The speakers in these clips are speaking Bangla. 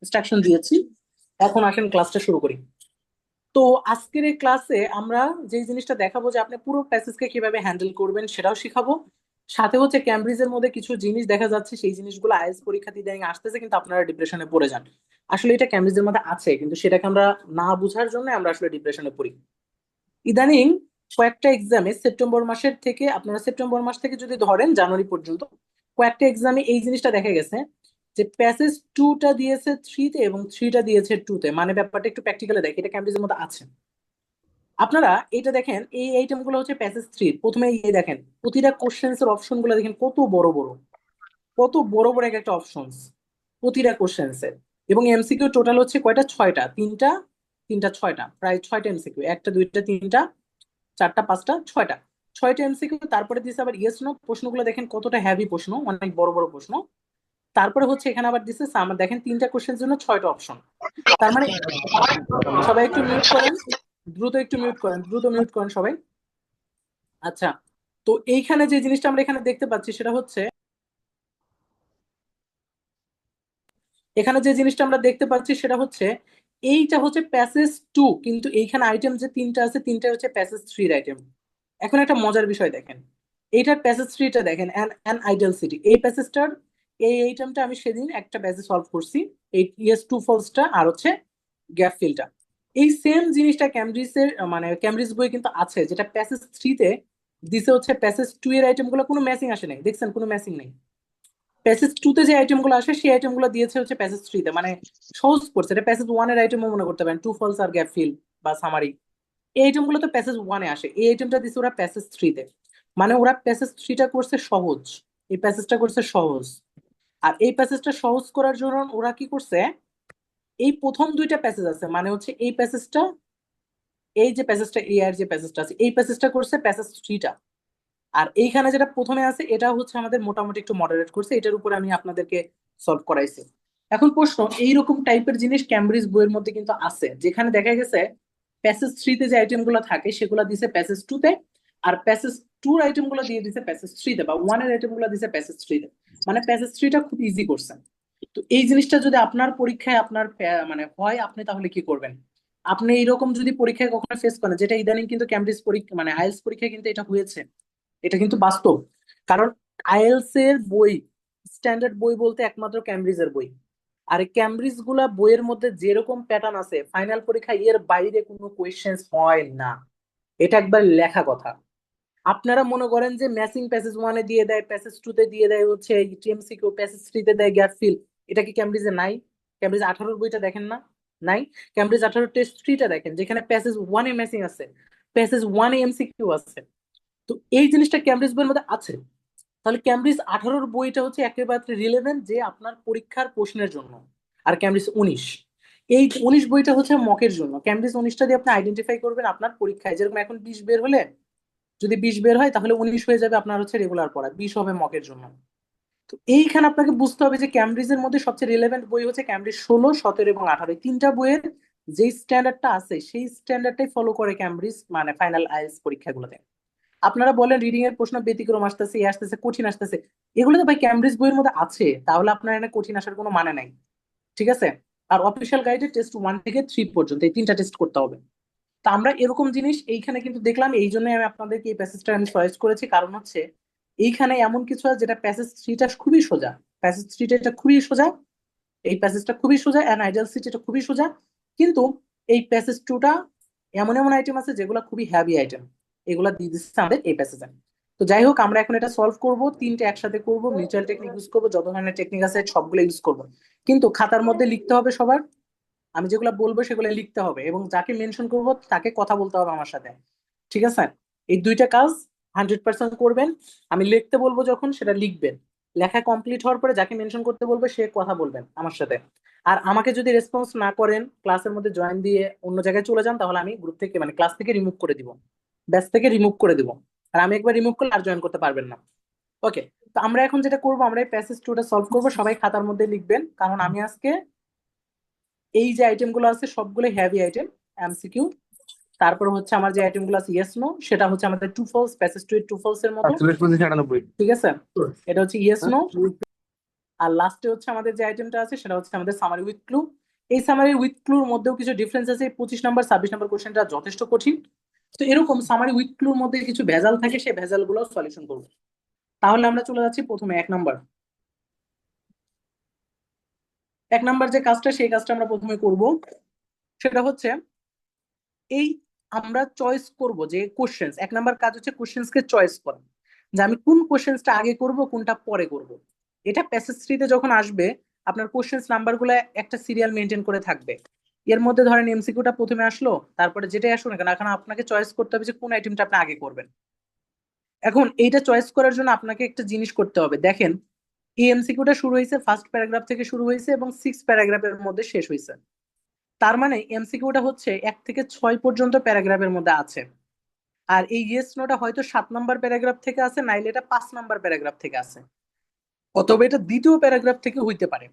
ইনস্ট্রাকশন দিয়েছি। এখন আসেন ক্লাসটা শুরু করি। তো আজকের এই ক্লাসে আমরা যে জিনিসটা দেখাবো যে আপনি পুরো প্যাসেজকে কিভাবে হ্যান্ডেল করবেন সেটাও শিখাবো। সাথে হচ্ছে ক্যামব্রিজের মধ্যে কিছু জিনিস দেখা যাচ্ছে, সেই জিনিসগুলো আইএলটিএস পরীক্ষাতে ইদানিং আসতেছে, কিন্তু আপনারা ডিপ্রেশনে পড়ে যান। আসলে এটা ক্যামব্রিজের মধ্যে আছে, কিন্তু সেটাকে আমরা না বুঝার জন্য আমরা আসলে ডিপ্রেশনে পড়ি ইদানিং। কয়েকটা এক্সামে সেপ্টেম্বর মাসের থেকে, আপনারা সেপ্টেম্বর মাস থেকে যদি ধরেন জানুয়ারি পর্যন্ত, কয়েকটা এক্সামে এই জিনিসটা দেখা গেছে যে প্যাসেজ টুটা দিয়েছে থ্রিতে এবং থ্রিটা দিয়েছে টুতে। মানে ব্যাপারটা একটু প্র্যাকটিক্যালি দেখে, এটা ক্যামব্রিজের মধ্যে আছে। আপনারা এটা দেখেন, এই আইটেম গুলো হচ্ছে প্যাসেজ থ্রি। প্রথমে এই দেখেন প্রতিটা কোশ্চেন্স এর অপশন গুলো দেখেন কত বড় বড়, কত বড় বড় এক একটা অপশনস প্রতিটা কোশ্চেন্স এর। এবং এমসিকিউ টোটাল হচ্ছে কয়টা? ছয়টা। তিনটা তিনটা ছয়টা, প্রায় ছয়টা এমসিকিউ। একটা দুইটা তিনটা চারটা পাঁচটা ছয়টা, ছয়টা এমসিকিউ। তারপরে দিছে আবার ইয়েস নো প্রশ্নগুলো দেখেন কতটা হ্যাভি প্রশ্ন, অনেক বড় বড় প্রশ্ন। তারপরে হচ্ছে এখানে আবার দিছে সামার, দেখেন তিনটা কোশ্চেনের জন্য ছয়টা অপশন। তার মানে সবাই একটু মিউট করেন, দ্রুত একটু মিউট করেন, দ্রুত মিউট করেন সবাই। আচ্ছা, তো এইখানে যে জিনিসটা আমরা এখানে দেখতে পাচ্ছি সেটা হচ্ছে, এখানে যে জিনিসটা আমরা দেখতে পাচ্ছি সেটা হচ্ছে এইটা হচ্ছে প্যাসেজ টু, কিন্তু এইখানে আইটেম যে তিনটা আছে তিনটা হচ্ছে প্যাসেজ থ্রির আইটেম। এখন একটা মজার বিষয় দেখেন, এইটার প্যাসেজ থ্রিটা দেখেন, অ্যান আইডল সিটি। এই প্যাসেজটার এই আইটেমটা আমি সেদিন একটা প্যাসেজ সলভ করছি, এই ইয়েস টু ফলসটা আর হচ্ছে গ্যাপ ফিলটা। এই সেম জিনিসটা ক্যামব্রিজের মানে ক্যামব্রিজ বই কিন্তু আছে, যেটা প্যাসেজ থ্রিতে দিছে হচ্ছে প্যাসেজ টু এর আইটেম গুলো কোনো ম্যাচিং আসে নাই, দেখছেন কোনো ম্যাচিং নেই। প্যাসেজ টু তে যে আইটেম গুলো আসে সেই আইটেম গুলো দিয়েছে হচ্ছে প্যাসেজ থ্রিতে, মানে সহজ করছে। এটা প্যাসেজ ওয়ান এর আইটেমও মনে করতে পারেন, টু ফলস আর গ্যাপ ফিল বা সামারি। এই আইটেম গুলো তো প্যাসেজ ওয়ানে আসে, এই আইটেমটা দিচ্ছে ওরা প্যাসেজ থ্রিতে। মানে ওরা প্যাসেজ থ্রিটা করছে সহজ, এই প্যাসেজটা করছে সহজ। আর এই প্যাসেজটা সহজ করার জন্য ওরা কি করছে, এই প্রথম দুইটা প্যাসেজ আছে, মানে হচ্ছে এই প্যাসেজটা, এই যে প্যাসেজটা এ আর যে প্যাসেজটা আছে এই প্যাসেজটা করছে প্যাসেজ থ্রিটা। আর এইখানে যেটা প্রথমে আছে এটা হচ্ছে আমাদের মোটামুটি একটু মডারেট করছে, এটার উপরে আমি আপনাদেরকে সলভ করাইছি। এখন প্রশ্ন, এইরকম টাইপের জিনিস ক্যামব্রিজ বইয়ের মধ্যে কিন্তু আছে, যেখানে দেখা গেছে প্যাসেজ থ্রিতে যে আইটেম গুলো থাকে সেগুলো দিছে প্যাসেজ টুতে, আর প্যাসেজ টুর আইটেম গুলো দিয়ে দিছে প্যাসেজ থ্রিতে, বা ওয়ানের আইটেম গুলো দিছে প্যাসেজ থ্রিতে। মানে প্যাসেজ থ্রিটা খুব ইজি করছে। তো এই জিনিসটা যদি আপনার পরীক্ষায় আপনার মানে হয়, আপনি তাহলে কি করবেন? আপনি এইরকম যদি পরীক্ষায় কখনো ফেস করেন, যেটা ইদানিং কিন্তু ক্যামব্রিজ পরীক্ষা মানে আইএলটিএস পরীক্ষায় কিন্তু এটা হয়েছে, এটা কিন্তু বাস্তব। কারণ আইএলটিএস এর বই, স্ট্যান্ডার্ড বই বলতে একমাত্র ক্যামব্রিজের বই। আর এই ক্যামব্রিজ গুলা বইয়ের মধ্যে যেরকম প্যাটার্ন আছে, ফাইনাল পরীক্ষায় এর বাইরে কোনো কোয়েশ্চেন হয় না। এটা একবার লেখা কথা। আপনারা মনে করেন যে ম্যাচিং প্যাসেজ ওয়ানে দিয়ে দেয়, প্যাসেজ টুতে দিয়ে দেয় হচ্ছে টিএমসিকিউ, প্যাসেজ থ্রিতে দেয় গ্যাপ ফিল। এটা কি ক্যামব্রিজে নাই? ক্যামব্রিজ 18 বইটা দেখেন না? নাই। ক্যামব্রিজ 18 টেস্ট থ্রিটা দেখেন, যেখানে প্যাসেজ ওয়ানে ম্যাচিং আছে, প্যাসেজ ওয়ানে এমসিকিউ আছে। তো এই জিনিসটা ক্যামব্রিজ বইয়ের মধ্যে আছে। তাহলে ক্যামব্রিজ 18 বইটা হচ্ছে একেবারে রিলেভেন্ট যে আপনার পরীক্ষার প্রশ্নের জন্য। আর ক্যামব্রিজ 19, এই 19 বইটা হচ্ছে মকের জন্য। ক্যামব্রিজ 19টা দিয়ে আপনি আইডেন্টিফাই করবেন আপনার পরীক্ষায়, যেরকম এখন 20 বের হলে, যদি 20 বের হয় তাহলে 19 হয়ে যাবে আপনার হচ্ছে রেগুলার পড়া, 20 হবে মকের জন্য। তো এইখানে আপনাকে বুঝতে হবে যে ক্যামব্রিজের মধ্যে সবচেয়ে রিলেভেন্ট বই হচ্ছে ক্যামব্রিজ 16, 17 এবং 18। এই তিনটা বইয়ের যে স্ট্যান্ডার্ডটা আছে সেই স্ট্যান্ডার্ডটাই ফলো করে ক্যামব্রিজ মানে ফাইনাল আইএলটিএস পরীক্ষাগুলোতে। আপনারা বলেন রিডিং এর প্রশ্ন ব্যতিক্রম আসতেছে, এ আসতেছে, কঠিন আসতেছে, এগুলো তো ভাই ক্যামব্রিজ বইয়ের মধ্যে আছে, তাহলে আপনার এখানে কঠিন আসার কোনো মানে নাই। ঠিক আছে? আর অফিসিয়াল গাইডে টেস্ট ওয়ান থেকে থ্রি পর্যন্ত এই তিনটা টেস্ট করতে হবে। তা আমরা এরকম জিনিস এইখানে কিন্তু দেখলাম, এই জন্য আমি আপনাদেরকে এই প্যাসেজটা আমি চয়েস করেছি, কারণ হচ্ছে এইখানে এমন কিছু আছে যেটা প্যাসেজ থ্রিটা খুবই সোজা। প্যাসেজ থ্রিটা এটা খুবই সোজা, এই প্যাসেজটা খুবই সোজা, অ্যান আইডিয়াল সিটি এটা খুবই সোজা। কিন্তু এই প্যাসেজ টুটা এমন এমন আইটেম আছে যেগুলো খুবই হ্যাভি আইটেম, এগুলা দিয়ে দিচ্ছে আমাদের এই প্যাসেজে। তো যাই হোক, আমরা এখন এটা সলভ করব, তিনটে একসাথে করব, মিউচুয়াল টেকনিক ইউজ করবো, যত ধরনের টেকনিক আছে সবগুলো ইউজ করব। কিন্তু খাতার মধ্যে লিখতে হবে সবার, আমি যেগুলো বলবো সেগুলো লিখতে হবে, এবং যাকে মেনশন করব তাকে কথা বলতে হবে আমার সাথে। ঠিক আছে? এই দুইটা কাজ 100% করবেন। আমি লিখতে বলবো যখন সেটা লিখবেন, লেখা কমপ্লিট হওয়ার পরে যাকে মেনশন করতে বলবো সে কথা বলবেন আমার সাথে। আর আমাকে যদি রেসপন্স না করেন, ক্লাসের মধ্যে জয়েন দিয়ে অন্য জায়গায় চলে যান, তাহলে আমি গ্রুপ থেকে মানে ক্লাস থেকে রিমুভ করে দিব, ব্যাচ থেকে রিমুভ করে দিব। আর আমি একবার রিমুভ করলে আর জয়েন করতে পারবেন না। ওকে? তো আমরা এখন যেটা করবো, আমরা এই প্যাসেজ টুটা সলভ করবো, সবাই খাতার মধ্যে লিখবেন, কারণ আমি আজকে এই যে আইটেম গুলো আছে সবগুলো হেভি আইটেম, এমসিকিউ। তারপর হচ্ছে আমার যে আইটেম গুলো আছে ইয়েস নো, সেটা হচ্ছে আমাদের true false, passage to true false এর মতো। 48 25 98। ঠিক আছে? এটা হচ্ছে ইয়েস নো। আর লাস্টে হচ্ছে আমাদের যে আইটেমটা আছে সেটা হচ্ছে আমাদের সামারি উইথ ক্লু। এই সামারি উইথ ক্লুর মধ্যেও কিছু ডিফারেন্স আছে। 25 নম্বর 26 নম্বর কোশ্চেনটা যথেষ্ট কঠিন। তো এরকম সামারি উইথ ক্লুর মধ্যে কিছু ভেজাল থাকে, সেই ভেজাল গুলো সলিউশন করবো। তাহলে আমরা চলে যাচ্ছি প্রথমে 1 নম্বর। 1 নম্বর যে কাজটা, সেই কাজটা আমরা প্রথমে করব। সেটা হচ্ছে এই আমরা চয়েস করব যে কোশ্চেন্স, 1 নম্বর কাজ হচ্ছে কোশ্চেন্স কে চয়েস করা, যে আমি কোন কোশ্চেন্সটা আগে করব কোনটা পরে করব। এটা প্যাসেজ থ্রিতে যখন আসবে, আপনার কোশ্চেন্স নাম্বার গুলো একটা সিরিয়াল মেনটেন করে থাকবে। এর মধ্যে ধরেন এমসিকিউটা প্রথমে আসলো, তারপরে যেটাই আসুন না কেন, এখন আপনাকে চয়েস করতে হবে যে কোন আইটেমটা আপনি আগে করবেন। এখন এইটা চয়েস করার জন্য আপনাকে একটা জিনিস করতে হবে। দেখেন, এই এমসিকিউটা শুরু হয়েছে ফার্স্ট প্যারাগ্রাফ থেকে শুরু হয়েছে এবং 6 প্যারাগ্রাফের মধ্যে শেষ হয়েছে। তার মানে এমসিকিউটা হচ্ছে 1 থেকে 6 পর্যন্ত প্যারাগ্রাফের মধ্যে আছে। আর এই ইয়েস নোটা হয়তো 7 নম্বর প্যারাগ্রাফ থেকে আছে, নাইলে এটা 5 নম্বর প্যারাগ্রাফ থেকে আছে, অথবা এটা দ্বিতীয় প্যারাগ্রাফ থেকে হইতে পারে।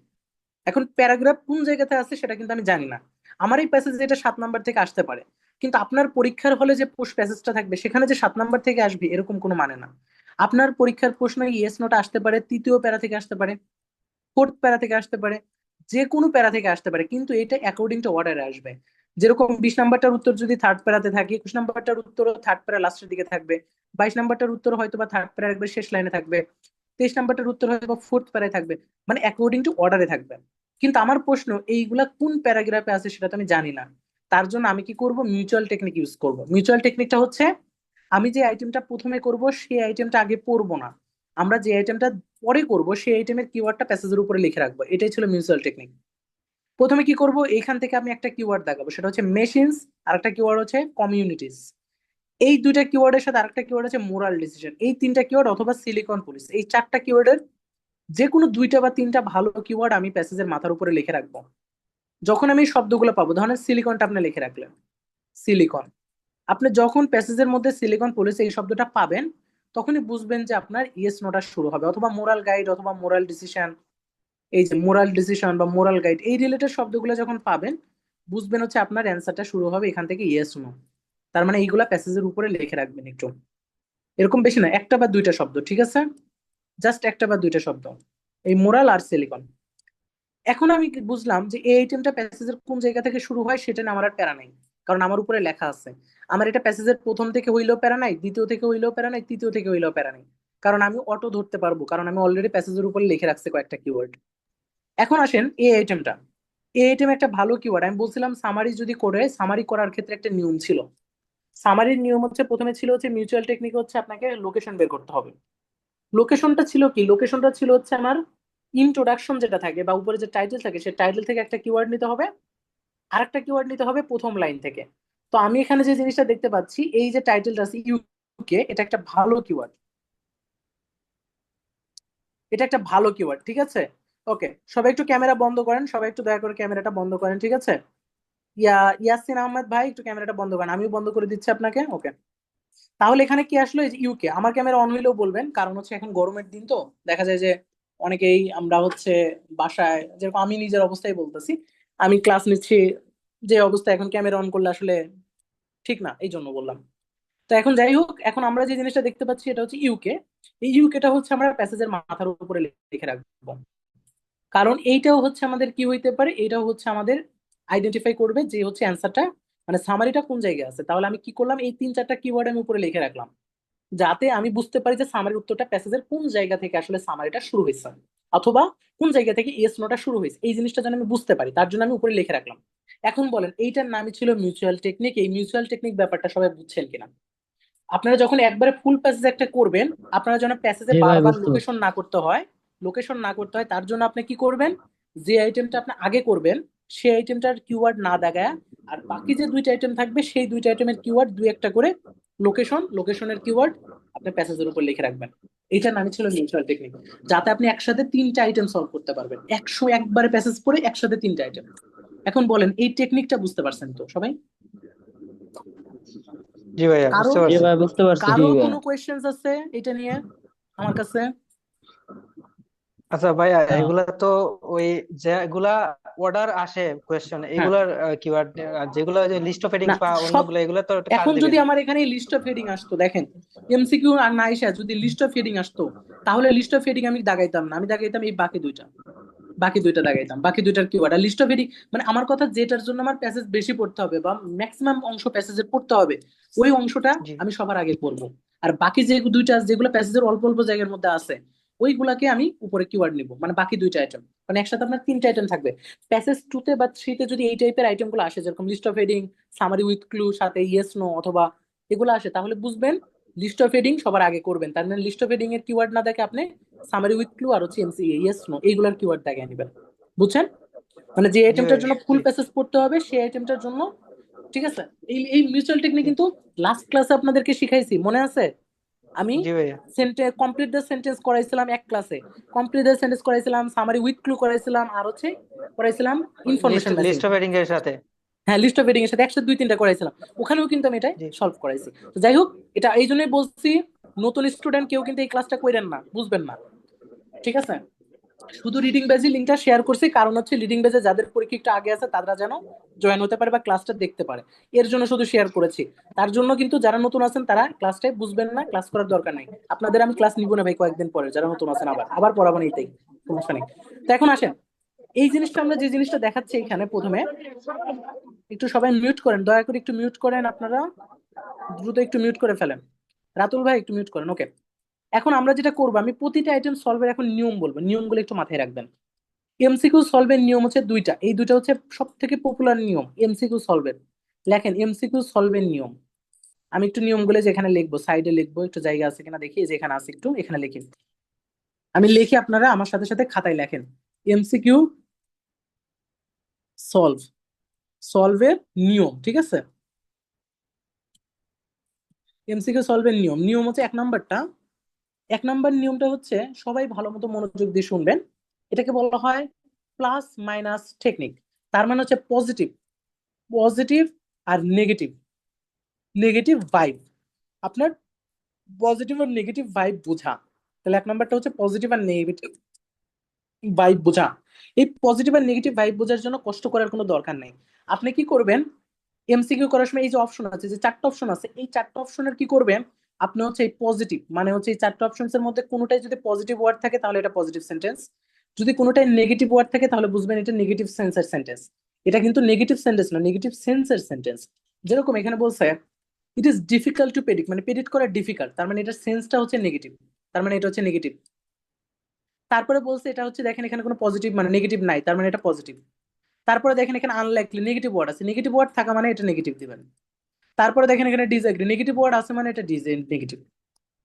এখন প্যারাগ্রাফ কোন জায়গাতে আছে সেটা কিন্তু আমি জানি না। আমার এই প্যাসেজ এটা 7 নম্বর থেকে আসতে পারে, কিন্তু আপনার পরীক্ষার হলে যে পোস্ট প্যাসেজটা থাকবে সেখানে যে 7 নম্বর থেকে আসবে এরকম কোনো মানে না। আপনার পরীক্ষার প্রশ্ন ইয়েস নোটা আসতে পারে তৃতীয় প্যারা থেকে আসতে পারে, ফোর্থ প্যারা থেকে আসতে পারে, যে কোনো প্যারা থেকে আসতে পারে, কিন্তু এটা অ্যাকর্ডিং টু অর্ডারে আসবে। যেরকম 20 নম্বরটার উত্তর যদি থার্ড প্যারাতে থাকে, 21 নম্বরটার উত্তর থার্ড প্যারা লাস্টের দিকে থাকবে, 22 নম্বরটার উত্তর হয়তো বা থার্ড প্যারা একবার শেষ লাইনে থাকবে, 23 নম্বরটার উত্তর হয়তো বা ফোর্থ প্যারায় থাকবে, মানে অ্যাকর্ডিং টু অর্ডারে থাকবে। কিন্তু আমার প্রশ্ন এইগুলা কোন প্যারাগ্রাফে আছে সেটা তো আমি জানি না। তার জন্য আমি কি করব, মিউচুয়াল টেকনিক ইউজ করব। মিউচুয়াল টেকনিকটা হচ্ছে আমি যে আইটেমটা প্রথমে করব সেই আইটেমটা আগে পড়বো না, আমরা যে আইটেমটা পরে করব সেই আইটেমের কিওয়ার্ডটা প্যাসেজের উপরে লিখে রাখবো। এটাই ছিল মিউচুয়াল টেকনিক। প্রথমে কি করব, এইখান থেকে আমি একটা কিওয়ার্ড দেখাবো, সেটা হচ্ছে মেশিনস, আর একটা কিওয়ার্ড হচ্ছে কমিউনিটিস। এই দুইটা কিওয়ার্ডের সাথে আরেকটা কিওয়ার্ড আছে মোরাল ডিসিশন। এই তিনটা কিওয়ার্ড অথবা সিলিকন পুলিশ, এই চারটা কিওয়ার্ডের যে কোনো দুইটা বা তিনটা ভালো কিওয়ার্ড আমি প্যাসেজের মাথার উপরে লিখে রাখবো। যখন আমি এই শব্দগুলো পাবো, ধরেন সিলিকনটা আপনি লিখে রাখলেন, সিলিকন, আপনি যখন প্যাসেজের মধ্যে সিলিকন পুলিশ এই শব্দটা পাবেন, তখনই বুঝবেন যে আপনার ইয়েস নোটা শুরু হবে। অথবা মোরাল গাইড অথবা মোরাল ডিসিশন, এই যে মোরাল ডিসিশন বা মোরাল গাইড এই রিলেটেড শব্দগুলো যখন পাবেন, বুঝবেন হচ্ছে আপনার অ্যান্সারটা শুরু হবে এখান থেকে ইয়েস নো। তার মানে এইগুলা প্যাসেজের উপরে লিখে রাখবেন একটু, এরকম বেশি না, একটা বা দুইটা শব্দ, ঠিক আছে? জাস্ট একটা বা দুইটা শব্দ, এই মোরাল আর সিলিকন। এখন আমি বুঝলাম যে এই আইটেমটা প্যাসেজের কোন জায়গা থেকে শুরু হয়, সেটা নিয়ে আমার আর প্যারা নাই, কারণ আমার উপরে লেখা আছে। আমার এটা প্যাসেজের প্রথম থেকে হইলেও প্যারা নাই, দ্বিতীয় থেকে হইলেও প্যারা নাই, তৃতীয় থেকে হইলেও প্যারা নাই, কারণ আমি অটো ধরতে পারবো, কারণ আমি অলরেডি প্যাসেজের উপরে লিখে রাখছি কয়েকটা কিওয়ার্ড। এখন আসেন এই আইটেমটা, এই আইটেম একটা ভালো কিওয়ার্ড। আমি বলছিলাম সামারি যদি করে, সামারি করার ক্ষেত্রে একটা নিয়ম ছিল। সামারির নিয়ম হচ্ছে প্রথমে ছিল হচ্ছে মিউচুয়াল টেকনিক হচ্ছে আপনাকে লোকেশন বের করতে হবে। লোকেশনটা ছিল কি, লোকেশনটা ছিল হচ্ছে আমার ইন্ট্রোডাকশন যেটা থাকে বা উপরে যে টাইটেল থাকে, সেই টাইটেল থেকে একটা কিওয়ার্ড নিতে হবে, আরেকটা কিওয়ার্ড নিতে হবে প্রথম লাইন থেকে। তো আমি এখানে যে জিনিসটা দেখতে পাচ্ছি, এই যে টাইটেলটা আছে ইউকে, এটা একটা ভালো কিওয়ার্ড, এটা একটা ভালো কিওয়ার্ড, ঠিক আছে? ওকে, সবাই একটু ক্যামেরা বন্ধ করেন, সবাই একটু দয়া করে ক্যামেরাটা বন্ধ করেন, ঠিক আছে? ইয়াসিন আহমেদ ভাই একটু ক্যামেরাটা বন্ধ করেন, আমিও বন্ধ করে দিচ্ছি আপনাকে। ওকে, তাহলে এখানে কি আসলো, এই যে ইউকে, আমার ক্যামেরা অন হইলেও বলবেন, কারণ হচ্ছে এখন গরমের দিন তো দেখা যায় যে অনেকেই আমরা হচ্ছে বাসায়, যেরকম আমি নিজের অবস্থায় বলতেছি, আমি ক্লাস নিচ্ছি, যে অবস্থা এখন ক্যামেরা অন করলে আসলে ঠিক না, এই জন্য বললাম। তো এখন যাই হোক, এখন আমরা যে জিনিসটা দেখতে পাচ্ছি এটা হচ্ছে ইউকে। এই ইউকেটা হচ্ছে আমরা প্যাসেজের মাথার উপরে লিখে রাখবো, কারণ এইটাও হচ্ছে আমাদের কি হইতে পারে, এইটাও হচ্ছে আমাদের আইডেন্টিফাই করবে যে হচ্ছে অ্যান্সারটা, মানে সামারিটা কোন জায়গায় আছে। তাহলে আমি কি করলাম, এই তিন চারটা কিওয়ার্ড আমি উপরে লিখে রাখলাম, যাতে আমি বুঝতে পারি যে সামারির উত্তরটা প্যাসেজের কোন জায়গা থেকে আসলে সামারিটা শুরু হয়েছে, অথবা কোন জায়গা থেকে এস নোটা শুরু হয়েছে, এই জিনিসটা যেন আমি বুঝতে পারি, তার জন্য আমি উপরে লিখে রাখলাম। এখন বলেন, এইটার নামই ছিল মিউচুয়াল টেকনিক। এই মিউচুয়াল টেকনিক ব্যাপারটা সবাই বুঝছেন কিনা? আপনারা যখন একবারে ফুল প্যাসেজ একটা করবেন, আপনারা যেন প্যাসেজে জি ভাই, বারবার বুঝতে পারছি। লোকেশন না করতে হয়, লোকেশন না করতে হয়, তার জন্য আপনি কি করবেন, যে আইটেমটা আপনি আগে করবেন সেই আইটেমটার কিওয়ার্ড না দাগায়, আর বাকি যে দুইটা আইটেম থাকবে সেই দুইটা আইটেমের কিওয়ার্ড দুই একটা করে, লোকেশন, লোকেশনের কিওয়ার্ড আপনি প্যাসেজের উপর লিখে রাখবেন। এইটার নামই ছিল মিউচুয়াল টেকনিক, যাতে আপনি একসাথে তিনটা আইটেম সলভ করতে পারবেন, 101 বারে প্যাসেজ পড়ে একসাথে তিনটা আইটেম। এখন বলেন, এই টেকনিকটা বুঝতে পারছেন তো সবাই? জি ভাইয়া, কারো বুঝতে জি পারছি। ভাই, বুঝতে পারছি, জি কারো ভাই। কোনো কোয়েশ্চেন্স আছে এটা নিয়ে আমার কাছে? আচ্ছা ভাইয়া, হ্যাঁ, এগুলা তো ওই যেগুলা অর্ডার আসে কোয়েশ্চেন, হ্যাঁ, এগুলার কিওয়ার্ড, যেগুলো যে লিস্ট অফ না হেডিংস বা সব। অন্যগুলো, এগুলো তো কার এখন যদি দিবেন? আমার এখানে লিস্ট অফ হেডিং আসতো, দেখেন এমসিকিউ আর না এসে যদি লিস্ট অফ হেডিং আসতো, তাহলে লিস্ট অফ হেডিং আমি দাগাইতাম না, আমি দাগাইতাম এই বাকি দুইটা দাগাইতাম, বাকি দুইটার কিওয়ার্ড। আর লিস্ট অফ হেডিং মানে আমার কথা, যেটার জন্য আমার প্যাসেজ বেশি পড়তে হবে বা ম্যাক্সিমাম অংশ প্যাসেজের পড়তে হবে, ওই অংশটা জি। আমি সবার আগে পড়বো। আর বাকি যে দুইটা যেগুলো প্যাসেজের অল্প অল্প জায়গার মধ্যে আছে, ওইগুলাকে আমি উপরে কিওয়ার্ড নিব, মানে বাকি দুইটা আইটেম। মানে একসাথে আপনার তিনটা আইটেম থাকবে। প্যাসেজ টু তে বা থ্রিতে যদি এই টাইপের আইটেম গুলো আসে, যেরকম list of heading, summary with clue, সাথে ইয়েস নো অথবা এগুলো আসে, তাহলে বুঝবেন লিস্ট অফ হেডিং সবার আগে করবেন। তার মানে লিস্ট অফ হেডিং এর কিওয়ার্ড না দেখে আপনি সামারি উইথ ক্লু আর হচ্ছে এমসি ইয়েস নো এইগুলোর কিওয়ার্ড দেখে নেবেন। বুঝছেন? মানে যে জি ভাই। আইটেমটার জন্য জি। ফুল প্যাসেজ পড়তে হবে সেই আইটেমটার জন্য। ঠিক আছে? এই এই মিউচুয়াল টেকনিক জি। কিন্তু লাস্ট ক্লাসে আপনাদেরকে শিখাইছি, মনে আছে? আমি জি ভাইয়া। কমপ্লিট দ্য সেন্টেন্স করাইছিলাম এক ক্লাসে, কমপ্লিট দ্য সেন্টেন্স করাইছিলাম, সামারি উইথ ক্লু করাইছিলাম, আর হচ্ছে করাইছিলাম list information matching. List of heading এর সাথে। হ্যাঁ, লিস্ট অফ হেডিং এর সাথে একসাথে দুই তিনটা করাইছিলাম, ওখানেও কিন্তু আমি এটা জি। সলভ করাইছি। তো যাই হোক, এটা এই জন্যই বলছি, নতুন স্টুডেন্ট কেউ কিন্তু এই ক্লাসটা কইরেন না, বুঝবেন না। ঠিক আছে? শুধু রিডিং বেজে লিঙ্কটা শেয়ার করছি, কারণ হচ্ছে রিডিং বেজে যাদের পরীক্ষা একটু আগে আছে তারা যেন জয়েন হতে পারে বা ক্লাসটা দেখতে পারে, এর জন্য শুধু শেয়ার করেছি। তার জন্য কিন্তু যারা নতুন আছেন তারা ক্লাসটাই বুঝবেন না, ক্লাস করার দরকার নাই। আপনাদের আমি ক্লাস নিব না ভাই, কয়েকদিন পরে যারা নতুন আছেন আবার আবার পড়াবো না, এটাই সমস্যা নেই। তো এখন আসেন, এই জিনিসটা আমরা যে জিনিসটা দেখাচ্ছি এখানে প্রথমে, একটু সবাই মিউট করেন, দয়া করে একটু মিউট করেন আপনারা, দ্রুত একটু মিউট করে ফেলেন। রাতুল ভাই একটু মিউট করেন, ওকে। এখন আমরা যেটা করবো, আমি প্রতিটা আইটেম সলভের এখন নিয়ম বলবো, নিয়মগুলো একটু মাথায় রাখবেন। এমসিকিউ সলভের নিয়ম হচ্ছে দুইটা, এই দুইটা হচ্ছে সব থেকে পপুলার নিয়ম এমসিকিউ সলভের। লেখেন এমসিকিউ সলভের নিয়ম। আমি একটু নিয়মগুলো যেখানে লিখবো, সাইডে লিখবো, একটু জায়গা আছে কিনা দেখি, এই যে এখানে আছে, একটু এখানে লিখি। আমি লিখি, আপনারা আমার সাথে সাথে খাতায় লেখেন। এমসিকিউ সলভ, সলভের নিয়ম, ঠিক আছে? এমসিকিউ সলভের নিয়ম, নিয়ম হচ্ছে এক নাম্বার নিয়মটা হচ্ছে, সবাই ভালো মতো মনোযোগ দিয়ে শুনবেন। এটাকে বলা হয় প্লাস মাইনাস টেকনিক। তার মানে হচ্ছে পজিটিভ, পজিটিভ আর নেগেটিভ, নেগেটিভ ভাইব। আপনার পজিটিভ আর নেগেটিভ ভাইব বোঝা। তাহলে এক নাম্বারটা হচ্ছে পজিটিভ আর নেগেটিভ ভাইব বোঝা। এই পজিটিভ আর নেগেটিভ ভাইব বোঝার জন্য কষ্ট করার কোনো দরকার নেই। আপনি কি করবেন, এমসিকিউ করার সময় এই যে অপশন আছে, যে চারটা অপশন আছে, এই চারটা অপশনের কি করবেন, আপনি হচ্ছে এই পজিটিভ মানে হচ্ছে এই চারটা অপশনস এর মধ্যে কোনোটাই যদি পজিটিভ ওয়ার্ড থাকে তাহলে এটা পজিটিভ সেন্টেন্স, যদি কোনোটাই নেগেটিভ ওয়ার্ড থাকে তাহলে বুঝবেন এটা নেগেটিভ সেন্সের সেন্টেন্স। এটা কিন্তু নেগেটিভ সেন্টেন্স না, নেগেটিভ সেন্সের সেন্টেন্স। যেরকম এখানে বলছে it is difficult to predict, মানে প্রেডিক্ট করা ডিফিকাল্ট, তার মানে এটার সেন্সটা হচ্ছে নেগেটিভ, তার মানে এটা হচ্ছে নেগেটিভ। তারপরে বলছে এটা হচ্ছে, দেখেন এখানে কোনো পজিটিভ মানে নেগেটিভ নাই, তার মানে এটা পজিটিভ। তারপরে দেখেন এখানে আনলাইকলি নেগেটিভ ওয়ার্ড আছে, নেগেটিভ ওয়ার্ড থাকা মানে এটা নেগেটিভ দিবেন। তারপরে দেখেন এখানে ডিসএগ্রি, নেগেটিভ ওয়ার্ড আছে মানে এটা নেগেটিভ।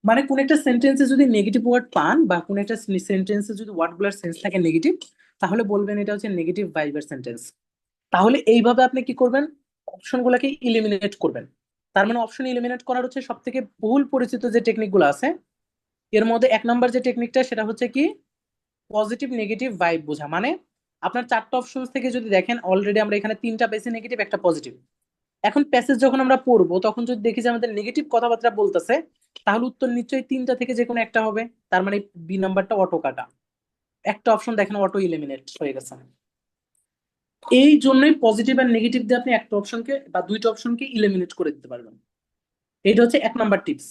মানে কোন একটা সেন্টেন্সে যদি নেগেটিভ ওয়ার্ড পান বা কোন একটা সেন্টেন্সে যদি ওয়ার্ডগুলোর সেন্স থাকে নেগেটিভ, তাহলে বলবেন এটা হচ্ছে নেগেটিভ ভাইবের সেন্টেন্স। তাহলে এইভাবে আপনি কি করবেন, অপশনগুলোকে ইলিমিনেট করবেন। তার মানে অপশন ইলিমিনেট করার হচ্ছে সব থেকে বহুল পরিচিত যে টেকনিকগুলো আছে, এর মধ্যে এক নাম্বার যে টেকনিকটা সেটা হচ্ছে কি, পজিটিভ নেগেটিভ ভাইব বোঝা। মানে আপনার চারটা অপশন থেকে যদি দেখেন, অলরেডি আমরা এখানে তিনটা বেশি নেগেটিভ, একটা পজিটিভ। এখন প্যাসেজ যখন আমরা পড়বো তখন যদি দেখি যে আমাদের নেগেটিভ কথাবার্তা বলতেছে, তাহলে উত্তর নিশ্চয়ই তিনটা থেকে যে কোনো একটা হবে। তার মানে বি নাম্বারটা অটো কাটা, একটা অপশন দেখেন অটো ইলিমিনেট হয়ে গেছে। এই জন্যই পজিটিভ আর নেগেটিভ দিয়ে আপনি একটা অপশনকে বা দুইটা অপশনকে ইলিমিনেট করে দিতে পারবেন। এটা হচ্ছে এক নাম্বার টিপস।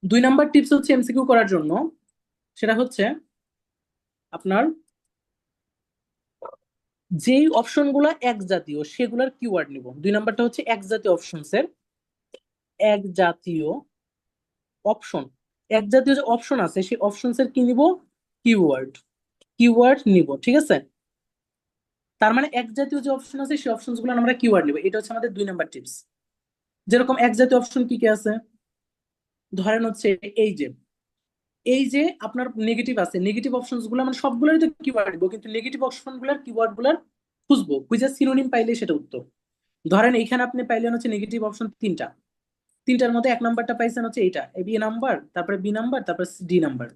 দুই নাম্বার টিপস হচ্ছে এমসিকিউ করার জন্য, সেটা হচ্ছে আপনার যেই অপশনগুলো এক জাতীয় সেগুলোর কিওয়ার্ড নিব। দুই নাম্বারটা হচ্ছে এক জাতীয় অপশনস এর, এক জাতীয় অপশন, এক জাতীয় যে অপশন আছে সেই অপশনস এর কি নিব, কিওয়ার্ড, কিওয়ার্ড নিব। ঠিক আছে? তার মানে এক জাতীয় যে অপশন আছে সেই অপশনস গুলো আমরা কিওয়ার্ড নিব, এটা হচ্ছে আমাদের দুই নাম্বার টিপস। যেরকম এক জাতীয় অপশন কি কি আছে, ধরেন হচ্ছে এই যে, এই যে আপনার নেগেটিভ আছে, নেগেটিভ অপশনস গুলো মানে সবগুলোরই তো কিওয়ার্ড দিব, কিন্তু নেগেটিভ অপশন গুলার কিওয়ার্ড গুলার খুঁজবো, খুঁজে সিনোনিম পাইলে সেটা উত্তর। ধরেন এইখানে আপনি পাইলেন হচ্ছে নেগেটিভ অপশন তিনটা, তিনটার মধ্যে এক নাম্বারটা পাইছেন হচ্ছে এইটা বি নাম্বার, তারপরে বি নাম্বার, তারপরে ডি নাম্বার,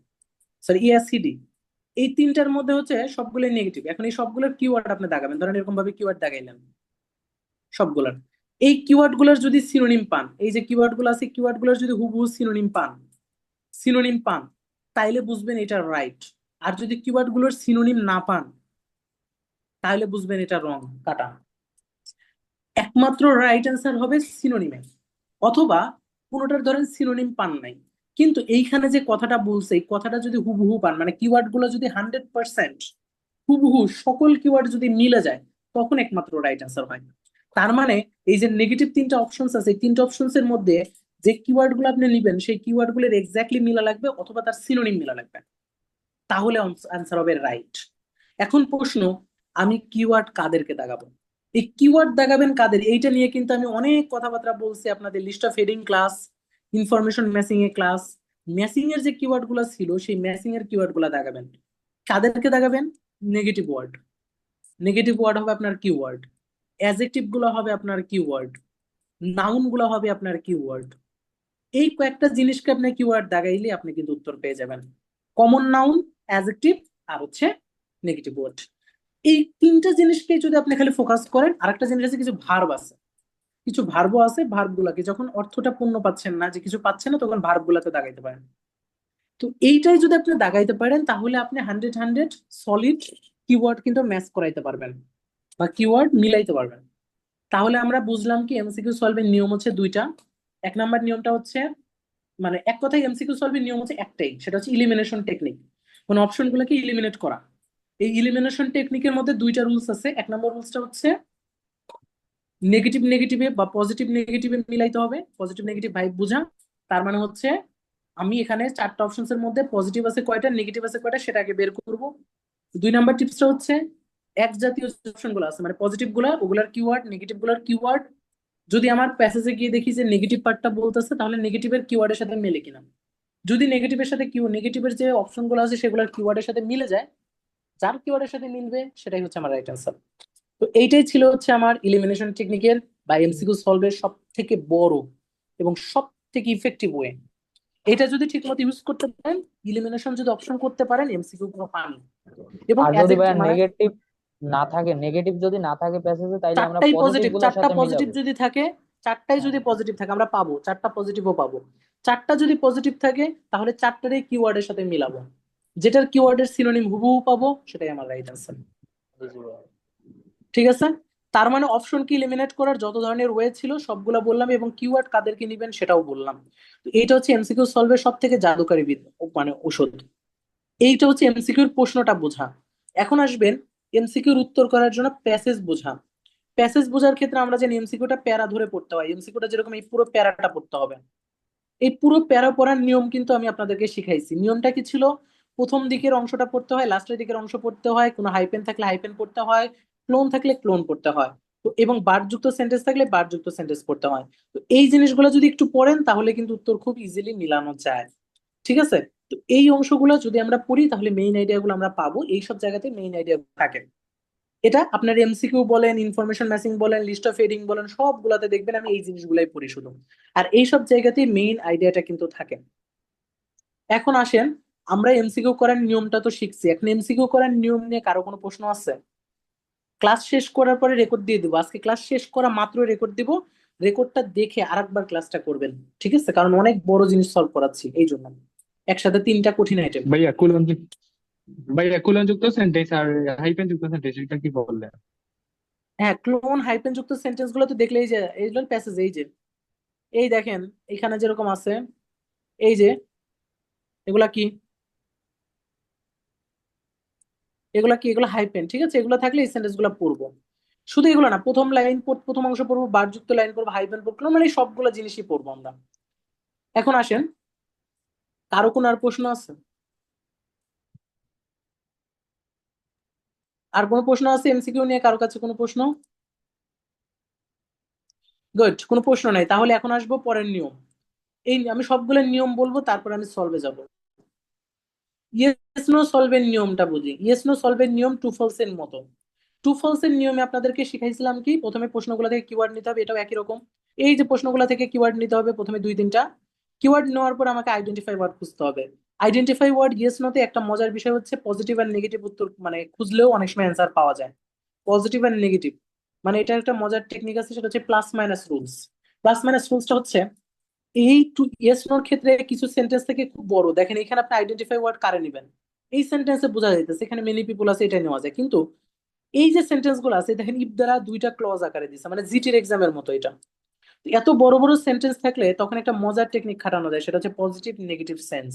সরি ইএসসিডি। এই তিনটার মধ্যে হচ্ছে সবগুলোই নেগেটিভ। এখন এই সবগুলোর কিওয়ার্ড আপনি দাগাবেন, ধরেন এরকম ভাবে কিওয়ার্ড দাগাইলেন সবগুলার। এই কিওয়ার্ড গুলোর যদি সিনোনিম পান, এই যে কিওয়ার্ড গুলো আছে কিওয়ার্ড গুলোর যদি হুবহু সিনোনিম পান, সিনোনিম পান, তাইলে বুঝবেন এটা রাইট। আর যদি কিওয়ার্ড গুলোর সিনোনিম না পান, তাহলে বুঝবেন এটা রং কাটা। একমাত্র রাইট অ্যান্সার হবে সিনোনিমে, অথবা কোনোটার ধরেন সিনোনিম পান নাই, কিন্তু এইখানে যে কথাটা বলছে এই কথাটা যদি হুবহু পান, মানে কিওয়ার্ড গুলো যদি 100% হুবহু সকল কিওয়ার্ড যদি মিলে যায়, তখন একমাত্র রাইট অ্যান্সার হয়। তার মানে এই যে নেগেটিভ তিনটা অপশনস আছে, এই তিনটা অপশনস এর মধ্যে যে কিওয়ার্ড গুলো আপনি নিবেন সেই কিওয়ার্ড গুলোর এক্স্যাক্টলি মিলা লাগবে অথবা তার সিনোনিম মিলা লাগবে, তাহলে আনসার হবে রাইট। এখন প্রশ্ন, আমি কিওয়ার্ড কাদেরকে দাগাবো? এই কিওয়ার্ড দাগাবেন কাদের, এইটা নিয়ে কিন্তু আমি অনেক কথাবার্তা বলছি আপনাদের list of heading class, information matching এর ক্লাস। ম্যাচিং এর যে কিওয়ার্ড গুলো ছিল সেই ম্যাচিং এর কিওয়ার্ড গুলা দাগাবেন। কাদেরকে দাগাবেন? Negative word. নেগেটিভ ওয়ার্ড হবে আপনার কিওয়ার্ড, অ্যাডজেক্টিভ গুলো হবে আপনার কিওয়ার্ড, নাউন গুলো হবে আপনার কিওয়ার্ড। এই কয়েকটা জিনিসকে আপনি কিওয়ার্ড দাগাইলে আপনি কিন্তু উত্তর পেয়ে যাবেন। কমন নাউন, অ্যাডজেক্টিভ, আর হচ্ছে নেগেটিভ ওয়ার্ড। এই তিনটা জিনিসকে যদি আপনি খালি ফোকাস করেন, আরেকটা জিনিস আছে, কিছু ভার্ব আছে, কিছু ভার্বও আছে, ভার্ব গুলাকে যখন অর্থটা পূর্ণ পাচ্ছেন না, যে কিছু পাচ্ছেন না, তখন ভার্ব গুলাতে দাগাইতে পারেন। তো এইটাই যদি আপনি দাগাইতে পারেন তাহলে আপনি হান্ড্রেড হান্ড্রেড সলিড কিওয়ার্ড কিন্তু ম্যাচ করাইতে পারবেন বা কিওয়ার্ড মিলাইতে পারবেন। তাহলে আমরা বুঝলাম কি এমসিকিউ সলভের নিয়ম হচ্ছে দুইটা। এক নাম্বার নিয়মটা হচ্ছে, মানে এক কথায় এমসিকিউ সলভের নিয়ম হচ্ছে একটাই, সেটা হচ্ছে ইলিমিনেশন টেকনিক, মানে অপশন গুলোকে ইলিমিনেট করা। এই ইলিমিনেশন টেকনিকের মধ্যে দুইটা রুলস আছে। এক নম্বর রুলসটা হচ্ছে নেগেটিভ নেগেটিভে বা পজিটিভ নেগেটিভে মিলাইতে হবে, পজিটিভ নেগেটিভ ভাইব বোঝা। তার মানে হচ্ছে আমি এখানে চারটা অপশনস এর মধ্যে পজিটিভ আছে কয়টা, নেগেটিভ আছে কয়টা, সেটা আগে বের করব। দুই নাম্বার টিপসটা হচ্ছে এক জাতীয় অপশন গুলো আছে, মানে পজিটিভ গুলা ওগুলার কিওয়ার্ড, নেগেটিভ গুলার কিওয়ার্ড, যদি আমার প্যাসেজে গিয়ে দেখি যে নেগেটিভ পার্টটা বলতেছে, তাহলে নেগেটিভের কিওয়ার্ডের সাথে মেলে কিনা। যদি নেগেটিভের সাথে নেগেটিভের যে অপশন গুলো আছে সেগুলোর কিওয়ার্ডের সাথে মিলে যায়, যার কিওয়ার্ডের সাথে মিলবে সেটাই হচ্ছে আমার রাইট অ্যান্সার। তো এইটাই ছিল হচ্ছে আমার ইলিমিনেশন টেকনিকের বা এমসিকিউ সলভের সব থেকে বড় এবং সব থেকে ইফেক্টিভ ওয়ে। এটা যদি ঠিকমতো ইউজ করতে পারেন, ইলিমিনেশন যদি অপশন করতে পারেন, এমসিকিউ গুলো পান। এবং আর অ্যাজ যদি এ ভাইয়া মানে নেগেটিভ না থাকে, নেগেটিভ যদি না থাকে প্যাসেজে, তাইলে আমরা চারটাই পজিটিভ পজিটিভ, গুলোর চারটা সাথে পজিটিভ মিলাবো। যদি থাকে, চারটাই হ্যাঁ, যদি পজিটিভ থাকে আমরা পাবো, চারটা পজিটিভও পাবো। চারটা যদি পজিটিভ থাকে তাহলে চারটারই কিওয়ার্ডের সাথে মিলাবো, যেটার কিওয়ার্ডের সিনোনিম হুবহু পাবো, সেটাই আমার রাইট আনসার। জি জি ভাইয়া। ঠিক আছে। তার মানে অপশনকে এলিমিনেট করার যত ধরনের ওয়ে ছিল সবগুলা বললাম, এবং কিওয়ার্ড কাদেরকে নিবেন সেটাও বললাম। তো এইটা হচ্ছে এমসিকিউ সলভের সব থেকে জাদুকারী মানে ঔষধ। এইটা হচ্ছে এমসিকিউর প্রশ্নটা বোঝা। এখন আসবেন এমসিকিউর উত্তর করার জন্য প্যাসেজ বোঝা। প্যাসেজ বোঝার ক্ষেত্রে আমরা জানি এমসিকিউটা প্যারা ধরে পড়তে হয়, এমসিকিউটা যেরকম এই পুরো প্যারাটা পড়তে হবে। এই পুরো প্যারা পড়ার নিয়ম কিন্তু আমি আপনাদেরকে শিখাইছি। নিয়মটা কি ছিল? প্রথম দিকের অংশটা পড়তে হয়, লাস্টের দিকের অংশ পড়তে হয়, কোনো হাইপেন থাকলে হাইপেন পড়তে হয়, ক্লোন থাকলে ক্লোন পড়তে হয়। তো এবং বারযুক্ত সেন্টেন্স থাকলে বারযুক্ত সেন্টেন্স পড়তে হয়। তো এই জিনিসগুলো যদি একটু পড়েন তাহলে কিন্তু উত্তর খুব ইজিলি মিলানো যায়। ঠিক আছে। তো এই অংশগুলো যদি আমরা পড়ি তাহলে মেইন আইডিয়া গুলো আমরা পাবো, এইসব জায়গাতে মেইন আইডিয়া থাকে। এটা আপনার এমসিকিউ বলেন, ইনফরমেশন ম্যাচিং বলেন, লিস্ট অফ হেডিং বলেন, সবগুলাতে দেখবেন আমি এই জিনিসগুলাই পড়ি শুধু। আর এইসব জায়গাতে মেইন আইডিয়াটা কিন্তু থাকে। এখন আসেন, আমরা এমসিকিউ করার নিয়মটা তো শিখছি, এখন এমসিকিউ করার নিয়ম নিয়ে কারো কোনো প্রশ্ন আছে? ক্লাস শেষ করার পরে রেকর্ড দিয়ে দিব, আজকে ক্লাস শেষ করা মাত্র রেকর্ড দিব। রেকর্ডটা দেখে আরেকবার ক্লাসটা করবেন। ঠিক আছে, কারণ অনেক বড় জিনিস সলভ করাচ্ছি এই জন্য, একসাথে তিনটা কঠিন আইটেম। ভাইয়া ভাইয়া কুলনযুক্ত সেন্টেন্স আর হাইফেন যুক্ত সেন্টেন্স এটা কি বললেন? হ্যাঁ, ক্লোন হাইপেন যুক্ত সেন্টেন্স গুলো তো দেখলে, এই যে এইগুলোর প্যাসেজ, এই যে এই দেখেন এখানে যেরকম আছে, এই যে এগুলা কি, এগুলা কি, এগুলো হাইপেন। ঠিক আছে, এগুলো থাকলে এই সেন্টেন্স গুলো পড়বো। শুধু এগুলো না, প্রথম লাইন, প্রথম অংশ পড়বো, বারযুক্ত লাইন পড়বো, হাইপেন পড়বো, মানে সবগুলো জিনিসই পড়বো আমরা। এখন আসেন, কারো কোনো আর প্রশ্ন আছে? আর কোনো প্রশ্ন আছে এমসিকিউ নিয়ে, কারো কাছে কোনো প্রশ্ন? গুড, কোনো প্রশ্ন নাই। তাহলে এখন আসবো পরের নিয়ম। এই আমি সবগুলো নিয়ম বলবো, তারপর আমি সলভে যাব। ইয়েস নো সলভের নিয়মটা বুঝি। ইয়েস নো সলভের নিয়ম টু ফলস এর মতো। টু ফলস এর নিয়মে আপনাদেরকে শিখাইছিলাম কি, প্রথমে প্রশ্নগুলো থেকে কিওয়ার্ড নিতে হবে, এটাও একই রকম। এই যে প্রশ্নগুলো থেকে কিওয়ার্ড নিতে হবে, প্রথমে দুই তিনটা কিওয়ার্ড নেওয়ার পর আমাকে আইডেন্টিফাই ওয়ার্ড খুঁজতে হবে। আইডেন্টিফাই ওয়ার্ড ইয়েস নোতে একটা মজার বিষয় হচ্ছে পজিটিভ আর নেগেটিভ উত্তর মানে খুঁজলেও অনেক সময় অ্যান্সার পাওয়া যায়। পজিটিভ আর নেগেটিভ, মানে এটা একটা মজার টেকনিক আছে, সেটা হচ্ছে plus minus rules. Plus minus রুলসটা হচ্ছে এই টু ইয়েস নোর ক্ষেত্রে কিছু সেন্টেন্স থেকে খুব বড়, দেখেন এখানে আপনি আইডেন্টিফাই ওয়ার্ড কারে নেবেন, এই সেন্টেন্সে বোঝা যাইতেছে এখানে মেনি পিপল আছে, এটা নেওয়া যায়। কিন্তু এই যে সেন্টেন্স গুলো আছে দেখেন ইফ দ্বারা দুইটা ক্লজ আকারে দিচ্ছে, মানে জিটির এক্সামের মতো এটা। এত বড় বড় সেন্টেন্স থাকলে তখন একটা মজার টেকনিক খাটানো যায়, সেটা হচ্ছে পজিটিভ নেগেটিভ সেন্স।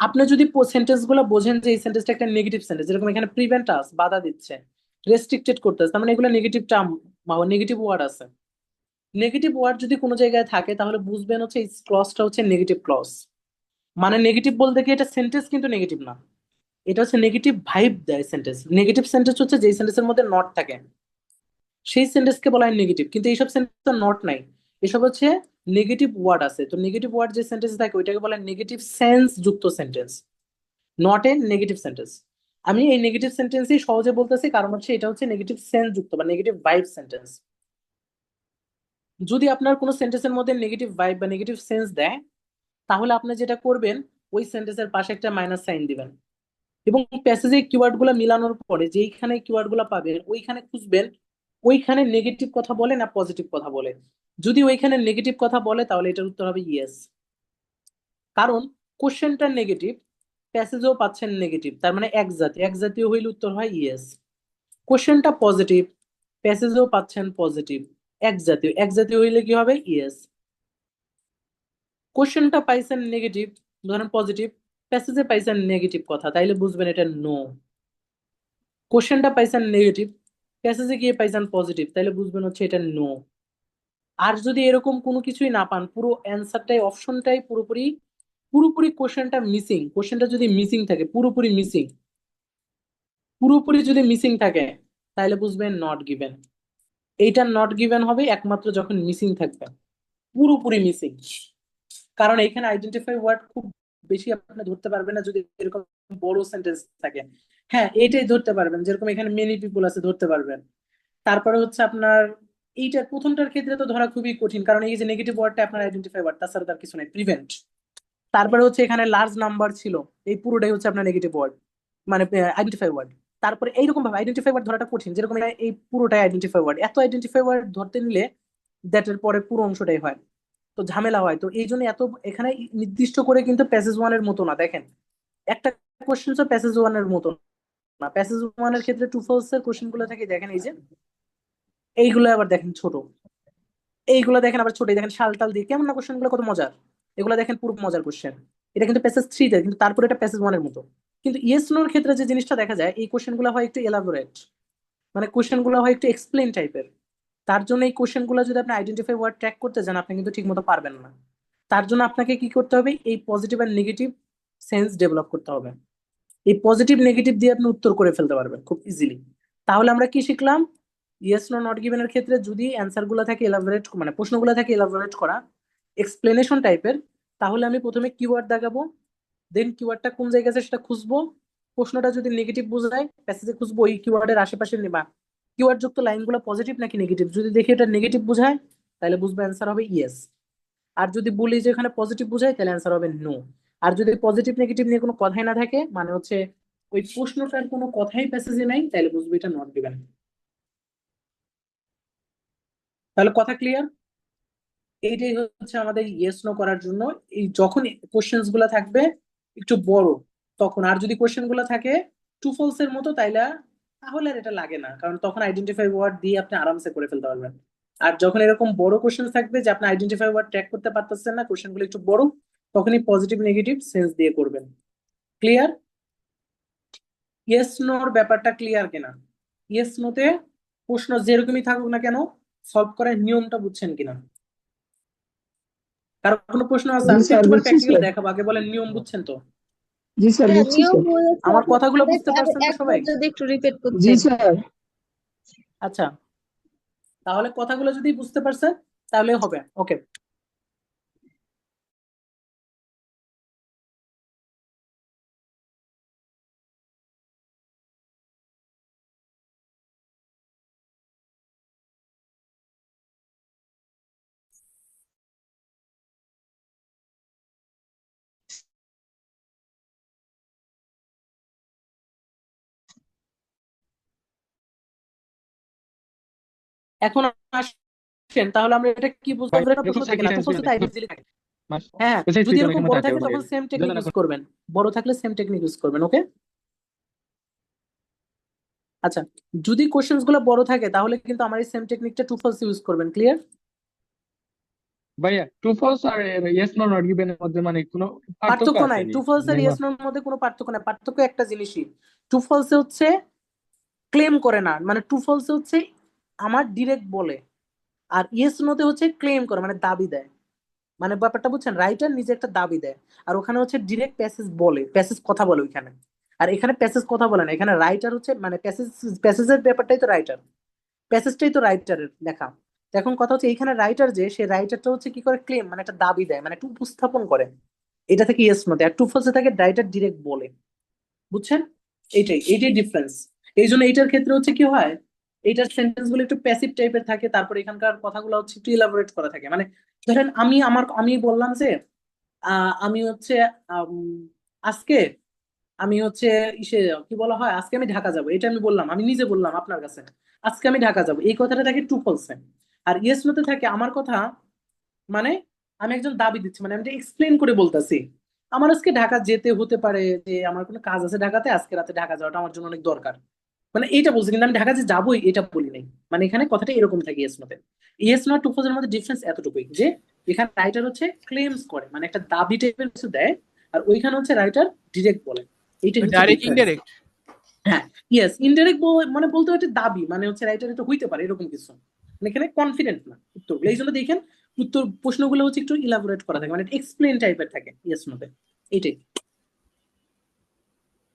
আপনি যদি সেন্টেন্স গুলো বোঝেন যে এই সেন্টেন্সটা একটা নেগেটিভ সেন্টেন্স, যেরকম এখানে প্রিভেন্ট আস, বাধা দিচ্ছে, রেস্ট্রিক্টেড করতেছে, তার মানে এগুলো নেগেটিভ টার্ম বা নেগেটিভ ওয়ার্ড আছে। নেগেটিভ ওয়ার্ড যদি কোনো জায়গায় থাকে তাহলে বুঝবেন হচ্ছে এই ক্লজটা হচ্ছে নেগেটিভ ক্লজ। মানে নেগেটিভ বলতে কি এটা সেন্টেন্স কিন্তু নেগেটিভ না, এটা হচ্ছে নেগেটিভ ভাইব দেয় সেন্টেন্স। নেগেটিভ সেন্টেন্স হচ্ছে যেই সেন্টেন্সের মধ্যে নট থাকে সেই সেন্টেন্সকে বলা হয় নেগেটিভ, কিন্তু এইসব সেন্টেন্স তো নট নাই, এসব হচ্ছে নেগেটিভ ওয়ার্ড আছে। তো নেগেটিভ ওয়ার্ড যে সেন্টেন্স থাকে ওইটাকে বলা হয় নেগেটিভ সেন্স যুক্ত sentence, not a negative sentence. আমি এই নেগেটিভ সেন্টেন্সই সহজে বলতেছি কারণ হচ্ছে এটা হচ্ছে নেগেটিভ সেন্স যুক্ত বা নেগেটিভ ভাইব সেন্টেন্স। যদি আপনার কোনো সেন্টেন্সের মধ্যে নেগেটিভ ভাইব বা নেগেটিভ সেন্স দেয় তাহলে আপনি যেটা করবেন ওই সেন্টেন্সের পাশে একটা মাইনাস সাইন দিবেন, এবং প্যাসেজে কিওয়ার্ড গুলো মিলানোর পরে যেইখানে কিওয়ার্ড গুলো পাবেন ওইখানে খুঁজবেন ওইখানে নেগেটিভ কথা বলে না পজিটিভ কথা বলে। যদি ওইখানে নেগেটিভ কথা বলে তাহলে এটার উত্তর হবে ইয়েস, কারণ কোশ্চেনটা নেগেটিভ, প্যাসেজেও পাচ্ছেন নেগেটিভ, তার মানে এক জাতীয়, এক জাতীয় হইলে উত্তর হয় ইয়েস। কোশ্চেনটা পজিটিভ, প্যাসেজেও পাচ্ছেন পজিটিভ, এক জাতীয়, এক জাতীয় হইলে কি হবে ইয়েস। কোশ্চেনটা পাইছেন নেগেটিভ, ধরেন পজিটিভ, প্যাসেজে পাইছেন নেগেটিভ কথা, তাইলে বুঝবেন এটা নো। কোশ্চেনটা পাইছেন নেগেটিভ, প্যাসেজে গিয়ে পাইছেন পজিটিভ, তাইলে বুঝবেন হচ্ছে এটা নো। আর যদি এরকম কোনো কিছুই না পান, পুরো অ্যান্সারটাই অপশনটাই পুরোপুরি পুরোপুরি কোশ্চেনটা মিসিং, কোশ্চেনটা যদি মিসিং থাকে পুরোপুরি মিসিং, পুরোপুরি যদি মিসিং থাকে তাহলে বুঝবেন নট গিভেন। এইটা নট গিভেন হবে একমাত্র যখন মিসিং থাকবে, পুরোপুরি মিসিং। কারণ এখানে আইডেন্টিফাই ওয়ার্ড খুব বেশি আপনি ধরতে পারবেন না যদি এরকম বড় সেন্টেন্স থাকে। হ্যাঁ এইটাই ধরতে পারবেন, যেরকম এখানে মেনি পিপল আছে ধরতে পারবেন। তারপরে হচ্ছে আপনার এইটার প্রথমটার ক্ষেত্রে তো ধরা খুবই কঠিন, কারণ এই যে নেগেটিভ ওয়ার্ডটা আপনার আইডেন্টিফাই ওয়ার্ড, তাছাড়া তার কিছু নাই, প্রিভেন্ট। তারপরে হচ্ছে এখানে লার্জ নাম্বার ছিল, এই পুরোটাই হচ্ছে আপনার নেগেটিভ ওয়ার্ড, মানে আইডেন্টিফাই ওয়ার্ড। তারপরে এইরকম ভাবে আইডেন্টিফাই ওয়ার্ড ধরাটা কঠিন, যেরকম এই পুরোটাই আইডেন্টিফাই ওয়ার্ড, এত আইডেন্টিফাই ওয়ার্ড ধরতে নিলে দ্যাটের পরে পুরো অংশটাই হয়, তো ঝামেলা হয়। তো এই জন্য এত এখানে নির্দিষ্ট করে কিন্তু প্যাসেজ ওয়ানের মতো না, দেখেন একটা কোশ্চেন প্যাসেজ ওয়ানের মতো না। প্যাসেজ ওয়ানের ক্ষেত্রে টু ফলস এর কোশ্চেন গুলো থাকে, দেখেন এই যে এইগুলো আবার দেখেন ছোট, এইগুলো দেখেন আবার ছোট, এই দেখেন শাল টাল দিয়ে কেমন না কোশ্চেন গুলো কত মজার, এগুলো দেখেন পুরো মজার কোশ্চেন। এটা কিন্তু প্যাসেজ থ্রিতে, কিন্তু তারপরে এটা প্যাসেজ ওয়ানের মতো। কিন্তু ইয়েস নোর ক্ষেত্রে যে জিনিসটা দেখা যায় এই কোশ্চেন গুলো হয় একটু এলাবোরেট, মানে কোশ্চেন গুলো হয় একটু এক্সপ্লেন টাইপের। তার জন্য এই কোশ্চেন গুলো যদি আপনি আইডেন্টিফাই ওয়ার্ড ট্র্যাক করতে যান আপনি কিন্তু ঠিক মতো পারবেন না। তার জন্য আপনাকে কি করতে হবে, এই পজিটিভ আর নেগেটিভ সেন্স ডেভেলপ করতে হবে। এই পজিটিভ নেগেটিভ দিয়ে আপনি উত্তর করে ফেলতে পারবেন খুব ইজিলি। তাহলে আমরা কি শিখলাম, ইয়েস নো নট গিভেন এর ক্ষেত্রে যদি অ্যান্সার গুলো থাকে এলাবোরেট, মানে প্রশ্নগুলো থাকে এলাবোরেট করা, এক্সপ্লেনেশন টাইপের, তাহলে আমি প্রথমে কিওয়ার্ড দেখাবো, দেন কিওয়ার্ডটা কোন জায়গায় আছে সেটা খুঁজবো। প্রশ্নটা যদি নেগেটিভ বোঝায় প্যাসেজে খুঁজবো ওই কিওয়ার্ডের আশেপাশে নেবা কিওয়ার্ড যুক্ত লাইনগুলো পজিটিভ নাকি নেগেটিভ, যদি দেখি এটা নেগেটিভ বোঝায় তাহলে বুঝবো অ্যান্সার হবে ইয়েস। আর যদি বলি যে এখানে পজিটিভ বোঝায় তাহলে অ্যান্সার হবে নো। আর যদি পজিটিভ নেগেটিভ নিয়ে কোনো কথাই না থাকে, মানে হচ্ছে ওই প্রশ্নটার কোনো কথাই প্যাসেজে নাই, তাহলে বুঝবো এটা নট গিভেন। তাহলে কথা ক্লিয়ার? এইটাই হচ্ছে আমাদের ইয়েস নো করার জন্য। এই যখন কোশ্চেন্স গুলা থাকবে একটু বড় তখন, আর যদি কোশ্চেন গুলা থাকে টু ফলস এর মতো তাইলে তাহলে আর এটা লাগে না, কারণ তখন আইডেন্টিফাই ওয়ার্ড দিয়ে আপনি আরামসে করে ফেলতে পারবেন। আর যখন এরকম বড় কোশ্চেন থাকবে যে আপনি আইডেন্টিফাই ওয়ার্ড ট্র্যাক করতে পারতেছেন না, কোশ্চেন গুলো একটু বড়, তখনই পজিটিভ নেগেটিভ সেন্স দিয়ে করবেন। ক্লিয়ার? ইয়েস নোর ব্যাপারটা ক্লিয়ার কিনা? ইয়েস নোতে প্রশ্ন যেরকমই থাকুক না কেন সলভ করার নিয়মটা বুঝছেন কিনা? কারো কোনো প্রশ্ন আছে? জি আমি তো স্যার, একটু পরে বুঝছি প্র্যাকটিক্যাল স্যার। দেখাবো, আগে বলেন নিয়ম বুঝছেন তো? জি স্যার, হ্যাঁ, বুঝছি নিয়ম স্যার। বলেছে আমার কথাগুলো বুঝতে আর পারছেন তো একবার সবাই? যদি একটু রিপিট জি করতেন। স্যার। আচ্ছা, তাহলে কথাগুলো যদি বুঝতে পারছেন তাহলে হবে ওকে। এখন আসেন তাহলে আমরা এটা কি বুঝলাম, ভাই যে এটা প্রশ্ন দেখুন থেকে না, টু সার্কিট ফলস তো দেখুন ইজিলি থাকে। মাস হ্যাঁ হ্যাঁ, ওই যদি সিজন এরকম এখানে বড় থাকে থাকে ওই তখন সেম টেকনিক দুজন ইউজ আছে করবেন, বড় থাকলে সেম টেকনিক ইউজ করবেন ওকে। আচ্ছা, যদি কোশ্চেন্স গুলো বড় থাকে তাহলে কিন্তু আমার এই সেম টেকনিকটা টু ফলস ইউজ করবেন। ক্লিয়ার? ভাইয়া ট্রু ফলস আর ইয়েস নো নট গিভেন এর মধ্যে মানে কোনো পার্থক্য পার্থক্য আছে নাই, নি? ট্রু ফলস আর মানে ইয়েস নোর মধ্যে কোনো পার্থক্য নাই, পার্থক্য একটা জিনিসই। ট্রু ফলসে হচ্ছে ক্লেম করে না, মানে ট্রু ফলসে হচ্ছে আমার ডিরেক্ট বলে, আর ইয়েস নোতে হচ্ছে ক্লেম করে মানে দাবি দেয়। মানে ব্যাপারটা বুঝছেন, রাইটার নিজে একটা দাবি দেয়, আর ওখানে হচ্ছে ডিরেক্ট প্যাসেজ বলে, প্যাসেজ কথা বলে ওইখানে। আর এখানে প্যাসেজ কথা বলে না, এখানে রাইটার হচ্ছে মানে প্যাসেজ, প্যাসেজের ব্যাপারটাই তো রাইটার, প্যাসেজটাই তো রাইটারের লেখা। তো এখন কথা হচ্ছে এইখানে রাইটার যে, সে রাইটারটা হচ্ছে কি করে ক্লেম মানে একটা দাবি দেয়, মানে একটু উপস্থাপন করে, এটা থেকে ইয়েস নোতে। আর ট্রু ফলসে থাকে রাইটার ডিরেক্ট বলে, বুঝছেন? এইটাই ডিফারেন্স। এই জন্য এইটার ক্ষেত্রে হচ্ছে কি হয়, এইটার সেন্টেন্স গুলো একটু প্যাসিভ টাইপের থাকে, তারপর এখানকার কথাগুলো হচ্ছে একটু ইলাবোরেট করা থাকে। মানে ধরেন আমি বললাম যে আমি হচ্ছে আম, আজকে আমি হচ্ছে ইসে কি বলা হয়, আজকে আমি ঢাকা যাব, এটা আমি বললাম, আমি নিজে বললাম আপনার কাছে আজকে আমি ঢাকা যাব, এই কথাটা থাকে ট্রু ফলসে। আর ইয়েস নোতে থাকে আমার কথা, মানে আমি একজন দাবি দিচ্ছি, মানে আমি এক্সপ্লেন করে বলতেছি আমার আজকে ঢাকা যেতে হতে পারে, যে আমার কোনো কাজ আছে ঢাকাতে, আজকে রাতে ঢাকা যাওয়াটা আমার জন্য অনেক দরকার, মানে এইটা বলছি, কিন্তু আমি ঢাকা যে যাবোই এটা বলি নাই। মানে এখানে কথাটা এরকম থাকে ইয়েস নোতে। ইয়েস নট টু ফোজের মধ্যে ডিফারেন্স এতটুকুই যে এখানে রাইটার হচ্ছে ক্লেমস করে, মানে একটা দাবি টাইপের কিছু দেয়, আর ওইখানে হচ্ছে রাইটার ডিরেক্ট বলে। এইটাই হচ্ছে ডাইরেক্ট ডিফারেন্স। ইনডাইরেক্ট। হ্যাঁ, ইয়েস ইনডাইরেক্ট মানে বলতে হয় একটা দাবি, মানে হচ্ছে রাইটার এটা হইতে পারে এরকম কিছু, মানে এখানে কনফিডেন্ট না উত্তরগুলো। এই জন্য দেখেন উত্তর প্রশ্নগুলো হচ্ছে একটু ইলাবোরেট করা থাকে, মানে এক্সপ্লেন টাইপের থাকে ইয়েস নোতে। এইটাই।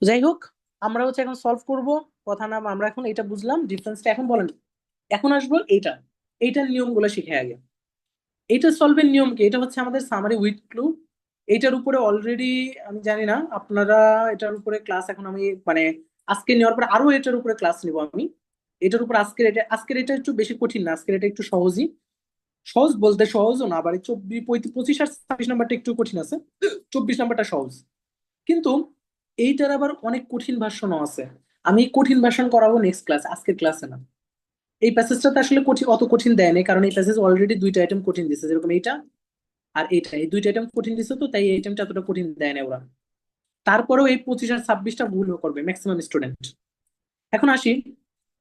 যাই হোক, আমরা হচ্ছে এখন সলভ করব, কথা না, আমরা এখন এটা বুঝলাম ডিফারেন্সটা। এখন বলেন, এখন আসবো এইটার নিয়মগুলো শিখে আগে। এটা সলভের নিয়ম কি, এটা হচ্ছে আমাদের সামারি উইথ ক্লু। এটার উপরে অলরেডি আমি জানি না আপনারা, এটার উপরে ক্লাস এখন আমি মানে আজকে নেওয়ার পর আরো এটার উপরে ক্লাস নিব আমি। এটার উপর আজকের এটা একটু বেশি কঠিন না, আজকের এটা একটু সহজই। সহজ বলতে সহজও না, আবার এই 25 আর 26 নাম্বারটা একটু কঠিন আছে, 24 নাম্বারটা সহজ। কিন্তু এইটার আবার অনেক কঠিন ভার্সনও আছে। আমি এই কঠিন ভার্সন করাবো নেক্সট ক্লাস, আজকের ক্লাসে না। এই প্যাসেজটাতে আসলে কঠিন, অত কঠিন দেয় নাই, কারণ এই প্যাসেজ অলরেডি দুইটা আইটেম কঠিন দিছে, যেরকম এইটা আর এইটা, এই দুইটা আইটেম কঠিন দিছে, তো তাই এই আইটেমটা এতটা কঠিন দেয় না ওরা। তারপরেও এই 25 আর 26টা ভুলও করবে ম্যাক্সিমাম স্টুডেন্ট। এখন আসি,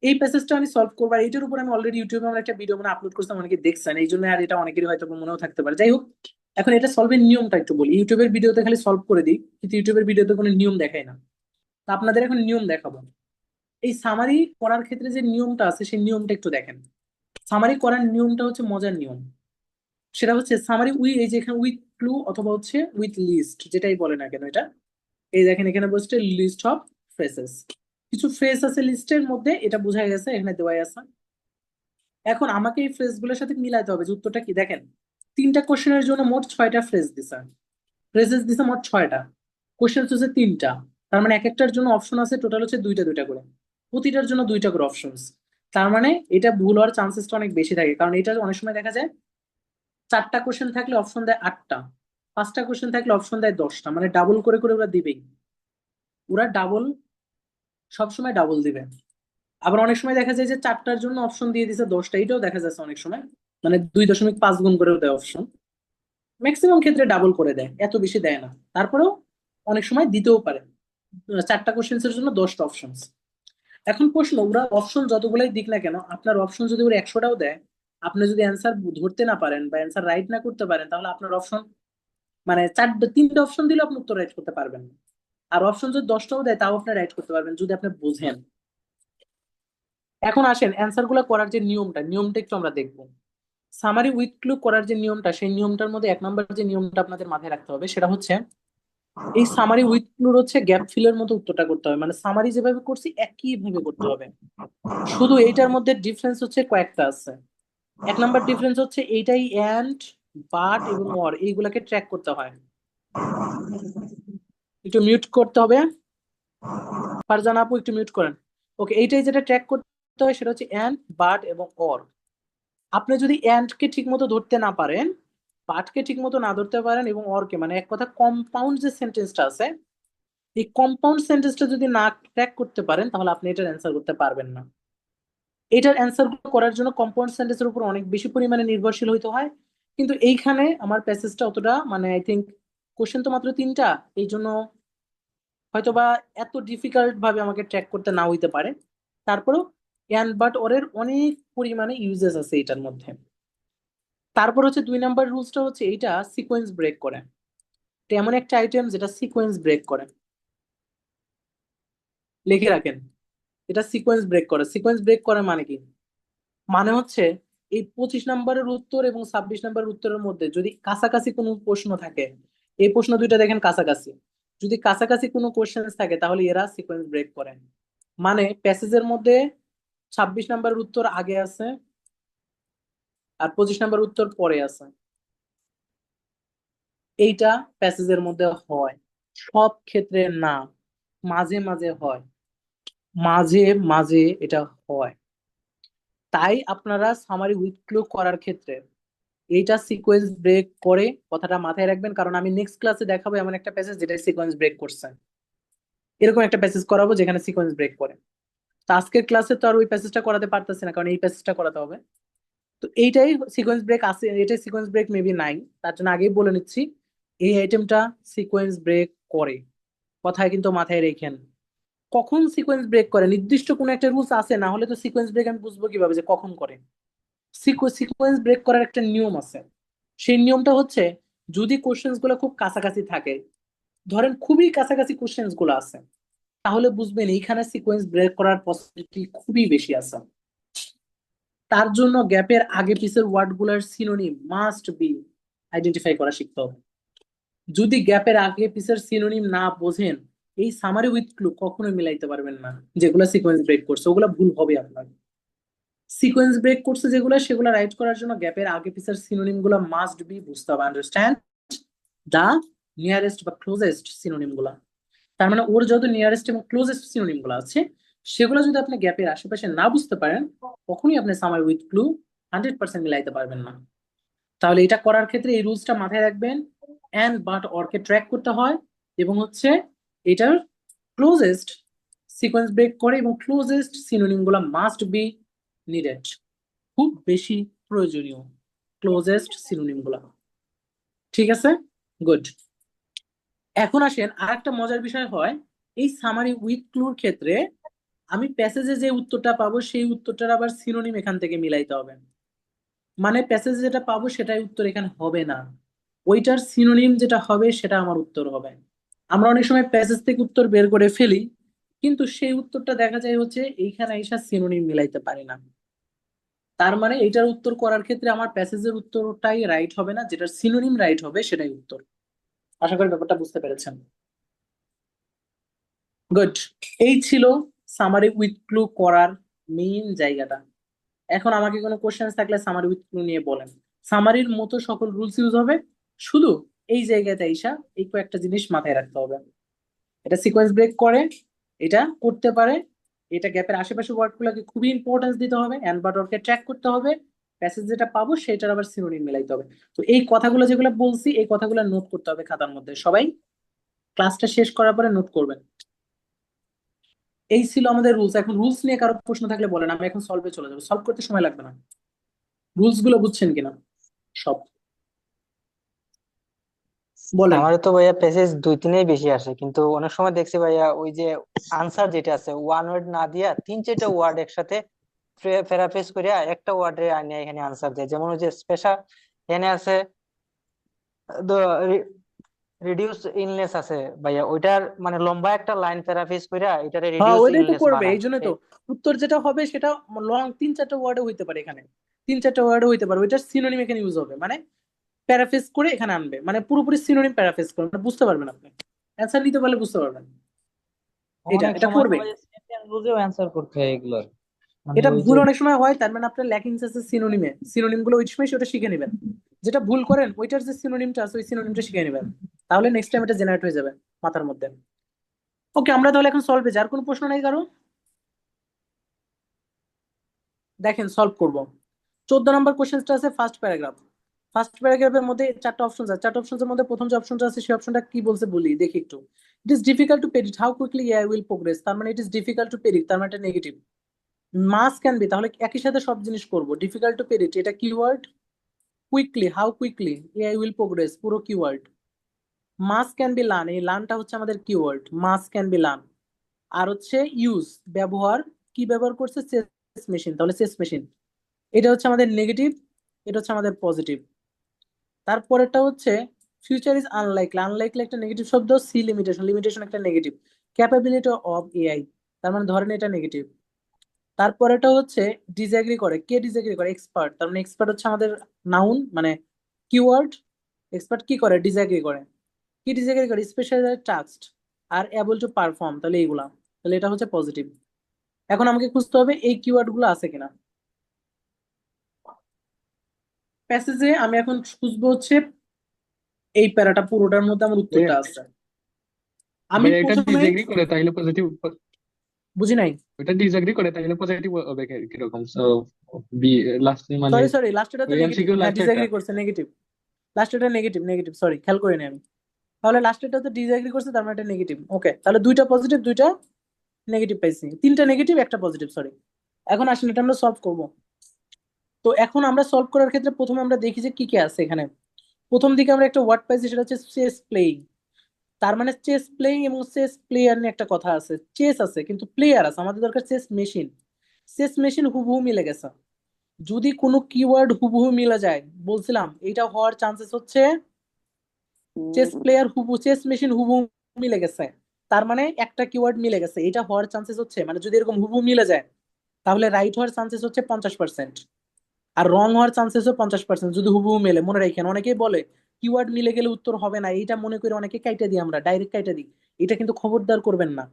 এই প্যাসেজটা আমি সলভ করবো, আর এইটার উপর আমি অলরেডি ইউটিউবে আমার একটা ভিডিও মানে আপলোড করছিলাম, অনেকে দেখছেন, এই জন্য আর এটা অনেকেরই হয়তো মনেও থাকতে পারে। যাই হোক, এখন এটা সলভের নিয়মটা একটু বলি। ইউটিউবের ভিডিওতে খালি সলভ করে দিই, কিন্তু ইউটিউবের ভিডিওতে কোনো নিয়ম দেখায় না। তা আপনাদের এখন নিয়ম দেখাবো। এই সামারি করার ক্ষেত্রে যে নিয়মটা আছে সেই নিয়মটা একটু দেখেন। সামারি করার নিয়মটা হচ্ছে মজার নিয়ম। সেটা হচ্ছে সামারি এই যে এখানে উইথ ক্লু অথবা হচ্ছে উইথ লিস্ট, যেটাই বলে না কেন এটা, এই দেখেন এখানে বলছে লিস্ট অফ ফ্রেজেস। কিছু ফ্রেজ আছে লিস্টের মধ্যে, এটা বোঝা গেছে এখানে দেওয়াই আছে। এখন আমাকে এই ফ্রেজ গুলোর সাথে মিলাইতে হবে যে উত্তরটা কি। দেখেন, তিনটা কোশ্চেনের জন্য মোট 6টা ফ্রেজ দিছে, ফ্রেজেস দিছে মোট 6টা, কোশ্চেন হচ্ছে 3টা। তার মানে এক একটার জন্য অপশন আছে টোটাল হচ্ছে দুইটা দুইটা করে, প্রতিটার জন্য দুইটা করে অপশনস। তার মানে এটা ভুল হওয়ার চান্সেসটা অনেক বেশি থাকে, কারণ এটা অনেক সময় দেখা যায় 4টা কোশ্চেন থাকলে অপশন দেয় 8টা, 5টা কোশ্চেন থাকলে অপশন দেয় 10টা, মানে ডাবল করে করে ওরা দিবেই, ওরা ডাবল, সবসময় ডাবল দিবে। আবার অনেক সময় দেখা যায় যে 4টার জন্য অপশন দিয়ে দিছে 10টা, এটাও দেখা যাচ্ছে অনেক সময়, মানে 2.5 গুণ করে দেয় অপশন। ম্যাক্সিমাম ক্ষেত্রে ডাবল করে দেয়, এত বেশি দেয় না, তারপরেও অনেক সময় দিতেও পারে। 4টা কোশ্চেন্স এর জন্য 10টা অপশন। এখন প্রশ্ন, ওরা অপশন যতগুলাই দিক না কেন, আপনার অপশন যদি ওরা 100টাও দেয়, আপনি যদি অ্যান্সার ধরতে না পারেন বা অ্যান্সার রাইট না করতে পারেন, তাহলে আপনার অপশন মানে 3টা অপশন দিলে আপনি উত্তর রাইট করতে পারবেন না। আর অপশন যদি 10টাও দেয় তাও আপনি রাইট করতে পারবেন যদি আপনি বুঝেন। এখন আসেন অ্যান্সার গুলো করার যে নিয়মটা একটু আমরা দেখবো। সামারি উইথ ক্লু করার যে নিয়মটা, সেই নিয়মটার মধ্যে 1 নম্বর যে নিয়মটা আপনাদের মাথায় রাখতে হবে সেটা হচ্ছে, এই সামারি উইথ ক্লুর হচ্ছে গ্যাপ ফিলের মতো উত্তরটা করতে হবে, মানে সামারি যেভাবে করছি একই ভাবে করতে হবে। শুধু এইটার মধ্যে ডিফারেন্স হচ্ছে কয়েকটা আছে। 1 নম্বর ডিফারেন্স হচ্ছে এইটাই এন্ড, বাট এবং অর এইগুলাকে ট্র্যাক করতে হয়। একটু মিউট করতে হবে, ফারজানা আপু একটু মিউট করেন। ওকে, এইটাই যেটা ট্র্যাক করতে হয় সেটা হচ্ছে এন্ড, বাট এবং অর। আপনি যদি এন্ড কে ঠিক মতো ধরতে না পারেন, বাট কে ঠিক মতো না ধরতে পারেন, এবং অর কে, মানে এক কথা কম্পাউন্ড যে সেন্টেন্সটা আছে, এই কম্পাউন্ড সেন্টেন্সটা যদি না ট্র্যাক করতে পারেন, তাহলে আপনি এটার অ্যান্সার করতে পারবেন না। এটার অ্যান্সার করার জন্য কম্পাউন্ড সেন্টেন্সের উপর অনেক বেশি পরিমাণে নির্ভরশীল হইতে হয়। কিন্তু এইখানে আমার প্যাসেজটা অতটা, মানে আই থিঙ্ক কোশ্চেন তো মাত্র 3টা, এই জন্য হয়তোবা এত ডিফিকাল্ট ভাবে আমাকে ট্র্যাক করতে না হইতে পারে। তারপরেও এন্ড বাট অর এর অনেক পরিমাণে ইউজেস আছে এটার মধ্যে। তারপর হচ্ছে 2 নাম্বার রুলসটা হচ্ছে এইটা সিকোয়েন্স ব্রেক করে। এটা এমন একটা আইটেম যেটা সিকোয়েন্স ব্রেক করে, লিখে রাখেন। এটা সিকোয়েন্স ব্রেক করে। সিকোয়েন্স ব্রেক করে মানে কি? মানে হচ্ছে এই 25 নাম্বারের উত্তর এবং 26 নাম্বারের উত্তরের মধ্যে যদি কাছাকাছি কোনো প্রশ্ন থাকে, এই প্রশ্ন দুইটা দেখেন কাছাকাছি, যদি কাছাকাছি কোনো কোশ্চেন থাকে তাহলে এরা সিকোয়েন্স ব্রেক করে। মানে প্যাসেজের মধ্যে 26 নাম্বারের উত্তর আগে আছে আর 25 নাম্বার উত্তর পরে আছে, এইটা প্যাসেজের মধ্যে হয়। সব ক্ষেত্রে না, মাঝে মাঝে হয়, মাঝে মাঝে এটা হয়। তাই আপনারা সামারি উইথ ক্লু করার ক্ষেত্রে এইটা সিকোয়েন্স ব্রেক করে, কথাটা মাথায় রাখবেন, কারণ আমি নেক্সট ক্লাসে দেখাবো এমন একটা প্যাসেজ যেটা সিকোয়েন্স ব্রেক করছে। এরকম একটা প্যাসেজ করাবো যেখানে সিকোয়েন্স ব্রেক করে। তো আজকের ক্লাসে তো আর ওই প্যাসেজটা করাতে পারতেছি না, কারণ এই প্যাসেজটা করাতে হবে। তো এইটাই সিকোয়েন্স ব্রেক আছে, এটাই সিকোয়েন্স ব্রেক মেবি নাই, তার জন্য আগেই বলে নিচ্ছি এই আইটেমটা সিকোয়েন্স ব্রেক করে। কথায় কিন্তু মাথায় রেখেন। কখন সিকোয়েন্স ব্রেক করে নির্দিষ্ট কোনো একটা রুলস আছে, না হলে তো সিকোয়েন্স ব্রেক আমি বুঝবো কিভাবে যে কখন করে? সিকোয়েন্স ব্রেক করার একটা নিয়ম আছে। সেই নিয়মটা হচ্ছে যদি কোশ্চেন্স গুলো খুব কাছাকাছি থাকে, ধরেন খুবই কাছাকাছি কোশ্চেন্স গুলো আছে, তাহলে বুঝবেন এইখানে সিকোয়েন্স ব্রেক করার পসিবিলিটি খুবই বেশি আছে। তার জন্য গ্যাপের আগে পিছের ওয়ার্ড গুলার সিনোনিম মাস্ট বি আইডেন্টিফাই করা শিখতে হবে। যদি গ্যাপের আগে পিছের সিনোনিম না বোঝেন, এই সামারি উইথ ক্লু কখনোই মিলাইতে পারবেন না। যেগুলো সিকোয়েন্স ব্রেক করছে ওগুলো ভুল হবে আপনার। সিকোয়েন্স ব্রেক করছে যেগুলো, সেগুলো রাইট করার জন্য গ্যাপের আগে পিছের সিনোনিম গুলো মাস্ট বি বুঝতে হবে, আন্ডারস্ট্যান্ড দা নিয়ারেস্ট বা ক্লোজেস্ট সিনোনিম গুলা। তার মানে ওর যত নিয়ারেস্ট এবং ক্লোজেস্ট সিনোনিম গুলো আছে, সেগুলো যদি আপনি গ্যাপের আশেপাশে না বুঝতে পারেন, কখনোই আপনি সামার উইথ ক্লু 100% মিলাইতে পারবেন না। তাহলে এটা করার ক্ষেত্রে এই রুলসটা মাথায় রাখবেন, অ্যান্ড বাট অরকে ট্র্যাক করতে হয়, এবং হচ্ছে এটার ক্লোজেস্ট সিকোয়েন্স ব্রেক করে এবং ক্লোজেস্ট সিনোনিম গুলা মাস্ট বি নিডেড, খুব বেশি প্রয়োজনীয় ক্লোজেস্ট সিনোনিম গুলা। ঠিক আছে, গুড। এখন আসেন আর একটা মজার বিষয় হয়, এই সামারি উইথ ক্লুর ক্ষেত্রে আমি প্যাসেজে যে উত্তরটা পাবো সেই উত্তরটার আবার সিনোনিম এখান থেকে মিলাইতে হবে। মানে প্যাসেজে যেটা পাবো সেটাই উত্তর এখানে হবে না, ওইটার সিনোনিম যেটা হবে সেটা আমার উত্তর হবে। আমরা অনেক সময় প্যাসেজ থেকে উত্তর বের করে ফেলি, কিন্তু সেই উত্তরটা দেখা যায় হচ্ছে এইখানে এসে সিনোনিম মিলাইতে পারি না। তার মানে এইটার উত্তর করার ক্ষেত্রে আমার প্যাসেজের উত্তরটাই রাইট হবে না, যেটার সিনোনিম রাইট হবে সেটাই উত্তর। আশা করি ব্যাপারটা বুঝতে পেরেছেন। গুড। এই ছিল সামারি উইথ ক্লু করার মেইন জায়গাটা। এখন আমাকে কোনো কোশ্চেন থাকলে সামারি উইথ ক্লু নিয়ে বলেন। সামারির মতো সকল রুলস ইউজ হবে, শুধু এই জায়গাতে আইসা এই কয়েকটা জিনিস মাথায় রাখতে হবে। এটা সিকোয়েন্স ব্রেক করে, এটা করতে পারে, এটা গ্যাপের আশেপাশে ওয়ার্ড গুলোকে খুবই ইম্পর্টেন্স দিতে হবে, অ্যান্ড বাট ওরকে ট্র্যাক করতে হবে, প্যাসেজ যেটা পাবো সেটার আবার সিনোনিম মিলাইতে হবে। তো এই কথাগুলো যেগুলো বলছি এই কথাগুলো নোট করতে হবে খাতার মধ্যে। সবাই ক্লাসটা শেষ করার পরে নোট করবেন। এই ছিল আমাদের রুলস। এখন রুলস নিয়ে কারো প্রশ্ন থাকলে বলেন, আমি এখন সলভে চলে যাবো, সলভ করতে সময় লাগবে না। রুলস গুলো বুঝছেন কিনা সব বলেন। আমারও তো ভাইয়া পেজেস দুই তিনেই বেশি আসে, কিন্তু অনেক সময় দেখছি ভাইয়া ওই যে আনসার যেটা আছে ওয়ান ওয়ার্ড না দিয়া তিন চারটা ওয়ার্ড একসাথে ফেরাফেস করিয়া একটা ওয়ার্ডে আনিয়া এখানে আনসার দেয়। যেমন ওই যে স্পেশাল এখানে আছে রিডিউস ইলনেস আছে ভাইয়া, ওইটার মানে লম্বা একটা লাইন প্যারাফ্রেজ কইরা এটারে হ্যাঁ রিডিউস ওইটাই তো ইলনেস করবে, বানায়। এই জন্য তো উত্তর যেটা হবে সেটা লং 3-4টা ওয়ার্ডে হইতে পারে, এখানে 3-4টা ওয়ার্ডে হইতে পারে, ওইটার সিনোনিম এখানে ইউজ হবে, মানে প্যারাফ্রেজ করে এখানে আনবে, মানে পুরোপুরি সিনোনিম প্যারাফ্রেজ করে, মানে বুঝতে পারবেন আপনি, অ্যান্সার নিতে পারলে বুঝতে পারবেন। এটা অনেক এটা সময় তো করবে। ভাই সেন্টেন্স বুঝেও অ্যান্সার করতে হয় এগুলোর, মানে এটা ওই ভুল যে অনেক সময় হয়, তার মানে আপনার ল্যাকিংস আছে সিনোনিমে, সিনোনিম গুলো ওই সময় সেটা শিখে নেবেন। যেটা ভুল করেন ওইটার যে সিনোনিমটা আছে ওই সিনোনিমটা শিখে নেবেন, তাহলে নেক্সট টাইম এটা জেনারেট হয়ে যাবে মাথার মধ্যে। ওকে, আমরা তাহলে এখন সলভে, যার কোনো প্রশ্ন নেই কারো? দেখেন সলভ করব। 14 নম্বর কোশ্চেনটা আছে ফার্স্ট প্যারাগ্রাফ। ফার্স্ট প্যারাগ্রাফের মধ্যে 4টা অপশন আছে, 4টা অপশনের মধ্যে প্রথম যে অপশনটা আছে সেই অপশনটা কি বলছে বলি দেখি একটু। It is difficult to predict how quickly AI will progress, তার মানে it is difficult to predict, তার মানে এটা নেগেটিভ। মাস ক্যান বি, তাহলে একই সাথে সব জিনিস করব। ডিফিকাল্ট টু প্রেডিক্ট এটা keyword, quickly how quickly AI will progress পুরো keyword. Must can be learn, এই লার্নটা হচ্ছে আমাদের keyword, must can be learn. আর হচ্ছে ইউজ ব্যবহার, কি ব্যবহার করছে চেস মেশিন, তাহলে চেস মেশিন এটা হচ্ছে আমাদের নেগেটিভ। এটা হচ্ছে আমাদের পজিটিভ। তারপরেরটা হচ্ছে ফিউচার ইজ আনলাইকলি। আনলাইকলি একটা নেগেটিভ শব্দ, সি লিমিটেশন, লিমিটেশন একটা নেগেটিভ, ক্যাপাবিলিটি অফ এআই, তার মানে ধরেন এটা নেগেটিভ। তারপরেটা হচ্ছে ডিসএগ্রি করে, কে ডিসএগ্রি করে? এক্সপার্ট, তার মানে এক্সপার্ট হচ্ছে আমাদের নাউন মানে কিওয়ার্ড। এক্সপার্ট কি করে? ডিসএগ্রি করে। কি ডিসএগ্রি করে? Specialised task are able to perform, তাহলে এইগুলা, তাহলে এটা হচ্ছে পজিটিভ। এখন আমাকে খুঁজতে হবে এই কিওয়ার্ড গুলো আছে কিনা প্যাসেজে। আমি এখন খুঁজবো হচ্ছে এই প্যারাটা পুরোটার মধ্যে আমার উত্তরটা ভাইয়া আছে। আমি ভাইয়া এটা প্রথমে ডিসএগ্রি করে তাহলে পজিটিভ, বুঝি নাই, এটা ডিসএগ্রি করে তাহলে পজিটিভ হবে কিরকম? সো বি লাস্ট মানে সরি সরি, লাস্টেরটা তো ওই নেগেটিভ, এমসিকিউ হ্যাঁ লাস্টেরটা। ডিসএগ্রি করছে নেগেটিভ, লাস্টেরটা নেগেটিভ, নেগেটিভ সরি খেয়াল করিনি আমি। তাহলে লাস্টেরটা তো ডিসএগ্রি করছে, তার মানে এটা নেগেটিভ। ওকে, তাহলে দুইটা পজিটিভ দুইটা নেগেটিভ পাইছি, তিনটা নেগেটিভ একটা পজিটিভ, সরি। এখন আসলে এটা আমরা সলভ করব। তো এখন আমরা সলভ করার ক্ষেত্রে প্রথমে আমরা দেখি যে কি কি আছে এখানে। প্রথম দিকে আমরা একটা ওয়ার্ড পাইছি, সেটা হচ্ছে চেস প্লেইং। তার মানে চেস প্লেইং এবং চেস প্লেয়ার নিয়ে একটা কথা আছে। চেস আছে কিন্তু প্লেয়ার আছে, আমাদের দরকার চেস মেশিন। চেস মেশিন হুবহু মিলে গেছে। যদি কোনো কিওয়ার্ড হুবহু মিলে যায়, বলছিলাম এটা হওয়ার চান্সেস হচ্ছে চেস প্লেয়ার হুবহু, চেস মেশিন হুবহু মিলে গেছে, তার মানে একটা কিওয়ার্ড মিলে গেছে, এটা হওয়ার চান্সেস হচ্ছে, মানে যদি এরকম হুবহু মিলে যায় তাহলে রাইট হওয়ার চান্সেস হচ্ছে 50%, আর রং হওয়ার চান্সেসও 50% যদি হুবহু মেলে। মনে রাখেন, অনেকেই বলে কিওয়ার্ড মিলে গেলে উত্তর হবে না, এইটা মনে করে অনেকে কাইটা দিই, আমরা ডাইরেক্ট কাইটা দিই। এটা কিন্তু খবরদার করবেন না।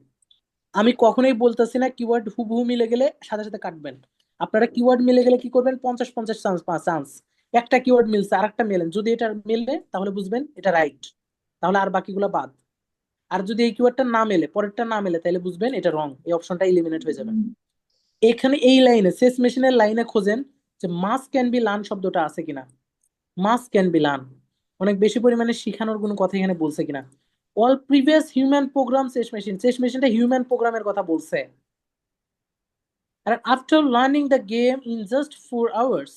আমি কখনোই বলতেছি না কিওয়ার্ড হুবহু মিলে গেলে সাথে সাথে কাটবেন। আপনারা কিওয়ার্ড মিলে গেলে কি করবেন? 50-50 চান্স, চান্স। একটা কিওয়ার্ড মিলছে আর একটা মেলেন, যদি এটা মিললে তাহলে বুঝবেন এটা রাইট, তাহলে আর বাকিগুলো বাদ। আর যদি এই কিওয়ার্ডটা না মেলে, পরেরটা না মেলে, তাহলে বুঝবেন এটা রং, এই অপশনটা ইলিমিনেট হয়ে যাবে। এখানে এই লাইনে শেষ মেশিনের লাইনে খোঁজেন যে মাস ক্যান বি লার্ন শব্দটা আছে কিনা। মাস ক্যান বি লার্ন অনেক বেশি পরিমাণে শিখানোর কোনো কথা এখানে বলছে কিনা। অল প্রিভিয়াস হিউম্যান প্রোগ্রাম শেষ মেশিন, শেষ মেশিনটা হিউম্যান প্রোগ্রামের কথা বলছে। আর after learning the game in just 4 hours,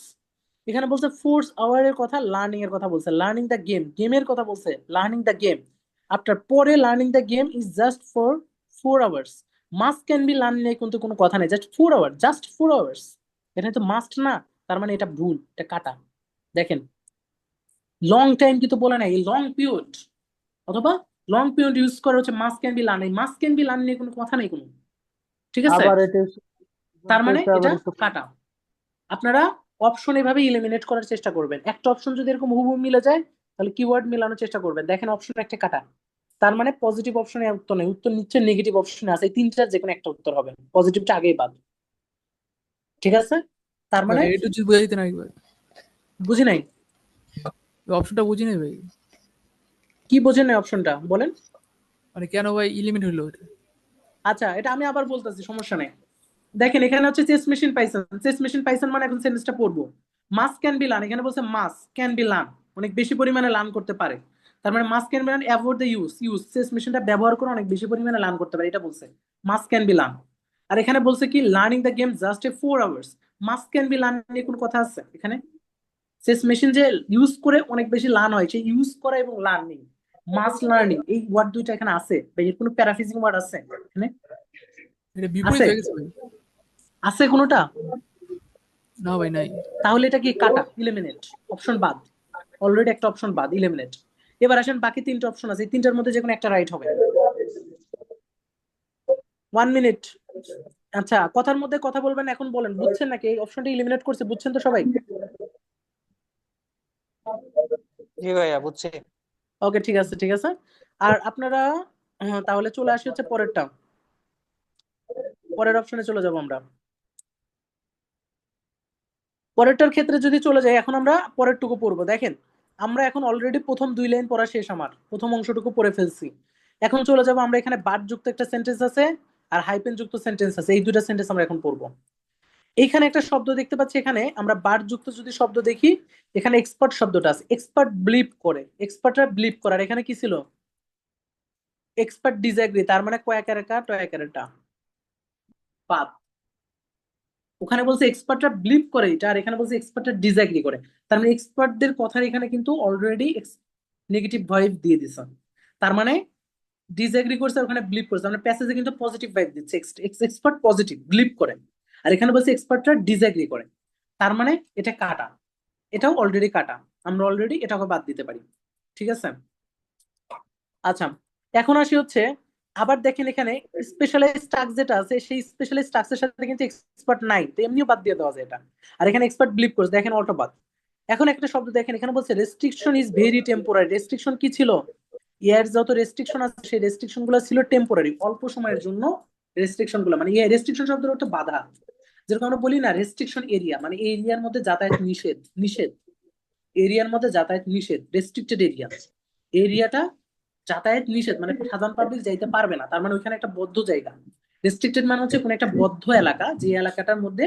এখানে বলছে 4 আওয়ারের কথা, লার্নিং এর কথা বলছে। লার্নিং দ্য গেম, গেমের কথা বলছে, লার্নিং দ্য গেম। আফটার পরে learning the game is just for 4 hours. Must can be learn নিয়ে কিন্তু কোনো কথা নেই, জাস্ট 4 আওয়ার, জাস্ট 4 আওয়ার্স। এখানে তো মাস্ট না, তার মানে এটা ভুল, এটা কাটা। দেখেন, লং টাইম কিন্তু বলে নাই, লং পিরিয়ড অথবা লং পিরিয়ড ইউজ করা হচ্ছে মাস্ট ক্যান বি লার্ন, এই মাস্ট ক্যান বি লার্ন নিয়ে কোনো কথা নেই কোনো, ঠিক আছে? আবার এটা তার মানে এটা এটা আবার একটু কাটা। আপনারা অপশন এভাবে ইলিমিনেট করার চেষ্টা করবেন। একটা অপশন যদি এরকম হুবহু মিলে যায় তাহলে কিওয়ার্ড মিলানোর চেষ্টা করবেন। দেখেন অপশন একটা কাটা, তার মানে পজিটিভ অপশনে উত্তর নেই, উত্তর নিচ্ছে নেগেটিভ অপশনে আছে। এই তিনটার যে কোনো একটা উত্তর হবে, পজিটিভটা আগেই বাদ, ঠিক আছে? তার ভাই মানে একটু যদি বুঝাই দিতেন একবার, বুঝি নাই। অপশনটা বুঝি নাই ভাই, কি বোঝেন না অপশনটা বলেন। মানে কেন ভাই ইলিমিট হইলো এটা? আচ্ছা, এটা আমি আবার বলতেছি, সমস্যা নেই। দেখেন এখানে হচ্ছে চেস মেশিন পাইসন, চেস মেশিন পাইসন মানে এখন সেন্টেন্সটা পড়বো। মাস ক্যান বি লার্ন, এখানে বলছে মাস ক্যান বি লার্ন, অনেক বেশি পরিমাণে লার্ন করতে পারে। তার মানে must can be learn avoid the use, use chess মেশিনটা ব্যবহার করে অনেক বেশি পরিমাণে লার্ন করতে পারে, এটা বলছে মাস ক্যান বি লার্ন। আর এখানে বলছে কি learning the game just a 4 hours. Mass can be learn নিয়ে কোনো কথা আছে এখানে? চেস মেশিন যে ইউজ করে অনেক বেশি লার্ন হয়, সেই ইউজ করা এবং লার্নিং, মাস লার্নিং, এই ওয়ার্ড দুইটা এখানে আছে বা এর কোনো প্যারাফ্রেজিং ওয়ার্ড আছে এখানে? এটা বিপরীত আছে? হয়ে গেছে ভাই। আছে কোনোটা? না ভাই নাই। তাহলে এটা কি কাটা, ইলিমিনেট, অপশন বাদ। অলরেডি একটা অপশন বাদ, ইলিমিনেট। এবার আসেন বাকি তিনটা অপশন আছে, এই তিনটার মধ্যে যে কোনো একটা রাইট হবে। 1 মিনিট। আচ্ছা, কথার মধ্যে কথা বলবেন, এখন বলেন বুঝছেন নাকি? এই অপশনটা ইলিমিনেট করছে, বুঝছেন তো সবাই? জি ভাইয়া বুঝছি। ওকে, ঠিক আছে ঠিক আছে। আর আপনারা তাহলে চলে আসি হচ্ছে পরেরটা, পরের অপশনে চলে যাব আমরা। পরেরটার ক্ষেত্রে যদি চলে যাই, এখন আমরা পরেরটুকু পড়বো। দেখেন, আমরা এখন অলরেডি প্রথম 2 লাইন পড়া শেষ, আমার প্রথম অংশটুকু পড়ে ফেলছি। এখন চলে যাব আমরা, এখানে বাট যুক্ত একটা সেন্টেন্স আছে আর হাইপেন যুক্ত সেন্টেন্স আছে, এই দুইটা সেন্টেন্স আমরা এখন পড়বো। এইখানে একটা শব্দ দেখতে পাচ্ছি, এখানে আমরা বাট যুক্ত যদি শব্দ দেখি, এখানে এক্সপার্ট শব্দটা আছে, এক্সপার্ট বিলিভ করে, এক্সপার্টরা বিলিভ করার, এখানে কি ছিল? এক্সপার্ট ডিসএগ্রি, তার মানে কয়াকারেকা টয়াকারেটা বাদ। ওখানে বলছে এক্সপার্টরা বিলিভ করে এটা, আর এখানে বলছে এক্সপার্টরা ডিসএগ্রি করে। তার মানে এক্সপার্টদের কথার এখানে কিন্তু অলরেডি নেগেটিভ ভাইব দিয়ে দিছে। তার মানে ডিসএগ্রি করছে আর ওখানে বিলিভ করছে, মানে প্যাসেজে কিন্তু পজিটিভ ভাইব দিচ্ছে, এক্সপার্ট পজিটিভ বিলিভ করে, আর এখানে বলছে এক্সপার্টরা ডিসএগ্রি করে, তার মানে এটা কাটা। এটাও অলরেডি কাটা, আমরা অলরেডি এটাকে বাদ দিতে পারি। ঠিক আছে। আচ্ছা, এখন আসি হচ্ছে, আবার দেখেন এখানে স্পেশালাইজড টাস্ক যেটা আছে সেই স্পেশালাইজড টাস্কের সাথে কিন্তু এক্সপার্ট নাই, তো এমনিও বাদ দিয়ে দেওয়া যায় এটা। আর এখানে এক্সপার্ট বিলিভ করছে, দেখেন অটো বাদ। এখন একটা শব্দ দেখেন এখানে বলছে restriction is very temporary. Restriction কি ছিল? এর যত রেস্ট্রিকশন আছে সেই রেস্ট্রিকশন গুলো ছিল টেম্পোরারি, অল্প সময়ের জন্য। রেস্ট্রিকশন গুলো মানে রেস্ট্রিকশন শব্দের অর্থ বাধা। যেরকম আমরা বলি না রেস্ট্রিকশন এরিয়া, মানে এই এরিয়ার মধ্যে যাতায়াত নিষেধ, নিষেধ এরিয়ার মধ্যে যাতায়াত নিষেধ, রেস্ট্রিক্টেড এরিয়া। এরিয়াটা যাতায়াত নিষেধ মানে সাধারণ পাবলিক যাইতে পারবে না, তার মানে ওইখানে একটা বদ্ধ জায়গা। রেস্ট্রিক্টেড মানে হচ্ছে কোন একটা বদ্ধ এলাকা, যে এলাকাটার মধ্যে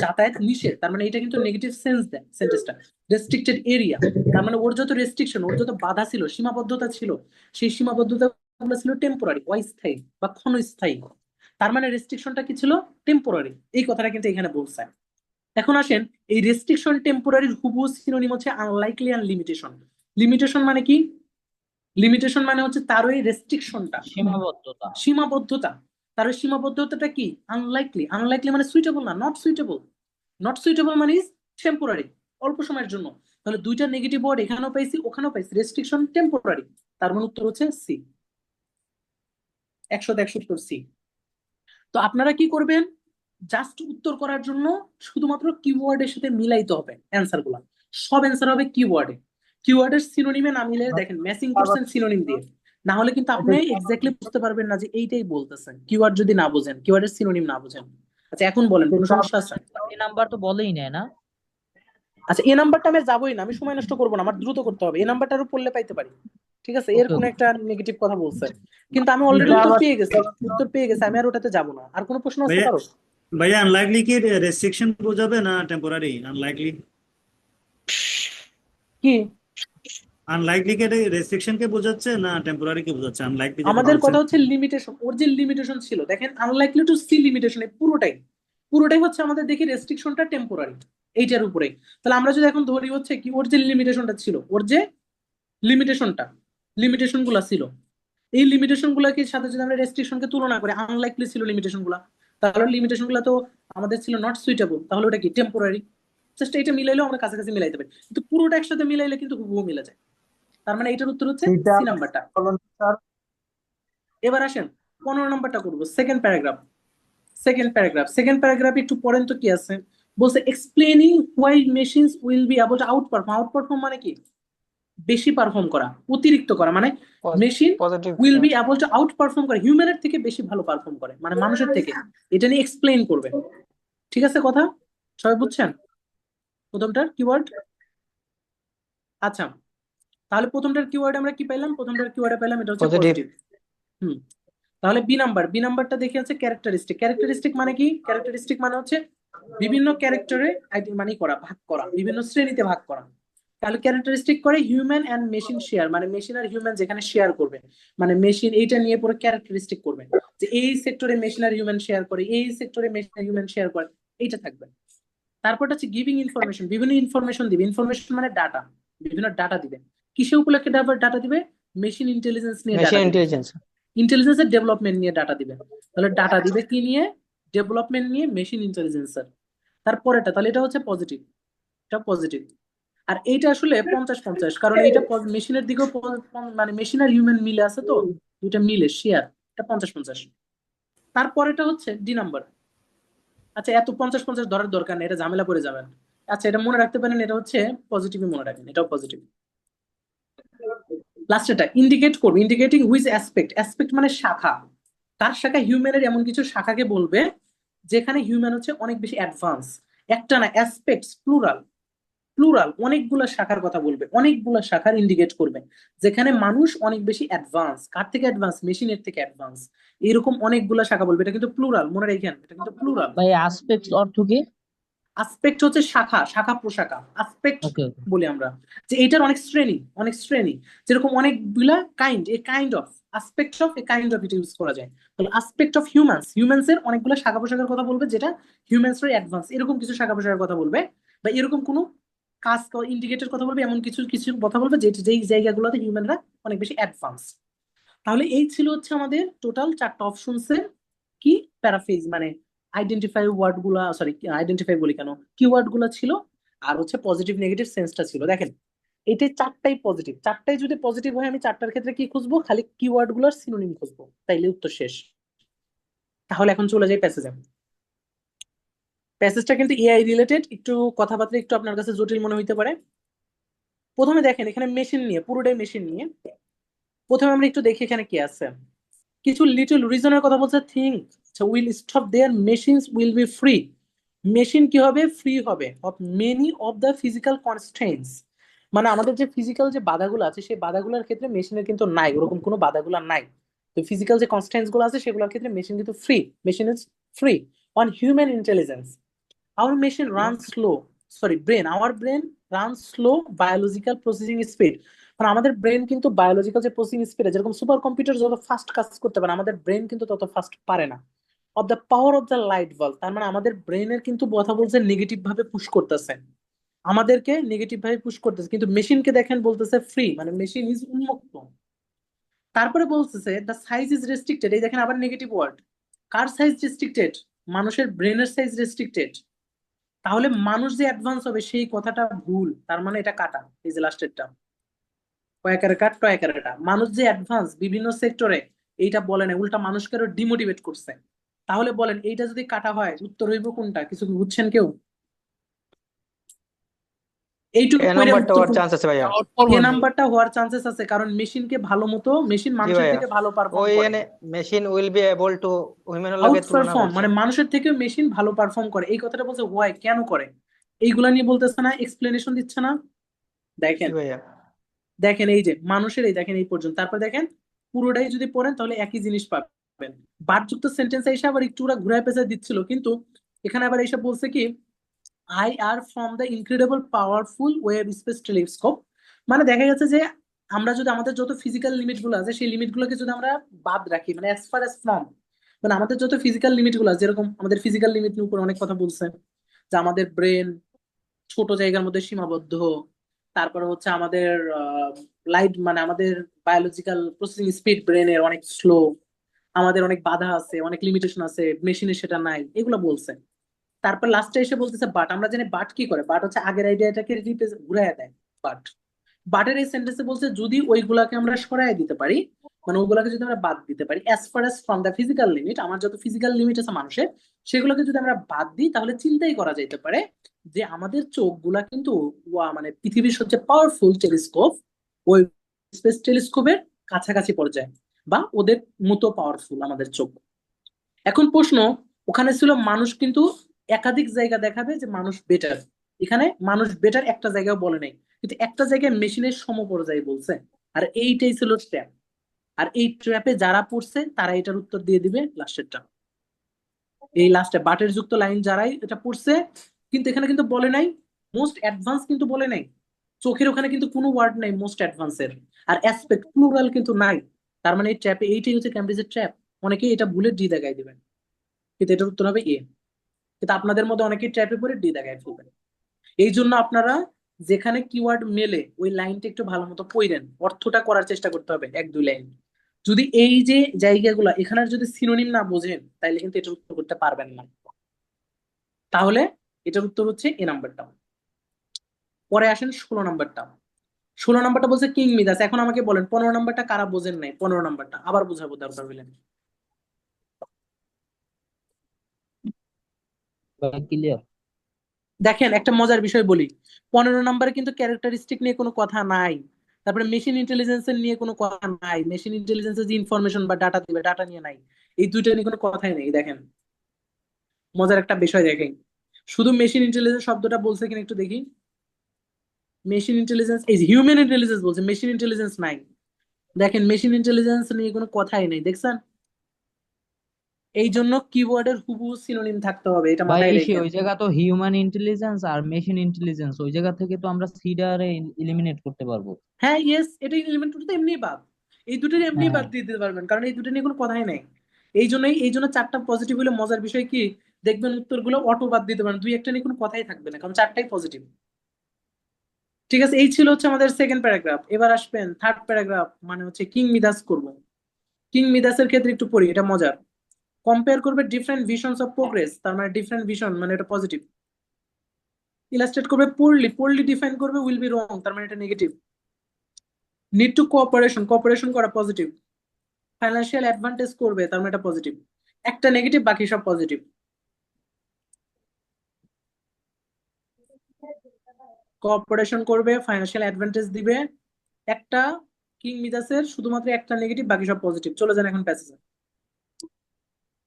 যাতায়াত নিষেধ, তার মানে এটা কিন্তু নেগেটিভ সেন্স দেয় সেন্টেন্সটা। রেস্ট্রিক্টেড এরিয়া, তার মানে ওর যত রেস্ট্রিকশন, ওর যত বাধা ছিল, সীমাবদ্ধতা ছিল, সেই সীমাবদ্ধতা গুলো ছিল টেম্পোরারি, অস্থায়ী বা ক্ষণস্থায়ী। তার মানে রেস্ট্রিকশনটা কি ছিল? টেম্পোরারি। এই কথাটা কিন্তু এখানে বলছে। এখন আসেন, এই রেস্ট্রিকশন টেম্পোরারির হুবহু সিনোনিম হচ্ছে আনলাইকলি অ্যান্ড লিমিটেশন। লিমিটেশন মানে কি? লিমিটেশন মানে হচ্ছে তার ওই রেস্ট্রিকশনটা, সীমাবদ্ধতা। সীমাবদ্ধতা। তার ওই সীমাবদ্ধতাটা কি? আনলাইকলি। আনলাইকলি মানে সুইটেবল না, নট সুইটেবল। নট সুইটেবল মানে ইজ টেম্পোরারি, অল্প সময়ের জন্য। তাহলে দুইটা নেগেটিভ ওয়ার্ড এখানেও পাইছি ওখানেও পাইছি, রেস্ট্রিকশন টেম্পোরারি। তার মানে উত্তর হচ্ছে সি, 100 উত্তর সি। তো আপনারা কি করবেন? জাস্ট উত্তর করার জন্য শুধুমাত্র কিওয়ার্ডের সাথে মিলাইতে হবে অ্যান্সার গুলা। সব অ্যান্সার হবে কিওয়ার্ডে। কিওয়ার্ডের সিনোনিমে না মিলে দেখেন ম্যাচিং করছেন সিনোনিম দিয়ে, না হলে কিন্তু আপনি এক্স্যাক্টলি বুঝতে পারবেন না যে এইটাই বলতেছেন, কিওয়ার্ড যদি না বোঝেন, কিওয়ার্ডের সিনোনিম না বোঝেন। আচ্ছা এখন বলেন, কোনো সমস্যা আছে? এই নাম্বার তো বলেই নেয় না। আচ্ছা, এই নাম্বারটা আমি যাবোই না, আমি সময় নষ্ট করবো না, আমার দ্রুত করতে হবে। এই নাম্বারটারও পড়লে পাইতে পারি, ঠিক আছে? এর ওকে কোন ওকে। একটা নেগেটিভ কথা বলছে, কিন্তু আমি অলরেডি উত্তর পেয়ে গেছি, উত্তর পেয়ে গেছি, আমি আর ওটাতে যাবো না। আর কোনো প্রশ্ন আছে ভাইয়া কারো? ভাইয়া আনলাইকলি কি রেস্ট্রিকশন বোঝাবে না টেম্পোরারি? আনলাইকলি কি আনলাইকলি কে রেস্ট্রিকশন কে বোঝাচ্ছে না টেম্পোরারি কে বোঝাচ্ছে? আনলাইকলি যেটা আমাদের বলছেন। কথা হচ্ছে লিমিটেশন, ওর যে লিমিটেশন ছিল দেখেন, আনলাইকলি টু সি লিমিটেশন, পুরোটাই পুরোটাই হচ্ছে আমাদের দেখি রেস্ট্রিকশনটা টেম্পোরারি এইটার উপরেই। তাহলে আমরা যদি এখন ধরি হচ্ছে কি ওর যে লিমিটেশনটা ছিল, ওর যে লিমিটেশনটা, লিমিটেশন গুলা ছিল, এই লিমিটেশন গুলাকে সাথে যদি আমরা রেস্ট্রিকশনকে তুলনা করি, আনলাইকলি ছিল লিমিটেশন গুলা, তাহলে লিমিটেশন গুলা তো আমাদের ছিল নট সুইটেবল, তাহলে ওটা কি? টেম্পোরারি। জাস্ট এটা মিলাইলেও আমরা কাছাকাছি মিলাইতে পারি, কিন্তু পুরোটা একসাথে মিলাইলে কিন্তু হুবহু মিলে যায়। তার মানে এটার উত্তর হচ্ছে সি নাম্বারটা। এবার আসেন 15 নাম্বারটা করবো, সেকেন্ড প্যারাগ্রাফ। সেকেন্ড প্যারাগ্রাফ একটু পড়েন তো কি আছে। বলছে explaining why machines will be able to out perform. Out perform মানে কি? বেশি পারফর্ম করা, অতিরিক্ত করা। মানে machine positive. Will be able to out perform করে, হিউম্যানের থেকে বেশি ভালো পারফর্ম করে, মানে মানুষের থেকে। এটা নিয়ে এক্সপ্লেইন করবে। ঠিক আছে কথা? সবাই বুঝছেন প্রথমটার কিওয়ার্ড? আচ্ছা, তাহলে প্রথমটার কিওয়ার্ড আমরা কি পাইলাম? প্রথমটার কিওয়ার্ডে পাইলাম এটা হচ্ছে পজিটিভ। পজিটিভ। হুম। তাহলে বি নাম্বারটা দেখে আছে ক্যারেক্টারিস্টিক। ক্যারেক্টারিস্টিক মানে কি? ক্যারেক্টারিস্টিক মানে হচ্ছে বিভিন্ন ক্যারেক্টারে মানে করা, ভাগ করা, বিভিন্ন শ্রেণীতে ভাগ করা। তাহলে ক্যারেক্টারিস্টিক করে হিউম্যান এন্ড মেশিন শেয়ার, মানে মেশিন আর হিউম্যান যেখানে শেয়ার করবে, মানে মেশিন এইটা নিয়ে পরে ক্যারেক্টারিস্টিক করবে যে এই সেক্টরে মেশিন আর হিউম্যান শেয়ার করে, এই সেক্টরে মেশিন আর হিউম্যান শেয়ার করে, এইটা থাকবে। তারপরটা হচ্ছে গিভিং ইনফরমেশন, বিভিন্ন ইনফরমেশন দিবে। ইনফরমেশন মানে ডাটা, বিভিন্ন ডাটা দিবে। কিসে উপলক্ষে ডাটা দিবে? মেশিন ইন্টেলিজেন্স নিয়ে ডাটা মেশিন দিবে, ইন্টেলিজেন্স। ইন্টেলিজেন্সের ডেভেলপমেন্ট নিয়ে ডাটা দিবে। তাহলে ডাটা দিবে কি নিয়ে? ডেভেলপমেন্ট নিয়ে, মেশিন ইন্টেলিজেন্সের। তারপরেটা তাহলে এটা হচ্ছে পজিটিভ, এটা পজিটিভ। আর এইটা আসলে 50-50, কারণ এইটা মেশিনের দিকেও মানে মেশিন আর হিউম্যান মিলে আছে, তো দুইটা মিলে শেয়ার, এটা 50-50। তারপরেটা হচ্ছে ডি নাম্বার। আচ্ছা, এত 50-50 ধরার দরকার নেই, এটা ঝামেলা করে যাবেন। আচ্ছা, এটা মনে রাখতে পারেন, এটা হচ্ছে পজিটিভই মনে রাখেন, এটাও পজিটিভ। লাস্টেটা ইন্ডিকেট করবে, ইন্ডিকেটিং হুইচ অ্যাসপেক্ট। অ্যাসপেক্ট মানে শাখা, তার শাখা হিউম্যানের এমন কিছু শাখাকে বলবে যেখানে হিউম্যান হচ্ছে অনেক বেশি অ্যাডভান্স। একটা না, অ্যাসপেক্টস প্লুরাল, প্লুরাল অনেকগুলা শাখার কথা বলবে, অনেকগুলা শাখার ইন্ডিকেট করবে যেখানে মানুষ অনেক বেশি অ্যাডভান্স। কার থেকে অ্যাডভান্স? মেশিনের থেকে অ্যাডভান্স। এরকম অনেকগুলা শাখা বলবে, এটা কিন্তু প্লুরাল, মনে রাখেন এটা কিন্তু প্লুরাল। ভাই আসপেক্ট অর্থ কি? আসপেক্ট হচ্ছে শাখা, শাখা প্রশাখা, আসপেক্ট ওকে ওকে। বলি আমরা। যে এইটার অনেক শ্রেণী, অনেক শ্রেণী, যেরকম অনেকগুলা kind, a kind of, aspect of, a kind of, এটা ইউজ করা যায়। তাহলে আসপেক্ট অফ হিউম্যান্স, হিউম্যান্স এর অনেকগুলো শাখা প্রশাখার কথা বলবে যেটা হিউম্যান্স এর অ্যাডভান্স, এরকম কিছু শাখা প্রশাখার কথা বলবে, বা এরকম কোনো কাজ ইন্ডিকেটর কথা বলবে, এমন কিছু কিছু কথা বলবে যেই জায়গাগুলোতে হিউম্যানরা অনেক বেশি অ্যাডভান্স। তাহলে এই ছিল হচ্ছে আমাদের টোটাল 4টা অপশনসের কি প্যারাফ্রেজ, মানে আইডেন্টিফাই ওয়ার্ড গুলা, সরি আইডেন্টিফাই বলি কেন, কিওয়ার্ড গুলা ছিল। আর হচ্ছে পজিটিভ নেগেটিভ সেন্সটা ছিল। দেখেন এটাই চারটাই পজিটিভ, চারটাই যদি পজিটিভ হয় আমি চারটার ক্ষেত্রে কি খুঁজবো, খালি কিওয়ার্ড গুলোর সিনোনিম খুঁজবো, তাইলে উত্তর শেষ। তাহলে এখন চলে যাই প্যাসেজে। প্যাসেজটা কিন্তু এআই রিলেটেড, একটু কথাবার্তা একটু আপনার কাছে জটিল মনে হইতে পারে। প্রথমে দেখেন এখানে মেশিন নিয়ে, পুরোটাই মেশিন নিয়ে। প্রথমে আমরা একটু দেখি এখানে কি আছে। কিছু লিটল রিজনের কথা বলছে, think will stop there machines will be free. Machine কি হবে, ফ্রি হবে of many of the physical constraints. মানে আমাদের যে ফিজিক্যাল যে বাধাগুলো আছে সেই বাধাগুলোর ক্ষেত্রে মেশিনের কিন্তু নাই, ওরকম কোনো বাধাগুলো নাই। তো ফিজিক্যাল যে কনস্ট্রেন্টস গুলো আছে সেগুলোর ক্ষেত্রে মেশিন কিন্তু free, machine is free on human intelligence. our machine runs slow, sorry brain, our brain runs slow biological processing speed। মানে আমাদের ব্রেন কিন্তু বায়োলজিক্যাল যে প্রসেসিং স্পিড, যেরকম সুপার কম্পিউটার যত ফাস্ট কাজ করতে পারে আমাদের ব্রেন কিন্তু তত ফাস্ট পারে না। Of the power of the light bulb, তার মানে আমাদের ব্রেনের কিন্তু কথা বলছে নেগেটিভ ভাবে পুশ করতেছে, আমাদেরকে নেগেটিভ ভাবে পুশ করতেছে, কিন্তু মেশিনকে দেখেন বলতেছে ফ্রি, মানে মেশিন ইজ উন্মুক্ত। তারপরে বলতেছে দ্য সাইজ ইজ রেস্ট্রিক্টেড, এই দেখেন আবার নেগেটিভ ওয়ার্ড। কার সাইজ রেস্ট্রিক্টেড, মানুষের ব্রেনের সাইজ রেস্ট্রিক্টেড। তাহলে মানুষ যে অ্যাডভান্স হবে সেই কথাটা ভুল, তার মানে এটা কাটা, এই যে লাস্টেরটা কয়েকারে কাট টয়েকারে টা, মানুষ যে অ্যাডভান্স বিভিন্ন সেক্টরে এইটা বলে না, উল্টা মানুষকে আরো ডিমোটিভেট করছে। তাহলে বলেন এইটা যদি কাটা হয় উত্তর হইব কোনটা, কিছু কি বুঝছেন কেউ? এইটুকু এ কইরা নাম্বারটা উত্তর হওয়ার চান্স আছে ভাইয়া। আউট ফর এ ওয়ান ভাই। নাম্বারটা হওয়ার চান্সেস আছে, কারণ মেশিনকে ভালো মতো, মেশিন জি মানুষের ভাইয়া, থেকে ভালো পারফর্ম ওই করে। এনে machine will be able to উইমেনের লগে আউট তুলনা পারফর্ম করছে। মানে মানুষের থেকে মেশিন ভালো পারফর্ম করে, এই কথাটা বলছে ওয়াই, কেন করে, এইগুলা নিয়ে বলতেছে না, এক্সপ্লেনেশন দিচ্ছে না। জি দেখেন ভাইয়া। দেখেন এই যে মানুষের, এই দেখেন এই পর্যন্ত, তারপর দেখেন পুরোটাই যদি পড়েন তাহলে একই জিনিস পাবেন। বারযুক্ত সেন্টেন্স এসে আবার একটু ওরা ঘুরায় পেঁচায় দিচ্ছিল, কিন্তু এখানে আবার এসে বলছে কি I are from the incredible powerful web space telescope. মানে দেখা গেছে যে আমরা যদি আমাদের যত ফিজিক্যাল লিমিট গুলো আছে সেই লিমিট গুলোকে যদি আমরা বাদ রাখি, মানে অ্যাজ ফার অ্যাজ ফ্রম, মানে আমাদের যত ফিজিক্যাল লিমিট গুলো আছে, যেরকম আমাদের ফিজিক্যাল লিমিট নিয়ে উপর অনেক কথা বলছে, যে আমাদের ব্রেন ছোট জায়গার মধ্যে সীমাবদ্ধ। তারপরে হচ্ছে আমাদের লাইট, মানে আমাদের বায়োলজিক্যাল প্রসেসিং স্পিড ব্রেনের অনেক স্লো, আমাদের অনেক বাধা আছে, অনেক লিমিটেশন আছে, মেশিনে সেটা নাই, এগুলো বলছে। তারপর লাস্টে এসে বলতেছে বাট, আমরা জানি বাট কি করে, বাট হচ্ছে আগের আইডিয়াটাকে ঘুরাইয়া দেয়। বাট বাটের এই সেন্টেন্সে বলছে যদি ওইগুলাকে আমরা সরাই দিতে পারি, মানে ওইগুলাকে যদি আমরা বাদ দিতে পারি, as far as from the physical limit, আমার যত ফিজিক্যাল লিমিট আছে মানুষের, সেগুলোকে যদি আমরা বাদ দিই তাহলে চিন্তাই করা যেতে পারে যে আমাদের চোখগুলা কিন্তু মানে পৃথিবীর সবচেয়ে পাওয়ারফুল টেলিস্কোপ, ওই স্পেস টেলিস্কোপের কাছাকাছি পর্যায়ে, বা ওদের মতো পাওয়ারফুল আমাদের চোখ। এখন প্রশ্ন, ওখানে ছিল মানুষ কিন্তু একাধিক জায়গা দেখাবে যে মানুষ বেটার, এখানে মানুষ বেটার একটা জায়গায় বলে নাই, কিন্তু একটা জায়গায় মেশিনের সমপর্যায়ে বলছে। আর এইটাই ছিল ট্র্যাপ, আর এই ট্র্যাপে যারা পড়ছে তারা এটার উত্তর দিয়ে দিবে লাস্টেরটা। এই লাস্টে বাটের যুক্ত লাইন যারাই এটা পড়ছে, কিন্তু এখানে কিন্তু বলে নাই মোস্ট অ্যাডভান্স, কিন্তু বলে নাই চোখের ওখানে কিন্তু কোনো ওয়ার্ড নাই মোস্ট অ্যাডভান্সের, আর অ্যাসপেক্ট প্লুরাল কিন্তু নাই। তার মানে এই ট্র্যাপে, এইটাই হচ্ছে ক্যামব্রিজের ট্র্যাপ। অনেকেই এটা ভুলে ডি দেখাই দিবেন, কিন্তু এটার উত্তর হবে এ। কিন্তু আপনাদের মধ্যে অনেকেই ট্র্যাপে পড়ে ডি দেখায় ফেলবেন। এই জন্য আপনারা যেখানে কিওয়ার্ড মেলে ওই লাইনটা একটু ভালো মতো পড়েন, অর্থটা করার চেষ্টা করতে হবে এক দুই লাইন। যদি এই যে জায়গাগুলো এখানে যদি সিনোনিম না বোঝেন তাহলে কিন্তু এটার উত্তর করতে পারবেন না। তাহলে এটার উত্তর হচ্ছে এ নাম্বারটা। পরে আসেন 16 নাম্বারটা। 16 নাম্বারটা বলছে কিং মিদাস। এখন আমাকে বলেন 15 নাম্বারটা কারা বোঝেন নাই, 15 নাম্বারটা আবার বোঝাবো দরকার হইলে। ক্লিয়ার। দেখেন একটা মজার বিষয় বলি, 15 নাম্বারে কিন্তু ক্যারেক্টারিস্টিক নিয়ে কোনো কথা নাই, তারপরে মেশিন ইন্টেলিজেন্সের নিয়ে কোনো কথা নাই, মেশিন ইন্টেলিজেন্সের যে ইনফরমেশন বা ডাটা দিবে ডাটা নিয়ে নাই, এই দুইটা নিয়ে কোনো কথাই নেই। দেখেন মজার একটা বিষয় দেখেন, শুধু মেশিন ইন্টেলিজেন্স শব্দটা বলছে কিনা একটু দেখি। মেশিন ইন্টেলিজেন্স, এই হিউম্যান ইন্টেলিজেন্স বলছে, মেশিন ইন্টেলিজেন্স নাই। দেখেন মেশিন ইন্টেলিজেন্স নিয়ে কোনো কথাই নেই, দেখছেন? এই জন্য কিওয়ার্ডের হুবহু সিনোনিম থাকতে হবে, এটা ভাই মাথায় এসে রেখেন। ওই জায়গা তো হিউম্যান ইন্টেলিজেন্স আর মেশিন ইন্টেলিজেন্স, ওই জায়গা থেকে তো আমরা সিডারে এলিমিনেট করতে পারবো। হ্যাঁ ইয়েস, এটা এলিমেন্টারি তো এমনি বাদ, এই দুটোর এমনি হ্যাঁ, বাদ দিয়ে দিতে পারবেন, কারণ এই দুটো নিয়ে কোনো কথাই নাই। এই জন্য চারটা পজিটিভ হলে মজার বিষয় কি, দেখবেন উত্তরগুলো অটো বাদ দিতে পারেন, দুই একটা নিয়ে কোনো কথাই থাকবে না, কারণ চারটাই পজিটিভ। ঠিক আছে, এই ছিল হচ্ছে আমাদের সেকেন্ড প্যারাগ্রাফ। এবার আসবেন থার্ড প্যারাগ্রাফ, মানে হচ্ছে কিং মিদাস করবো। কিং মিদাসের ক্ষেত্রে একটু পড়ি, এটা মজার। কম্পেয়ার করবে ডিফারেন্ট ভিশনস অফ প্রোগ্রেস, তার মানে ডিফারেন্ট ভিশন মানে এটা পজিটিভ। ইলাস্ট্রেট করবে পোরলি, পোরলি ডিফাইন করবে উইল বি রং, তার মানে এটা negative. Need to cooperation, cooperation করা পজিটিভ। ফাইন্যান্সিয়াল অ্যাডভান্টেজ করবে, তার মানে এটা পজিটিভ। একটা নেগেটিভ, বাকি সব পজিটিভ। কোঅপারেশন করবে, ফাইন্যান্সিয়াল অ্যাডভান্টেজ দিবে, একটা কিং মিদাসের শুধুমাত্র একটা নেগেটিভ, বাকি সব পজিটিভ। চলে যান এখন প্যাসেজে।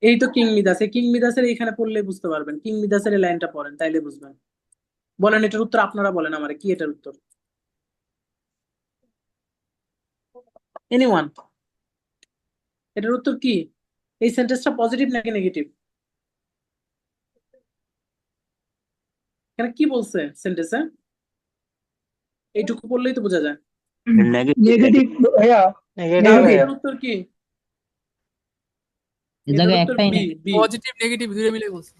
এই তো কিং মিদাস, এই কিং মিদাসের এইখানে পড়লেই বুঝতে পারবেন, কিং মিদাসের এই লাইনটা পড়েন তাইলে বুঝবেন। বলেন এটার উত্তর, আপনারা বলেন আমারে কি এটার উত্তর। এনিওয়ান, এটার উত্তর কি? এই সেন্টেন্সটা পজিটিভ নাকি নেগেটিভ? এখানে কি বলছে সেন্টেন্সে? এইটুকু পড়লেই তো বোঝা যায়। নেগেটিভ ভাইয়া, নেগেটিভ তাহলে নেগেটিভ। ভাইয়া। এটার উত্তর কি? এই এটার জায়গায় উত্তর একটাই বি, বি। পজিটিভ নেগেটিভ দুটো মিলে বলছে।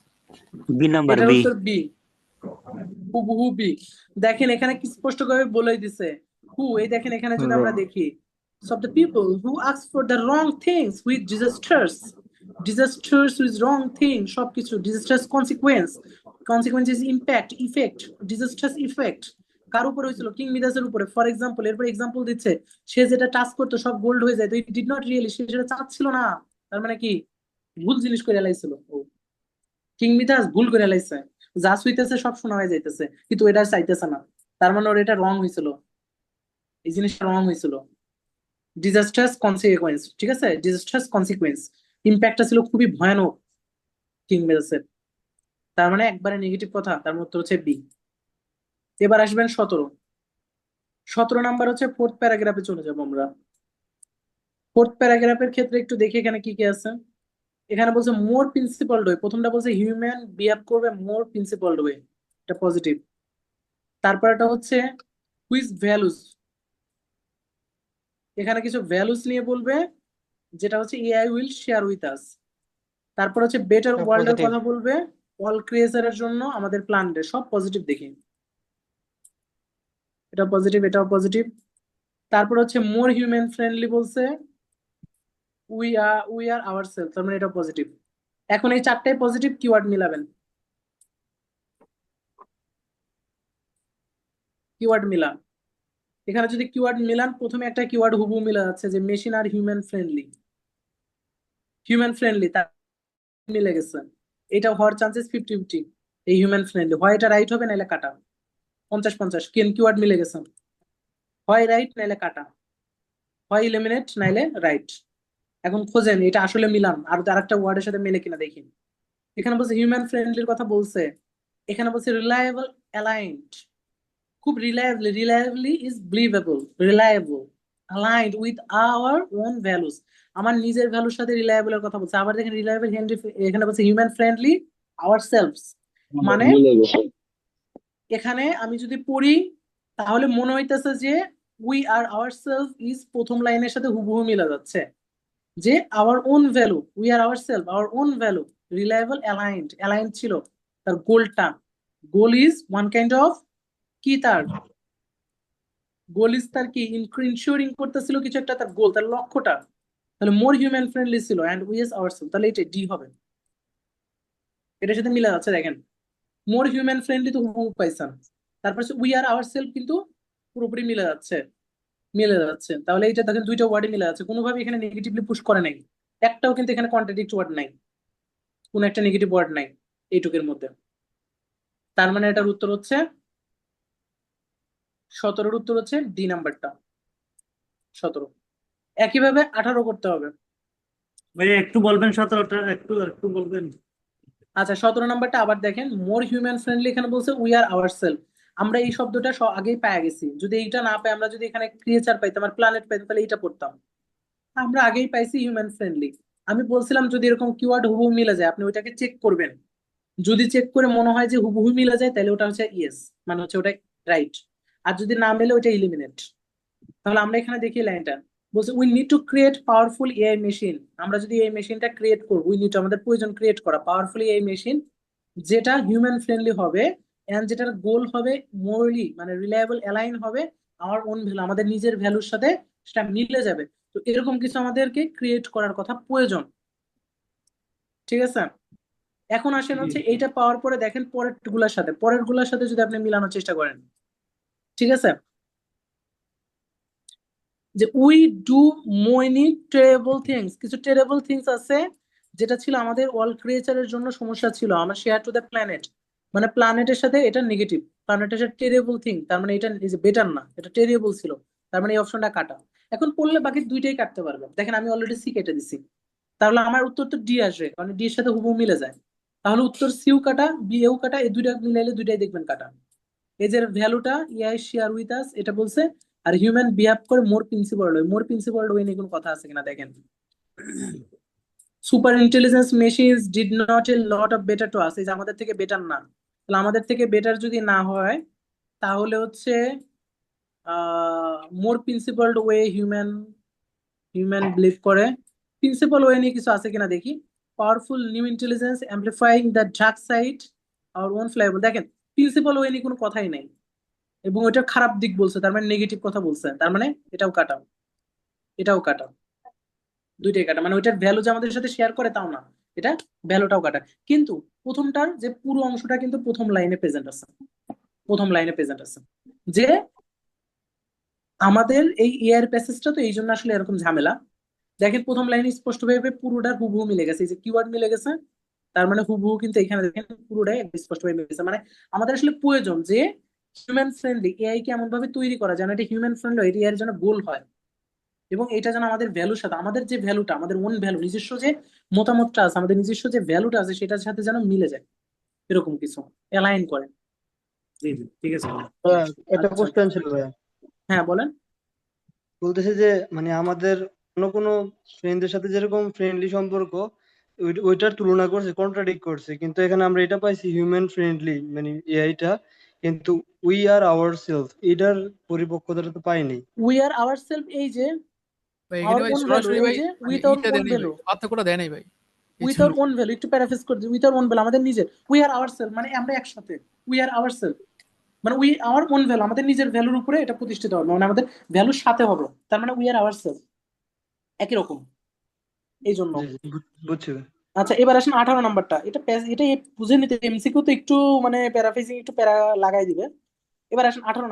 বি নাম্বার এটার বি। উত্তর বি, হুবহু বি। দেখেন এখানে কি স্পষ্ট করে বলেই দিছে, হু। এই দেখেন এখানে যদি আমরা দেখি, so the people who ask for the wrong things with disasters, disasters with wrong thing, সবকিছু disastrous consequence, consequences impact, effect, disastrous effect কার উপরে হয়েছিল? কিং মিদাসের উপরে। ফর এক্সাম্পল, এরপর এক্সাম্পল দিচ্ছে, সে যেটা টাচ করতো সব গোল্ড হয়ে যায়, তো ইট ডিড নট রিয়েলি, সে সেটা চাচ্ছিল না, তার মানে কি ভুল জিনিস করে লাইছিল ও। কিং মিদাস ভুল করে লাইছে, যা হইতেছে সব শোনা হয়ে যাইতেছে, কিন্তু এটা চাইতেছে না, তার মানে ওর এটা রং হয়েছিল, এই জিনিসটা রং হয়েছিল। ডিজাস্টার্স কনসিকুয়েন্স, ঠিক আছে, ডিজাস্টার্স কনসিকুয়েন্স, ইম্প্যাক্টটা ছিল খুবই ভয়ানক কিং মিদাসের, তার মানে একবারে নেগেটিভ কথা, তার মধ্যে হচ্ছে বি। এবার আসবেন 17। 17 নাম্বার হচ্ছে ফোর্থ প্যারাগ্রাফে চলে যাবো আমরা। ফোর্থ প্যারাগ্রাফের ক্ষেত্রে একটু দেখি এখানে কি কি আছে। এখানে বলছে মোর প্রিন্সিপালড ওয়ে, প্রথমটা বলছে হিউম্যান বিহেভ করবে মোর প্রিন্সিপালড ওয়ে, এটা পজিটিভ। তারপর এটা হচ্ছে হুইজ ভ্যালুস, এখানে কিছু ভ্যালুস নিয়ে বলবে, যেটা হচ্ছে AI will share with us. তারপর হচ্ছে বেটার ওয়ার্ল্ড এর পজিটিভ। কথা বলবে, অল ক্রিয়েচারের জন্য আমাদের প্ল্যান্টে, সব পজিটিভ দেখি, এটা পজিটিভ, এটাও পজিটিভ। তারপর হচ্ছে মোর হিউম্যান ফ্রেন্ডলি বলছে, উই আর আওয়ারসেলফ, তার মানে এটা পজিটিভ। এখন এই চারটাই পজিটিভ, কিওয়ার্ড মিলাবেন, কিওয়ার্ড মিলান। এখানে যদি কিওয়ার্ড মিলান, প্রথমে একটা কিওয়ার্ড হুবহু মিলা যাচ্ছে যে মেশিন আর হিউম্যান ফ্রেন্ডলি, হিউম্যান ফ্রেন্ডলি তা মিলে গেছে। এটা হওয়ার চান্সেস 50-50, এই হিউম্যান ফ্রেন্ডলি, হয় এটা রাইট হবে নাইলে কাটা, 50-50, কিওয়ার্ড মিলে গেছে, হয় রাইট নাইলে কাটা, হয় ইলিমিনেট নাইলে রাইট। এখন খোঁজেন এটা আসলে মিলান আর আরেকটা ওয়ার্ডের সাথে মেলে কিনা দেখি। এখানে বলছে হিউম্যান ফ্রেন্ডলির কথা বলছে, এখানে বলছে রিলায়েবল অ্যালাইন্ড, খুব রিলায়েবলি, রিলায়েবলি is believable, reliable aligned with our own values, আমার নিজের ভ্যালুর সাথে রিলায়েবল এর কথা বলছে। আবার দেখেন রিলায়েবল হ্যান্ডি, এখানে বলছে হিউম্যান ফ্রেন্ডলি আওয়ার সেলফস, মানে এখানে আমি যদি পড়ি তাহলে মনে হইতেছে যে we are our self is প্রথম লাইনের সাথে হুবহু মিলা যাচ্ছে, যে our own value, we are our self, our own value, reliable aligned, aligned ছিল তার গোলটা, goal is one kind of, কি তার গোল ইজ তার কি ইনশিওরিং করতেছিল কিছু একটা, তার গোল, তার লক্ষ্যটা, তাহলে মোর হিউম্যান ফ্রেন্ডলি ছিল and we is our self, তাহলে এটা ডি হবে, এটার সাথে মিলা যাচ্ছে দেখেন, মোর হিউম্যান ফ্রেন্ডলি তো হুবহু পাইছেন, তারপর উই আর আওয়ার সেলফ কিন্তু পুরোপুরি মিলে যাচ্ছে, মিলে যাচ্ছে, তাহলে এইটা দেখেন দুইটা ওয়ার্ডে মিলে যাচ্ছে, কোনোভাবে এখানে নেগেটিভলি পুশ করে নাই, একটাও কিন্তু এখানে কন্ট্রাডিক্ট ওয়ার্ড নাই, কোন একটা নেগেটিভ ওয়ার্ড নাই এইটুকের মধ্যে। তার মানে এটার উত্তর হচ্ছে 17, উত্তর হচ্ছে ডি নাম্বারটা, 17। একইভাবে 18 করতে হবে। ভাই একটু বলবেন 17টা, একটু একটু বলবেন। আচ্ছা 17 নাম্বারটা আবার দেখেন, মোর হিউম্যান ফ্রেন্ডলি, এখানে বলছে উই আর আওয়ার সেলফ, আমরা এই শব্দটা আগেই পেয়ে গেছি, যদি এইটা না পাই, আমরা যদি এখানে ক্রিয়েচার পাইতাম আর প্ল্যানেট পাইতাম তাহলে এইটা পড়তাম, আমরা আগেই পাইছি হিউম্যান ফ্রেন্ডলি। আমি বলছিলাম যদি এরকম কিওয়ার্ড হুবহু মিলে যায় আপনি ওইটাকে চেক করবেন, যদি চেক করে মনে হয় যে হুবহু মিলে যায় তাহলে ওটা হচ্ছে ইয়েস, মানে হচ্ছে ওটা রাইট, আর যদি না মেলে ওটা ইলিমিনেট। তাহলে আমরা এখানে দেখি লাইনটা বলছে we need to create powerful AI machine, আমরা যদি এই মেশিনটা ক্রিয়েট করবো, উই নিড, আমাদের প্রয়োজন ক্রিয়েট করা পাওয়ারফুল এআই মেশিন, যেটা হিউম্যান ফ্রেন্ডলি হবে এন্ড যেটার গোল হবে মোরলি, মানে রিলায়েবল অ্যালাইন হবে আমার ওন ভ্যালু, আমাদের নিজের ভ্যালুর সাথে সেটা মিলে যাবে। তো এরকম কিছু আমাদেরকে ক্রিয়েট করার কথা প্রয়োজন, ঠিক আছে। এখন আসেন হচ্ছে এইটা পাওয়ার পরে দেখেন পরের গুলার সাথে যদি আপনি মিলানোর চেষ্টা করেন, ঠিক আছে, যে we do many terrible things, কিছু টেরেবল থিংস আছে যেটা ছিল আমাদের অল ক্রিয়েচারের জন্য সমস্যা ছিল, আমরা শেয়ার টু দ্য প্ল্যানেট, মানে প্ল্যানেটের সাথে এটা নেগেটিভ, প্ল্যানেটের সাথে টেরেবল থিং, তার মানে এটা বেটার না, এটা টেরিয়েবল ছিল, তার মানে এই অপশনটা কাটা। এখন পড়লে বাকি দুইটাই কাটতে পারবেন, দেখেন আমি অলরেডি সি কেটে দিছি, তাহলে আমার উত্তর তো ডি আসবে, কারণ ডি এর সাথে হুবহু মিলে যায়। তাহলে উত্তর সিউ কাটা, বি এও কাটা, এই দুইটা মিলাইলে দুইটাই দেখবেন কাটা। এই যে ভ্যালুটা ইয়াই শেয়ার উইথ আস এটা বলছে, আর হিউম্যান বিহেভ করে মোর প্রিন্সিপাল ওয়ে নিয়ে কোনো কথা আছে কিনা দেখেন। Super intelligence machines did not a lot of better to us, এই যে আমাদের থেকে বেটার না, তাহলে আমাদের থেকে বেটার যদি না হয় তাহলে হচ্ছে more principled way human believe করে। প্রিন্সিপাল ওয়ে নিয়ে কিছু আছে কিনা দেখি। Powerful new intelligence amplifying the dark side our own flavour, দেখেন প্রিন্সিপাল ওয়ে নিয়ে কোনো কথাই নাই, এবং ওইটা খারাপ দিক বলছে, তার মানে নেগেটিভ কথা বলছে, তার মানে এটাও কাটা, এটাও কাটা, দুইটাই কাটা, মানে ওইটার ভ্যালু যে আমাদের সাথে শেয়ার করে তাও না, এটা ভ্যালুটাও কাটা। কিন্তু প্রথমটার যে পুরো অংশটা কিন্তু প্রথম লাইনে প্রেজেন্ট আছে, যে আমাদের এই এআর প্যাসেজটা তো এই জন্য আসলে এরকম ঝামেলা। দেখেন প্রথম লাইনে স্পষ্ট ভাবে পুরোটা হুবহু মিলে গেছে, এই যে কিওয়ার্ড মিলে গেছে, তার মানে হুবহু কিন্তু এখানে দেখেন পুরোটাই স্পষ্ট ভাবে মিলে গেছে। মানে আমাদের আসলে প্রয়োজন যে হিউম্যান ফ্রেন্ডলি এআই কে এমন ভাবে তৈরি করা যেন এটা হিউম্যান ফ্রেন্ডলি এটা এর জন্য গোল হয়, এবং এটা যেন আমাদের ভ্যালুর সাথে, আমাদের যে ভ্যালুটা, আমাদের ওন ভ্যালু, নিজস্ব যে মতামতটা আছে, আমাদের নিজস্ব যে ভ্যালুটা আছে সেটার সাথে যেন মিলে যায়, এরকম কিছু অ্যালাইন করে। জি জি ঠিক আছে। একটা আচ্ছা কোশ্চেন ছিল ভাইয়া, হ্যাঁ বলেন। বলতেছে যে মানে আমাদের অন্য কোনো ফ্রেন্ডদের সাথে যেরকম ফ্রেন্ডলি সম্পর্ক ওইটার তুলনা করছে, কন্ট্রাডিক্ট করছে, কিন্তু এখানে আমরা এটা পাইছি হিউম্যান ফ্রেন্ডলি মানে এআইটা, কিন্তু উই আর আওয়ার সেলফ এটার পরিপক্কতাটা তো পাইনি। উই আর আওয়ার সেলফ, এই যে ভাই এখানে আওয়ার ভাই ওন ভ্যালু, সরাসরি এই ভাই যে মানে উইথ আওয়ার ইটা ওন দেয় নাই ভাই, ভ্যালু, পার্থক্যটা দেয় নাই ভাই এই উইথ জন্য। আওয়ার ওন ভ্যালু, একটু প্যারাফ্রেজ করছি, উইথ আওয়ার ওন ভ্যালু, আমাদের নিজের, উই আর আওয়ার সেলফ মানে আমরা একসাথে, উই আর আওয়ার সেলফ মানে উই আওয়ার ওন ভ্যালু, আমাদের নিজের ভ্যালুর উপরে এটা প্রতিষ্ঠিত হবে, মানে আমাদের ভ্যালুর সাথে হবে, তার মানে উই আর আওয়ার সেলফ একই রকম, এই জন্য। জি জি, বুঝছি ভাই। আচ্ছা এবার আসেন 18 নাম্বারটা, এটা বুঝে নিতে এমসিকিউ তো একটু মানে প্যারাফ্রেজিং একটু প্যারা লাগাই দিবে। এবার আসেন 18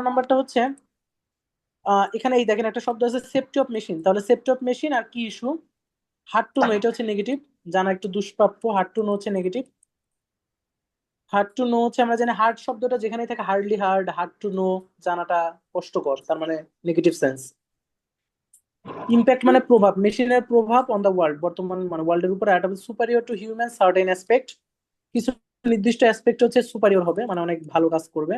নাম্বারটা হচ্ছে এখানে এই দেখেন একটা শব্দ আছে সেফটি অফ মেশিন, তাহলে সেফটি অফ মেশিন আর কি ইস্যু, হার্ড টু নো এটা হচ্ছে নেগেটিভ, জানা একটু দুষ্প্রাপ্য, হার্ড টু নো হচ্ছে নেগেটিভ। হার্ড টু নো হচ্ছে আমরা জানি হার্ড শব্দটা যেখানে থাকে hardly hard, hard to know জানাটা কষ্টকর, তার মানে নেগেটিভ সেন্স। ইম্প্যাক্ট মানে প্রভাব, মেশিনের প্রভাব অন দা ওয়ার্ল্ড, বর্তমান মানে ওয়ার্ল্ডের উপর, একটা superior two human certain aspect, কিছু নির্দিষ্ট অ্যাসপেক্ট হচ্ছে সুপারিয়র হবে, মানে অনেক ভালো কাজ করবে।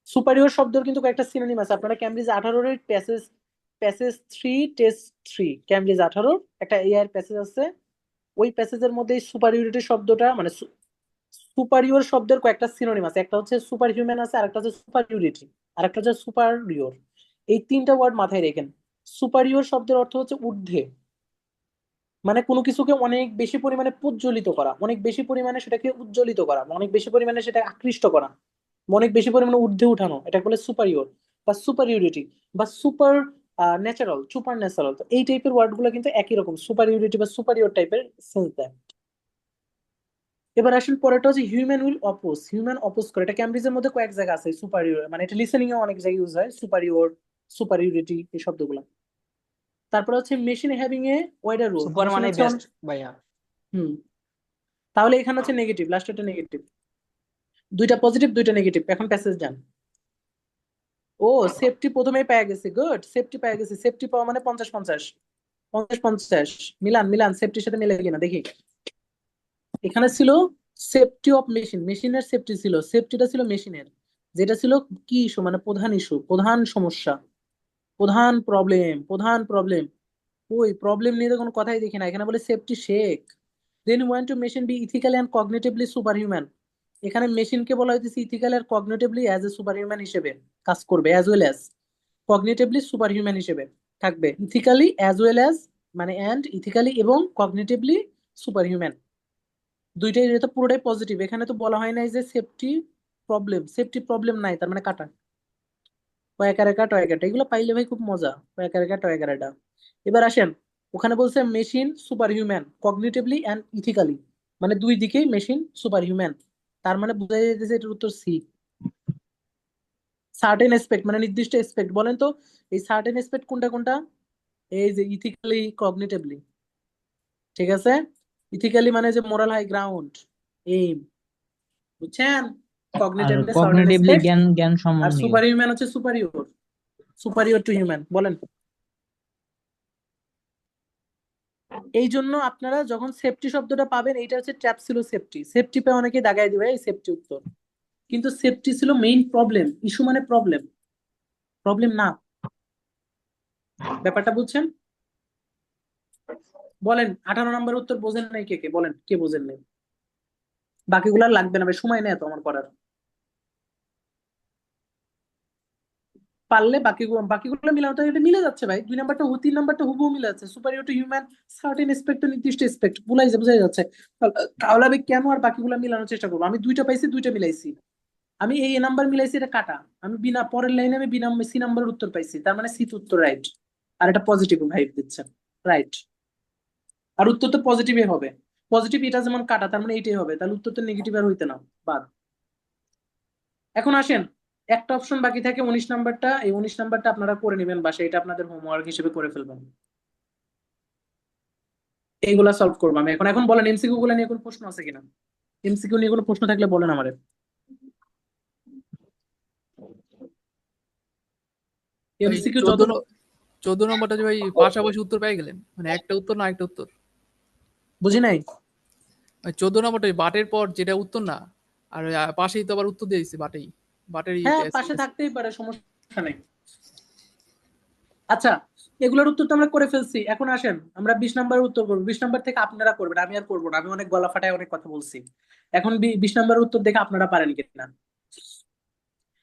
সুপারিয়র শব্দের কিন্তু কয়েকটা সিনোনিম আছে, আপনারা ক্যামব্রিজ 18 এর প্যাসেজ প্যাসেজ 3 টেস্ট 3 ক্যামব্রিজ 18 একটা এআই প্যাসেজ আছে, ওই প্যাসেজের মধ্যে সুপারিয়রিটি শব্দটা মানে সুপারিয়র শব্দের কয়েকটা সিনোনিম আছে, একটা হচ্ছে সুপার হিউম্যান আছে, আরেকটা হচ্ছে সুপারিয়রিটি, আরেকটা হচ্ছে সুপারিয়র। এই তিনটা ওয়ার্ড মাথায় রেখেন। সুপারিয়র শব্দের অর্থ হচ্ছে ঊর্ধ্বে, মানে কোনো কিছুকে অনেক বেশি পরিমাণে প্রজ্বলিত করা, অনেক বেশি পরিমাণে সেটাকে উজ্জ্বলিত করা, অনেক বেশি পরিমাণে সেটা আকৃষ্ট করা, অনেক বেশি পরিমাণে ঊর্ধ্বে উঠানো, এটা বলে সুপারিয়র বা সুপারিয়রিটি বা সুপার ন্যাচারাল। তো এই টাইপের ওয়ার্ড গুলো কিন্তু একই রকম, সুপারিয়রিটি বা সুপারিয়র টাইপের সেন্স দেয়। এবার আসেন পরেরটা হচ্ছে হিউম্যান অপোজ করে, এটা ক্যামব্রিজের মধ্যে কয়েক জায়গা আছে, সুপারিয়র মানে এটা লিসেনিং এ অনেক জায়গায় ইউজ হয়, সুপারিয়রিটি এই শব্দগুলো। তারপরে হচ্ছে machine having a wider role, super machine মানে হচ্ছে বেস্ট ভাইয়া। হুম, তাহলে এখানে হচ্ছে নেগেটিভ, লাস্টেরটা নেগেটিভ, দুইটা পজিটিভ দুইটা নেগেটিভ। এখন প্যাসেজ যান। ও সেফটি প্রথমেই পেয়ে গেছি, গুড, সেফটি পেয়ে গেছি, সেফটি পাওয়া মানে 50-50, 50-50 মিলান মিলান, সেফটির সাথে মিলে কিনা দেখি। এখানে ছিল সেফটি অফ মেশিন, মেশিনের সেফটি ছিল, সেফটিটা ছিল মেশিনের, যেটা ছিল কি ইস্যু মানে প্রধান ইস্যু, প্রধান সমস্যা, প্রধান প্রবলেম। ওই প্রবলেম নিয়ে তো কোনো কথাই দেখি না, এখানে বলে সেফটি শেক। Then want to machine be ethically and cognitively super human, এখানে মেশিনকে বলা হয়েছে ইথিক্যাল আর cognitively as a super human হিসেবে কাজ করবে, as well as cognitively super human হিসেবে থাকবে, ইথিক্যালি অ্যাজ ওয়েল অ্যাজ মানে অ্যান্ড ইথিক্যালি এবং কগনিটিভলি সুপার হিউম্যান, দুইটাই, এটা তো পুরোটাই পজিটিভ, এখানে তো বলা হয় নাই যে সেফটি প্রবলেম নাই, তার মানে কাটা টয়কাটা এগুলো পাইলে ভাই খুব মজা, টয়কাটা। এবার আসেন, ওখানে বলছে machine super human cognitively and ethically, মানে দুই দিকেই মেশিন সুপার হিউম্যান, তার মানে বোঝা যাইতেছে এটার উত্তর সি। সার্টেন এসপেক্ট মানে নির্দিষ্ট এসপেক্ট, বলেন তো এই সার্টেন এসপেক্ট কোনটা কোনটা? এই যে ইথিক্যালি, কগনিটিভলি, ঠিক আছে? ইথিক্যালি মানে যে মোরাল হাই গ্রাউন্ড, এইম, বুঝছেন? আর কগনিটিভলি সার্টেন কগনিটিভলি এসপেক্ট, জ্ঞান জ্ঞান আর সম্বন্ধীয়। সুপার হিউম্যান হচ্ছে সুপারিয়র, সুপারিয়র টু হিউম্যান। বলেন, এই জন্য আপনারা যখন সেফটি শব্দটা পাবেন, এইটা হচ্ছে ট্র্যাপ ছিল সেফটি, সেফটি পেয়ে অনেকে দাগাই দিবে এই সেফটি উত্তর, কিন্তু সেফটি ছিল মেইন প্রবলেম, ইস্যু মানে প্রবলেম, প্রবলেম না। ব্যাপারটা বুঝছেন? বলেন 18 নম্বর উত্তর বোঝেন নাই কে কে, বলেন কে বোঝেন নাই? বাকিগুলো আর লাগবে না ভাই, সময় নেই তো আমার করার। পারলে বাকিগুলো মিলানো, তো এটা মিলে যাচ্ছে ভাই, 2 নাম্বারটা 3 নাম্বারটা হুবহু মিলে যাচ্ছে, superior two human, certain aspect, নির্দিষ্ট এসপেক্ট, বোঝাই যাচ্ছে। তাহলে আমি কেন আর বাকিগুলো মিলানোর চেষ্টা করবো? আমি দুইটা পাইছি, দুইটা মিলাইছি। আমি এই এ নাম্বার মিলাইছি, এটা কাটা। আমি বিনা পরের লাইনে আমি বিনা সি নাম্বারের উত্তর পাইছি, তার মানে সি উত্তর রাইট। আর এটা পজিটিভ ভাইব দিচ্ছে, রাইট। আর উত্তর তো পজিটিভই হবে, পজিটিভ এটা যেমন কাটা, তার মানে এইটাই হবে, তাহলে উত্তর তো নেগেটিভ আর হইতে না, বাদ। এখন আসেন, একটা অপশন বাকি থাকে 19 নাম্বারটা, এই 19 নাম্বারটা আপনারা করে নেবেন বাসায়, এটা আপনাদের হোমওয়ার্ক হিসেবে করে ফেলবেন। এইগুলা সলভ করবো আমি এখন। এখন বলেন এমসিকিউ গুলো নিয়ে কোনো প্রশ্ন আছে কিনা? এমসিকিউ নিয়ে কোনো প্রশ্ন থাকলে বলেন আমারে। ভাই এমসিকিউ যত 14 নম্বরটা যে ভাই পাশাপাশি উত্তর পেয়ে গেলেন, মানে একটা উত্তর না একটা উত্তর। বুঝি নাই। ভাই 14 নম্বরটা ওই বাটের পর যেটা উত্তর না, আর পাশেই তো আবার উত্তর দিয়ে দিচ্ছে বাটেই, বাটেরই হ্যাঁ আছে। পাশে থাকতেই পারে, সমস্যা নেই। আচ্ছা, এগুলোর উত্তর তো আমরা করে ফেলছি, এখন আসেন আমরা 20 নাম্বারের উত্তর করবো। 20 নাম্বার থেকে আপনারা করবেন, আমি আর করবো না, আমি অনেক গলা ফাটায় অনেক কথা বলছি। এখন 20 নাম্বারের উত্তর দেখে আপনারা পারেন কিনা।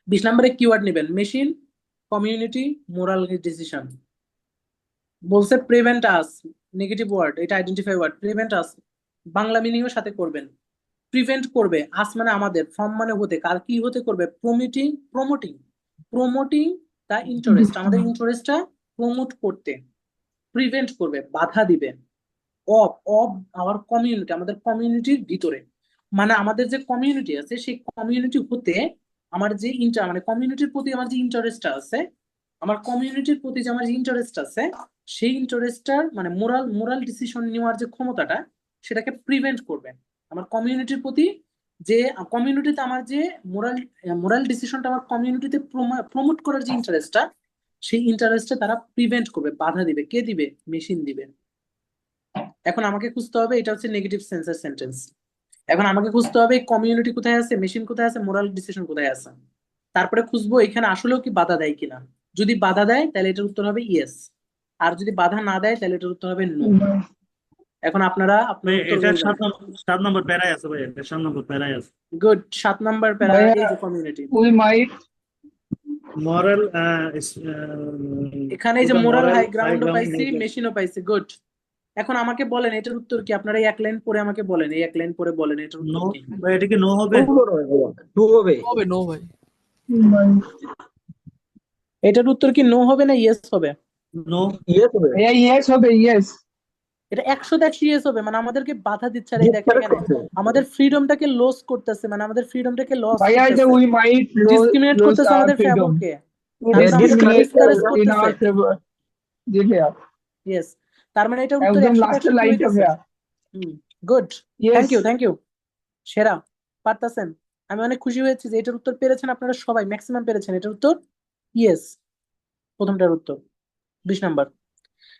20 নাম্বারে কিওয়ার্ড নেবেন, মেশিন, কমিউনিটি, মোরাল ডিসিশন। বলছে প্রিভেন্ট আস, নেগেটিভ ওয়ার্ড, এটা আইডেন্টিফাই ওয়ার্ড, প্রিভেন্ট আস বাংলা মিনিংও সাথে করবেন। প্রিভেন্ট করবে, আস মানে আমাদের, ফর্ম মানে হতে, কার কি হতে করবে, প্রমিটিং, প্রমোটিং, প্রমোটিং দা ইন্টারেস্ট, আমাদের ইন্টারেস্টটা প্রমোট করতে। প্রিভেন্ট করবে, বাধা দিবে। অফ, অফ আওয়ার কমিউনিটি, আমাদের কমিউনিটির ভিতরে, মানে আমাদের যে কমিউনিটি আছে সেই কমিউনিটি হতে আমার যে মানে কমিউনিটির প্রতি আমার যে ইন্টারেস্টটা আছে, আমার কমিউনিটির প্রতি যে আমার যে ইন্টারেস্ট আছে, সেই ইন্টারেস্টটার মানে মোরাল মোরাল ডিসিশন নেওয়ার যে ক্ষমতাটা, সেটাকে প্রিভেন্ট করবে। আমার কমিউনিটির প্রতি যে, কমিউনিটিতে আমার যে মোরাল মোরাল ডিসিশনটা আমার কমিউনিটিতে প্রমোট করার যে ইন্টারেস্টটা, সেই ইন্টারেস্টটা তারা প্রিভেন্ট করবে, বাধা দিবে। কে দিবে? মেশিন দিবে। এখন আমাকে খুঁজতে হবে, এটা হচ্ছে নেগেটিভ সেন্সের সেন্টেন্স। এখন আমাকে খুঁজতে হবে কমিউনিটি কোথায় আছে, মেশিন কোথায় আছে, মোরাল ডিসিশন কোথায় আছে। তারপরে খুঁজবো এখানে আসলেও কি বাধা দেয় কিনা। যদি বাধা দেয় তাহলে এটার উত্তর হবে ইয়েস, আর যদি বাধা না দেয় তাহলে এটার উত্তর হবে নো। এখন আপনারা আপনার ভাই উত্তর এটা বলবেন। 7 নম্বর প্যারায় আছে ভাই, এটা 7 নম্বর প্যারায় আছে। গুড, 7 নাম্বার প্যারা, ভাইয়া এই যে কমিউনিটি। we might মরাল এখানে এই যে মোরাল মোরাল হাই হাই গ্রাউন্ডও গ্রাউন্ড, পাইছি, মেশিনও পাইছি, গুড। এখন আমাকে বলেন এটার উত্তর কি, আপনারা এই এক লাইন পরে আমাকে বলেন, এই এক লাইন পরে বলেন এটার নো। উত্তর কি। ভাই এটা কি নো হবে? টু হবে। হবে নো ভাই। এটার উত্তর কি নো হবে না ইয়েস হবে? নো। ইয়েস হবে। ভাইয়া yes হবে yes এটা 100 ইয়েস হবে, মানে আমাদেরকে বাধা দিচ্ছে। আর এই দেখেন এখানে আমাদের ফ্রিডমটাকে লস করতেছে, মানে আমাদের ফ্রিডমটাকে লস ভাইয়া এটা করতেছে, we might ডিসক্রিমিনেট lose করতেছে our আমাদের freedom ফেভারকে, to তারপর আমাদেরকে discriminate ডিসকারেজ in করতেছে। our favor জি ভাইয়া ইয়েস, তার মানে এটার উত্তর একদম 100% লাস্টের কি লাইনটা হইতেছে? ভাইয়া গুড, yes থ্যাংক ইউ, সেরা, পারতাছেন। আমি অনেক খুশি হয়েছি যে এটার উত্তর পেরেছেন আপনারা সবাই, ম্যাক্সিমাম পেরেছেন এটার উত্তর ইয়েস, প্রথমটার উত্তর 20 নাম্বার।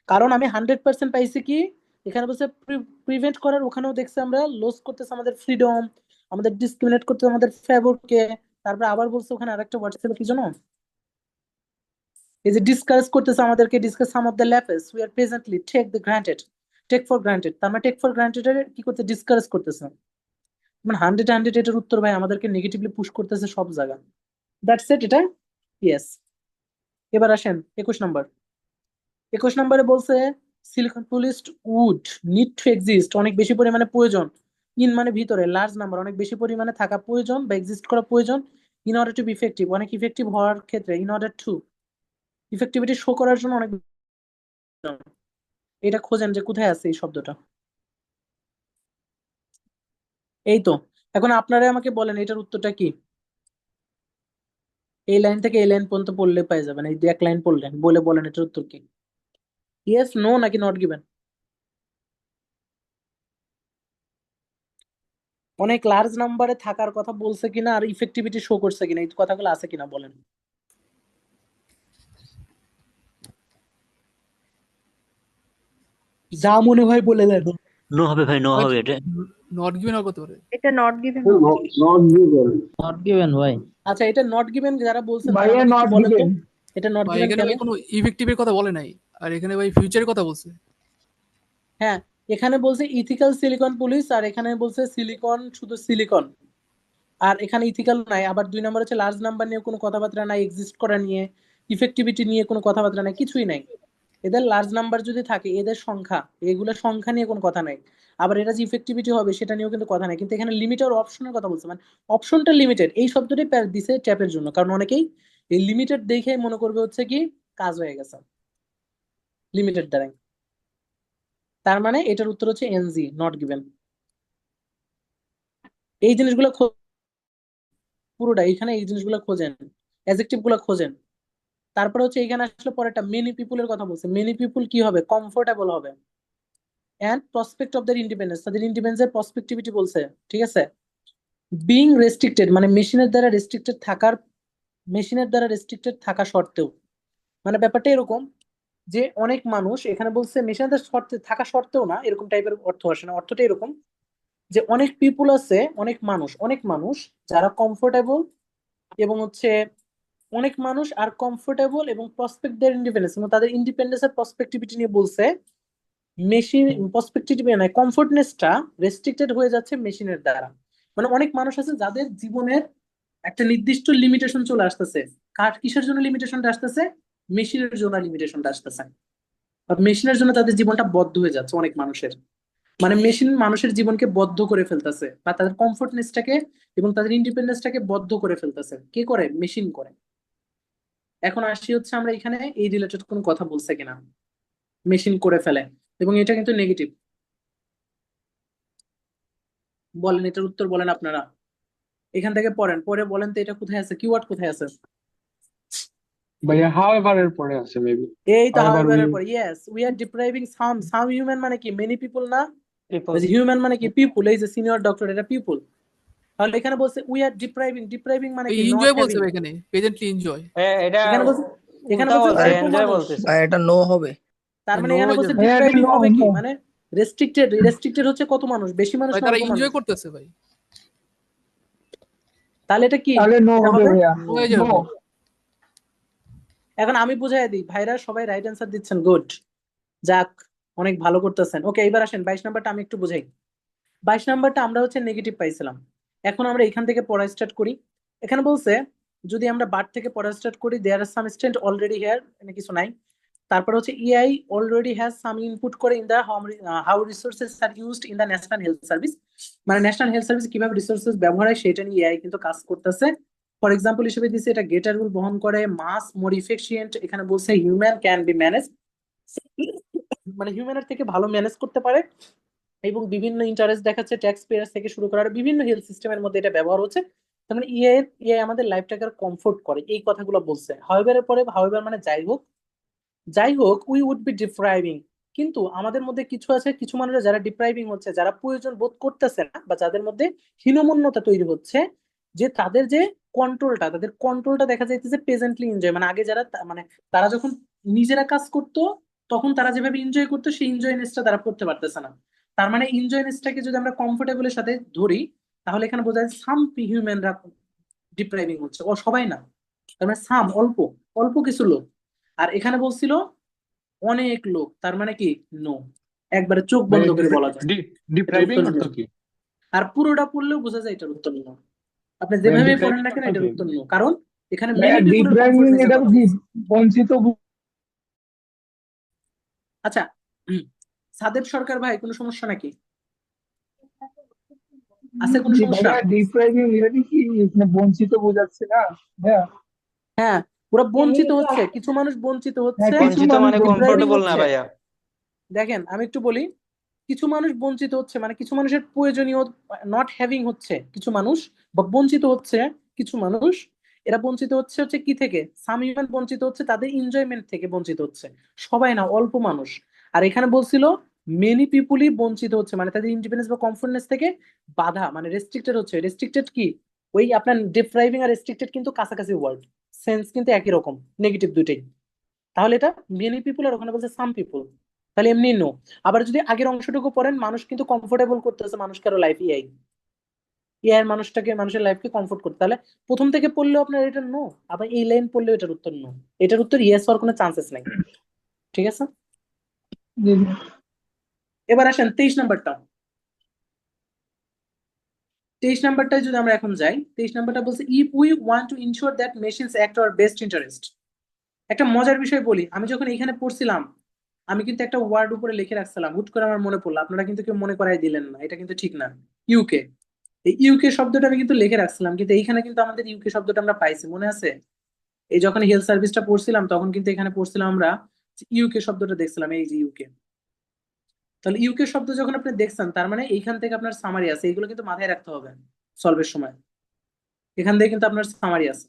কারণ আমি 100% পাইছি কি, এখানে বলছে প্রিভেন্ট করার, ওখানেও দেখছি আমরা লস করতেছে আমাদের ফ্রিডম, আমাদের ডিসক্রিমিনেট করতে আমাদের ফেভারকে। তারপরে আবার বলছে ওখানে আরেকটা ওয়ার্ড ছিল কি জানো, এই যে ডিসকাস করতেছে আমাদেরকে, discuss some of the lapses we are presently take the granted, take for granted, তার মানে টেক ফর গ্রান্টেড এর কি করতে, ডিসকাস করতেছে। মানে 100 এটার উত্তর ভাই আমাদেরকে নেগেটিভলি পুশ করতেছে সব জায়গা। দ্যাটস ইট, এটা ইয়েস। এবার আসেন 21 নাম্বার। 21 নাম্বারে বলছে silicon policed would need to exist, অনেক বেশি পরিমাণে প্রয়োজন, ইন মানে ভিতরে, লার্জ নাম্বার অনেক বেশি পরিমাণে থাকা প্রয়োজন বা এক্সিস্ট করা প্রয়োজন, in order to be effective অনেক ইফেক্টিভ হওয়ার ক্ষেত্রে, in order to effectivity show করার জন্য অনেক প্রয়োজন। এটা খোঁজেন যে কোথায় আছে এই শব্দটা। এই তো। এখন আপনারা আমাকে বলেন এটার উত্তরটা কি। এই লাইন থেকে এই লাইন পর্যন্ত পড়লে পেয়ে যাবেন, এই এক লাইন পড়লেন, বলে বলেন এটার উত্তর কি। ইয়েস, নো নাকি নট গিভেন। অনেক লার্জ নাম্বারে থাকার কথা বলছে কিনা আর ইফেক্টিভিটি শো করছে কিনা, এই কথাগুলো আছে কিনা বলেন। যা মনে হয় বলে দেন। নো হবে ভাই, নো ভাই হবে এটা। নট গিভেন হতে পারে। এটা নট গিভেন No, হবে। not given. নট গিভেন ভাই। আচ্ছা, এটা নট গিভেন যারা বলছেন তারা ভাইয়া আমাকে একটু not বলেন তো, given. এটা নট ভাই গিভেন এখানে কেন। ভাই কোনো ইফেক্টিভের কথা বলে নাই, আর এখানে ভাই ফিউচারের কথা বলছে। হ্যাঁ, এখানে বলছে ইথিক্যাল সিলিকন পুলিশ, আর এখানে বলছে সিলিকন, শুধু সিলিকন। আর এখানে ইথিক্যাল নাই। আবার 2 নম্বর হচ্ছে লার্জ নাম্বার নিয়ে কোনো কথাবার্তা নাই, এক্সিস্ট করা নিয়ে, ইফেক্টিভিটি নিয়ে কোনো কথাবার্তা নাই, কিছুই নাই। এদের লার্জ নাম্বার যদি থাকে, এদের সংখ্যা, এগুলো সংখ্যা নিয়ে কোনো কথা নাই। আবার এটা যে ইফেক্টিভিটি হবে সেটা নিয়েও কিন্তু কথা নাই। কিন্তু এখানে লিমিট আর অপশনের কথা বলছে, মানে অপশনটা লিমিটেড, এই শব্দটাই দিছে ট্যাপের জন্য, কারণ অনেকেই এই লিমিটেড দেখেই মনে করবে হচ্ছে কি কাজ হয়ে গেছে লিমিটেড দ্বারাই। তার মানে এটার উত্তর হচ্ছে এনজি, নট গিভেন। এই জিনিসগুলো পুরোটা এখানে এই জিনিসগুলো খোঁজেন, অ্যাডজেক্টিভ গুলো খোঁজেন। তারপরে হচ্ছে এখানে আসলে পরেরটা মেনি পিপুলের কথা বলছে। মেনি পিপুল কি হবে, কমফোর্টেবল হবে। And prospect of their independence, তাদের ইন্ডিপেন্ডেন্সের প্রসপেক্টিভিটি বলছে, ঠিক আছে। বিং রেস্ট্রিক্টেড মানে মেশিনের দ্বারা রেস্ট্রিক্টেড থাকা সত্ত্বেও, মানে ব্যাপারটা এরকম যে অনেক মানুষ, এখানে বলছে মেশিনের শর্তে থাকা সত্ত্বেও না, এরকম টাইপের অর্থ আসে না। অর্থটা এরকম যে অনেক পিপুল আছে, অনেক মানুষ যারা কমফোর্টেবল এবং হচ্ছে অনেক মানুষ আর কমফোর্টেবল এবং প্রসপেক্ট দেয়ার ইন্ডিপেন্ডেন্স, এবং তাদের ইন্ডিপেন্ডেন্সের প্রসপেক্টিভিটি নিয়ে বলছে। মেশিন প্রসপেক্টিভ মানে কমফোর্টনেসটা রেস্ট্রিক্টেড হয়ে যাচ্ছে মেশিনের দ্বারা। মানে অনেক মানুষ আছে যাদের জীবনের একটা নির্দিষ্ট লিমিটেশন চলে আসতেছে। কার কিসের জন্য লিমিটেশনটা আসতেছে, মেশিনের জন্য লিমিটেশনটা আসতেছে। আর মেশিনের জন্য তাদের জীবনটা বদ্ধ হয়ে যাচ্ছে অনেক মানুষের। মানে মেশিন মানুষের জীবনকে বদ্ধ করে ফেলতেছে, বা তাদের কমফোর্টনেসটাকে এবং তাদের ইন্ডিপেন্ডেন্সটাকে বদ্ধ করে ফেলতেছে। কে করে, মেশিন করে। এখন আসি হচ্ছে আমরা এখানে এই রিলেটেড কোনো কথা বলছে কিনা, মেশিন করে ফেলে, এবং এটা কিন্তু নেগেটিভ। বলেন এটার উত্তর বলেন আপনারা, এখান থেকে পড়েন, পরে বলেন তো এটা কোথায় আছে, কিওয়ার্ড কোথায় আছে। ভাইয়া however এর পরে আছে মেবি। এই তো However হাউএভার we এর পরে, yes we are ডিপ্রাইভিং some human, মানে কি মেনি পিপল না। পিপল। হিউম্যান মানে কি পিপল, এই যে সিনিয়র ডক্টর এটা পিপল। তাহলে এখানে বলছে উই আর ডিপ্রাইভিং মানে এই কি নট এনজয় বলছে হ্যাভিং। ভাই, এখানে প্রেজেন্টলি এনজয়। এটা এখানে বলছে এখানে উল্টা বলছে বলছে, অল্প এনজয় মানুষ। বলতেছে। এটা নো হবে। তার মানে নো এখানে হয়ে বলছে যাবে ভাইয়া এটা ডিপ্রাইভিং no হবে কি, no মানে রেস্ট্রিক্টেড হচ্ছে কত মানুষ, বেশি মানুষ ভাই, না তারা অল্প মানুষ। এনজয় করতেছে ভাই, তাহলে এটা কি, তাহলে no এটা হবে হবে। ভাইয়া। নো হয়ে যাবে No. ভাই। এখন আমি বুঝাই দিই, ভাইরা সবাই রাইট অ্যান্সার দিচ্ছেন, গুড, যাক, অনেক ভালো করতেছেন। ওকে, এবার আসেন 22 নাম্বারটা আমি একটু বুঝাই। 22 নাম্বারটা আমরা হচ্ছে নেগেটিভ পাইছিলাম। এখন আমরা এখান থেকে পড়া স্টার্ট করি। এখানে বলছে যদি আমরা বার থেকে পড়া স্টার্ট করি, দেয়ার আর সাম স্ট্রেন্ট অলরেডি হিয়ার, এখানে কিছু নাই। তারপর হচ্ছে AI already has some input করে in the how resources are used in the National Health Service, মানে ন্যাশনাল হেলথ সার্ভিস কিভাবে রিসোর্সেস ব্যবহার হয় সেটা নিয়ে এআই কিন্তু কাজ করতেছে। ফর এক্সাম্পল হিসেবে দিচ্ছে এটা গেটার রুল বহন করে, মাস মোর ইফিশিয়েন্ট, এখানে বলছে হিউম্যান ক্যান বি ম্যানেজ, মানে হিউম্যানের থেকে ভালো ম্যানেজ করতে পারে, এবং বিভিন্ন ইন্টারেস্ট দেখাচ্ছে ট্যাক্স পেয়ার্স থেকে শুরু করে আরো বিভিন্ন হেলথ সিস্টেমের মধ্যে এটা ব্যবহার হচ্ছে। তার মানে ইআই আমাদের লাইফটাকে কমফোর্ট করে, এই কথাগুলো বলছে। হাউএভার এর পরে হাউএভার মানে যাই হোক উই উড বি ডিপ্রাইভিং, কিন্তু আমাদের মধ্যে কিছু আছে, কিছু মানুষ যারা ডিপ্রাইভিং হচ্ছে, যারা প্রয়োজন বোধ করতেছে না, বা যাদের মধ্যে হীনমন্যতা তৈরি হচ্ছে, যে তাদের কন্ট্রোলটা দেখা যাইতেছে প্রেজেন্টলি এনজয়, মানে আগে যারা মানে তারা যখন নিজেরা কাজ করতো তখন তারা যেভাবে এনজয় করতো সেই এনজয়নেসটা তারা করতে পারতেছে না। তার মানে এনজয়নেসটাকে যদি আমরা কমফোর্টেবলের সাথে ধরি, তাহলে এখানে বোঝা যায় সাম হিউম্যানরা ডিপ্রাইভিং হচ্ছে, ও সবাই না। তার মানে সাম, অল্প অল্প কিছু লোক। আর এখানে বলছিল অনেক লোক, তার মানে কি নো, একবারে চোখ বন্ধ ভাইয়া করে বলা যায় এটার depriving উত্তর অর্থ নো। কি? আর পুরোটা পড়লেও বোঝা যায় এটার উত্তর নো। আপনি ভাইয়া যেভাবে পড়েন depriving না কেন অর্থ এটার কি? উত্তর নো, কারণ এখানে ভাইয়া মেনি পিপুলের depriving কমফোর্টনেসের এটা কথা কি বলছে। বঞ্চিত আচ্ছা, সাদেব সরকার ভাই কোনো সমস্যা নাকি, আছে কোনো জি সমস্যা? ভাইয়া depriving এটা কি মানে বঞ্চিত বোঝাচ্ছে না ভাইয়া? হ্যাঁ, ওরা বঞ্চিত হচ্ছে, কিছু মানুষ বঞ্চিত হ্যাঁ হচ্ছে, কিছু বঞ্চিত মানুষ মানে ডিপ্রাইভিং কমফোর্টেবল না হচ্ছে। ভাইয়া। দেখেন আমি একটু বলি, কিছু মানুষ বঞ্চিত হচ্ছে, মানে কিছু মানুষের প্রয়োজনীয় নট হ্যাভিং হচ্ছে কিছু মানুষ, বা বঞ্চিত হচ্ছে কিছু মানুষ। এরা বঞ্চিত হচ্ছে হচ্ছে কি থেকে? সাম হিউম্যান বঞ্চিত হচ্ছে তাদের এনজয়মেন্ট থেকে বঞ্চিত হচ্ছে, সবাই না, অল্প মানুষ। আর এখানে বলছিল মেনি পিপুলই বঞ্চিত হচ্ছে, মানে তাদের ইন্ডিপেন্ডেন্স বা কমফোর্টনেস থেকে বাধা, মানে রেস্ট্রিক্টেড হচ্ছে। রেস্ট্রিক্টেড কি? ওই আপনার ডিপ্রাইভিং আর রেস্ট্রিক্টেড কিন্তু কাছাকাছি ওয়ার্ড, সেন্স কিন্তু একই রকম, নেগেটিভ দুইটাই। তাহলে এটা মেনি পিপুল, আর ওখানে বলছে সাম পিপুল, তাহলে এমনি নো। আবার যদি আগের অংশটুকু পড়েন, মানুষ কিন্তু কমফোর্টেবল করতেছে মানুষকে আরো লাইফ, এআই এআই মানুষটাকে, মানুষের লাইফকে কমফোর্ট করতে। তাহলে প্রথম থেকে পড়লেও আপনার এটা নো, আবার এই লাইন পড়লেও এটার উত্তর নো, এটার উত্তর ইয়েস হওয়ার কোনো চান্সেস নাই। ঠিক আছে, জি। এবার আসেন 23 নাম্বারটা। 23 নাম্বারটায় যদি আমরা এখন যাই, 23 নাম্বারটা বলছে if we want to ensure that machines act our best interest. একটা মজার বিষয় বলি, আমি যখন এখানে পড়ছিলাম আমি কিন্তু একটা ওয়ার্ড উপরে লিখে রাখছিলাম, হুট করে আমার মনে পড়লো, আপনারা কিন্তু কেউ মনে করাই দিলেন না, এটা কিন্তু ঠিক না। ইউকে, এই ইউকে শব্দটা আমি কিন্তু লিখে রাখছিলাম, কিন্তু এইখানে কিন্তু আমাদের ইউকে শব্দটা আমরা পাইছি, মনে আছে? এই যখন হেলথ সার্ভিসটা পড়ছিলাম তখন কিন্তু এখানে পড়ছিলাম আমরা ইউকে শব্দটা দেখছিলাম, এই যে ইউকে। তাহলে ইউকে শব্দ যখন আপনি দেখছেন, তার মানে এইখান থেকে আপনার সামারি আছে, এগুলো কিন্তু মাথায় রাখতে হবে সলভের সময়। এখান থেকে কিন্তু আপনার সামারি আছে,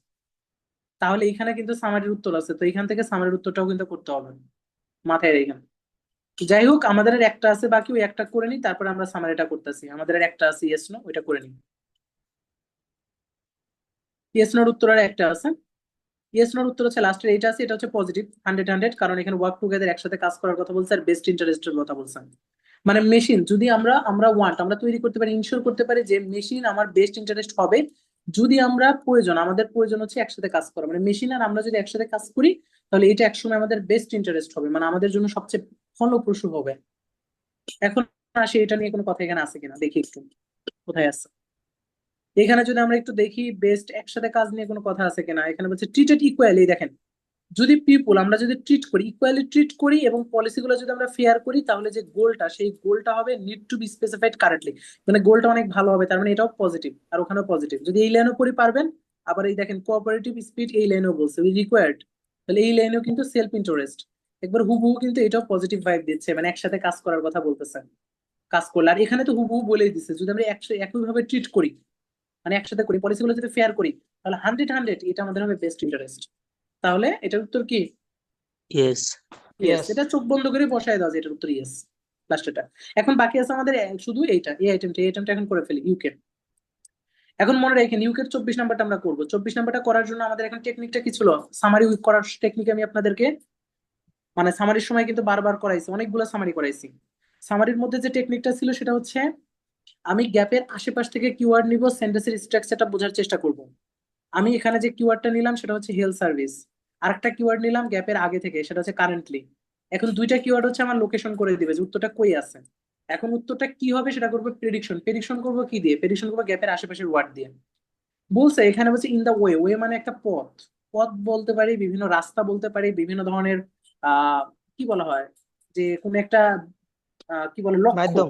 তাহলে এখানে কিন্তু সামারির উত্তর আছে, তো এখান থেকে সামারির উত্তরটাও কিন্তু করতে হবে, মাথায় রেখে। যাই হোক, আমাদের আর একটা আছে বাকি, ওই একটা করে নিই, তারপরে আমরা সামারিটা করতেছি। আমাদের আর একটা আছে ইয়েস নো, ওইটা করে নিই। ইয়েস নোর উত্তর আর একটা আছে। ইয়েস নোর উত্তর হচ্ছে লাস্টের এইটা আছে, এটা হচ্ছে পজিটিভ 100, কারণ এখানে ওয়ার্ক টুগেদার, একসাথে কাজ করার কথা বলছে, আর বেস্ট ইন্টারেস্টের কথা বলছে। মানে মেশিন যদি আমরা আমরা ওয়ান্ট, আমরা তৈরি করতে পারি, ইনশিওর করতে পারি যে মেশিন আমার বেস্ট ইন্টারেস্ট হবে, যদি আমরা প্রয়োজন, আমাদের প্রয়োজন হচ্ছে একসাথে কাজ করা, মানে মেশিন আর আমরা যদি একসাথে কাজ করি, তাহলে এটা একসময় আমাদের বেস্ট ইন্টারেস্ট হবে, মানে আমাদের জন্য সবচেয়ে ফলপ্রসূ হবে। এখন আসে এটা নিয়ে কোনো কথা এখানে আছে কিনা দেখি একটু, কোথায় আছে। এখানে যদি আমরা একটু দেখি বেস্ট একসাথে কাজ নিয়ে কোনো কথা আছে কিনা, এখানে বলছে ট্রিটেড ইকুয়ালি। দেখেন, যদি পিপুল আমরা যদি ট্রিট করি, ইকুয়ালি ট্রিট করি, এবং পলিসিগুলো যদি আমরা ফেয়ার করি, তাহলে যে গোলটা, সেই গোলটা হবে need to be specified correctly, মানে গোলটা অনেক ভালো হবে, তার মানে এটাও পজিটিভ, আর ওখানেও পজিটিভ। যদি এই লাইনও পড়ি পারবেন। আবার এই দেখেন কোঅপারেটিভ স্পিড, এই লাইনেও বলছে উই রিকোয়ার্ড, তাহলে এই লাইনেও কিন্তু সেলফ ইন্টারেস্ট, একবার হুবহু কিন্তু এটাও পজিটিভ ভাইব দিচ্ছে, মানে একসাথে কাজ করার কথা বলতেছে, কাজ করলে। আর এখানে তো হুবহু বলেই দিচ্ছে, যদি আমরা একইভাবে ট্রিট করি, মানে একসাথে করি, পলিসিগুলো যদি ফেয়ার করি, তাহলে 100 এটা আমাদের হবে বেস্ট ইন্টারেস্ট। তাহলে এটার উত্তর কি? ইয়েস। Yes, yes. এটা চোখ বন্ধ করে বসায় দাও যে এটার উত্তর ইয়েস, লাস্টেটা। এখন বাকি আছে আমাদের শুধু এইটা, এই আইটেমটা এখন করে ফেলি, ইউকে। এখন মনে রাখেন ইউকের 24 নাম্বারটা আমরা করবো। 24 নাম্বারটা করার জন্য আমাদের এখন টেকনিকটা কি ছিল? সামারি করার টেকনিক আমি আপনাদেরকে, মানে সামারির সময় কিন্তু বারবার করাইছি, অনেকগুলো সামারি করাইছি। সামারির মধ্যে যে টেকনিকটা ছিল সেটা হচ্ছে, আমি গ্যাপের আশেপাশ থেকে কিওয়ার্ড নিব, সেন্টেন্সের স্ট্রাকচারটা বোঝার চেষ্টা করব। আমি এখানে যে কিওয়ার্ডটা নিলাম সেটা হচ্ছে হেলথ সার্ভিস, আরেকটা কিওয়ার্ড নিলাম গ্যাপের আগে থেকে, সেটা হচ্ছে কারেন্টলি। এখন দুইটা কিওয়ার্ড হচ্ছে আমার লোকেশন করে দিবে যে উত্তরটা কই আছে। এখন উত্তরটা কি হবে সেটা করবো প্রেডিকশন। প্রেডিকশন করবো কি দিয়ে? প্রেডিকশন করবো গ্যাপের আশেপাশের ওয়ার্ড দিয়ে। বলছে এখানে বলছে ইন দা ওয়ে, ওয়ে মানে একটা পথ, পথ বলতে পারি, বিভিন্ন রাস্তা বলতে পারি, বিভিন্ন ধরনের আহ কি বলা হয়, যে কোন একটা কি বলে, লক্ষ্য, মাধ্যম।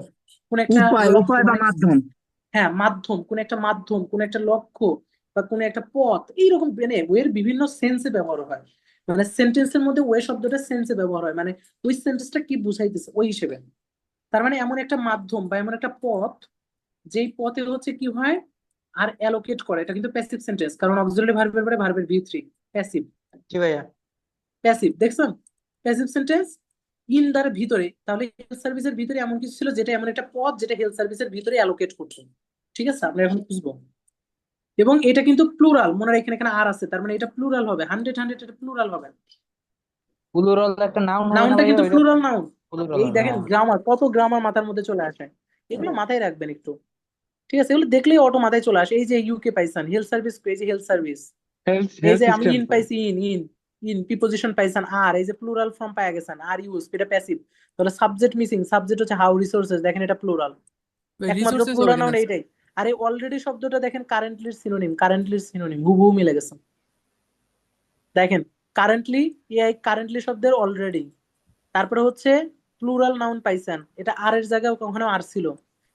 কোন একটা উপায় লক্ষ্য উপায় বা মানে, মাধ্যম। হ্যাঁ মাধ্যম, কোন একটা মাধ্যম, কোন একটা লক্ষ্য, বা কোন একটা পথ, এইরকম, মানে ওয়ের বিভিন্ন সেন্সে ব্যবহার হয়। মানে সেন্টেন্সের মধ্যে ওয়ে শব্দটা সেন্সে ব্যবহার হয়, মানে ওই সেন্টেন্সটা কি বুঝাইতেছে ওই হিসেবে। তার মানে এমন একটা মাধ্যম বা এমন একটা পথ, যেই পথে হচ্ছে কি হয়, আর অ্যালোকেট করে, এটা কিন্তু প্যাসিভ সেন্টেন্স, কারণ অক্সিলারি ভার্বের পরে ভার্বের ভি3, প্যাসিভ। জি ভাইয়া। প্যাসিভ দেখছেন, প্যাসিভ সেন্টেন্স ইন দ্বার ভিতরে, তাহলে হেলথ সার্ভিসের ভিতরে এমন কিছু ছিল যেটা, এমন একটা পথ যেটা হেলথ সার্ভিসের ভিতরে অ্যালোকেট করতো। ঠিক আছে, আমরা এখন বুঝবো। এবং এটা কিন্তু প্লুরাল, মনে রাখেন এখানে আর আছে, তার মানে এটা প্লুরাল হবে, 100 এটা প্লুরাল হবে। প্লুরাল একটা নাউন হবে না নাউনটা ভাইয়া কিন্তু ওইটা? Plural noun. প্লুরাল এই হবে, দেখেন হ্যাঁ। গ্রামার, কত গ্রামার মাথার মধ্যে চলে আসে, এগুলো মাথায় রাখবেন একটু। ঠিক আছে, এগুলো দেখলেই অটো মাথায় চলে আসে। এই যে ইউকে পাইছেন হেলথ সার্ভিস, এই যে হেলথ সার্ভিস, হেলথ এই হেলথ যে আমি সিস্টেম ইন পাইছি, ইন ইন ইন প্রিপোজিশন পাইছেন আর, এই যে প্লুরাল ফর্ম পাই গেছেন আর ইউজ, এটা প্যাসিভ। তাহলে সাবজেক্ট মিসিং, সাবজেক্ট হচ্ছে হাউ রিসোর্সেস, দেখেন এটা প্লুরাল, একমাত্র রিসোর্সেস হবে প্লুরাল কিনা নাউন এইটাই। আর এই অলরেডি শব্দটা দেখেন কারেন্টলির সিনোনিম, কারেন্টলির সিনোনিম হুবহু মিলে গেছে। দেখেন কারেন্টলি, এআই কারেন্টলি শব্দের অলরেডি, তারপরে হচ্ছে প্লুরাল নাউন পাইছেন, এটা আর এর জায়গায় কখনো আর ছিল,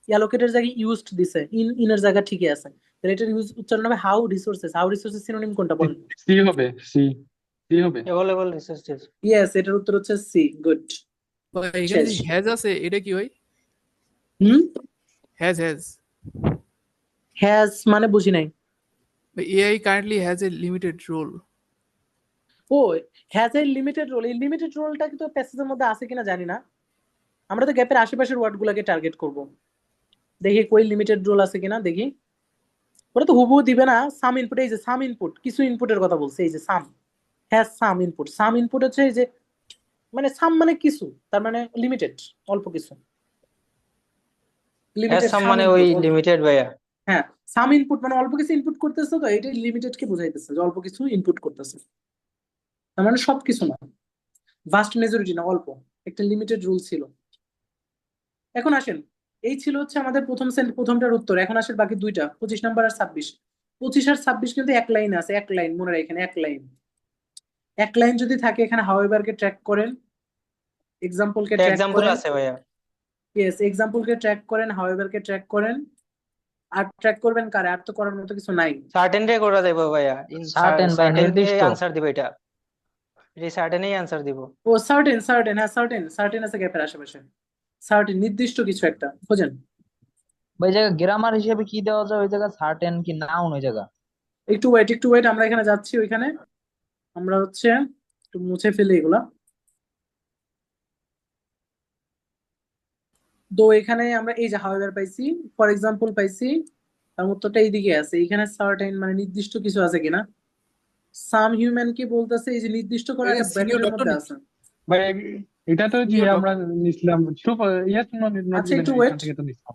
অ্যালোকেটের জায়গায় ইউজড দিছে, ইনের জায়গা ঠিকই আছে, তাহলে এটার ইউজ উচ্চারণ হবে how resources. How resources synonym কোনটা বলেন? সি হবে, সি সি হবে। Available resources. ইয়েস, এটার উত্তর হচ্ছে সি, গুড। বা এখানে শেষ। যে হ্যাজ আছে এটা কি হয়? হুম, হ্যাজ হ্যাজ মানে বুঝি নাই। AI currently has a limited role. ও, হ্যাজ এ লিমিটেড রোল। এই লিমিটেড রোলটা কিন্তু প্যাসেজের মধ্যে আছে কিনা জানি না। আমরা তো গ্যাপের আশেপাশের ওয়ার্ড গুলাকে টার্গেট করব। দেখি কই লিমিটেড রোল আছে কিনা দেখি। ওরা তো হুবহু দিবে না। সাম ইনপুট, এই যে সাম ইনপুট, কিছু ইনপুটের কথা বলছে, এই যে some has some input. Some input হচ্ছে এই যে, মানে সাম মানে কিছু, তার মানে লিমিটেড, অল্প কিছু। হ্যাঁ লিমিটেড সাম সাম মানে ওই ইনপুট। লিমিটেড ভাইয়া। হ্যাঁ, সাম ইনপুট মানে অল্প কিছু ইনপুট করতেছে, তো এটা লিমিটেড কে বোঝাইতেছে যে অল্প কিছু ইনপুট করতেছে, তার মানে সবকিছু না, ভাস্ট মেজরিটি না, অল্প। একটা লিমিটেড রুল ছিল। এখন আসেন, এই ছিল হচ্ছে আমাদের প্রথমটার উত্তর। এখন আসেন বাকি দুইটা, 25 নাম্বার আর 26। 25 আর 26 কিন্তু এক লাইন আছে, এক লাইন মনে রাখেন, এক লাইন। এক লাইন যদি থাকে এখানে হাউএভার কে ট্র্যাক করেন, এক্সাম্পল কে একটা ট্র্যাক এক্সাম্পল করেন। আছে ভাইয়া। ইয়েস, এক্সাম্পল কে ট্র্যাক করেন, হাউএভার কে ট্র্যাক করেন। আর ট্র্যাক করবেন কারে? আর তো করার মতো কিছু নাই। সার্টেন রে করা যাবে ভাইয়া, ইন সার্টেন ভাই, সার্টেন নির্দিষ্ট। আনসার দিবে এটা। এই সার্টেনই আনসার দিব। ও সার্টেন, সার্টেন, হ্যাঁ সার্টেন, সার্টেন আছে গ্যাপের আশেপাশে। সার্টেন নির্দিষ্ট কিছু একটা খোঁজেন। ভাই জায়গা গ্রামার হিসেবে কি দেওয়া যায় ওই জায়গা? সার্টেন কি নাউন ওই জায়গা? একটু ওয়েট, একটু ওয়েট, আমরা এখানে যাচ্ছি ওইখানে। আমরা হচ্ছে একটু মুছে ফেলি এগুলা। তো এখানে আমরা এই যে হাউএভার পাইছি, ফর এক্সাম্পল পাইছি, তার উত্তরটা এইদিকে আছে। এখানে সার্টেন মানে নির্দিষ্ট কিছু আছে কিনা। সাম হিউম্যান কি বলতেছে, এই যে নির্দিষ্ট করা একটা সিনিয়র ব্র্যাকেটের ডক্টর মধ্যে নাকি? আছে। ভাই এটা তো যে সিনিয়র আমরা ডক্টর। নিছিলাম ইয়েস নট আচ্ছা গিভেন, একটু এখান ওয়েট। থেকে তো নিছিলাম।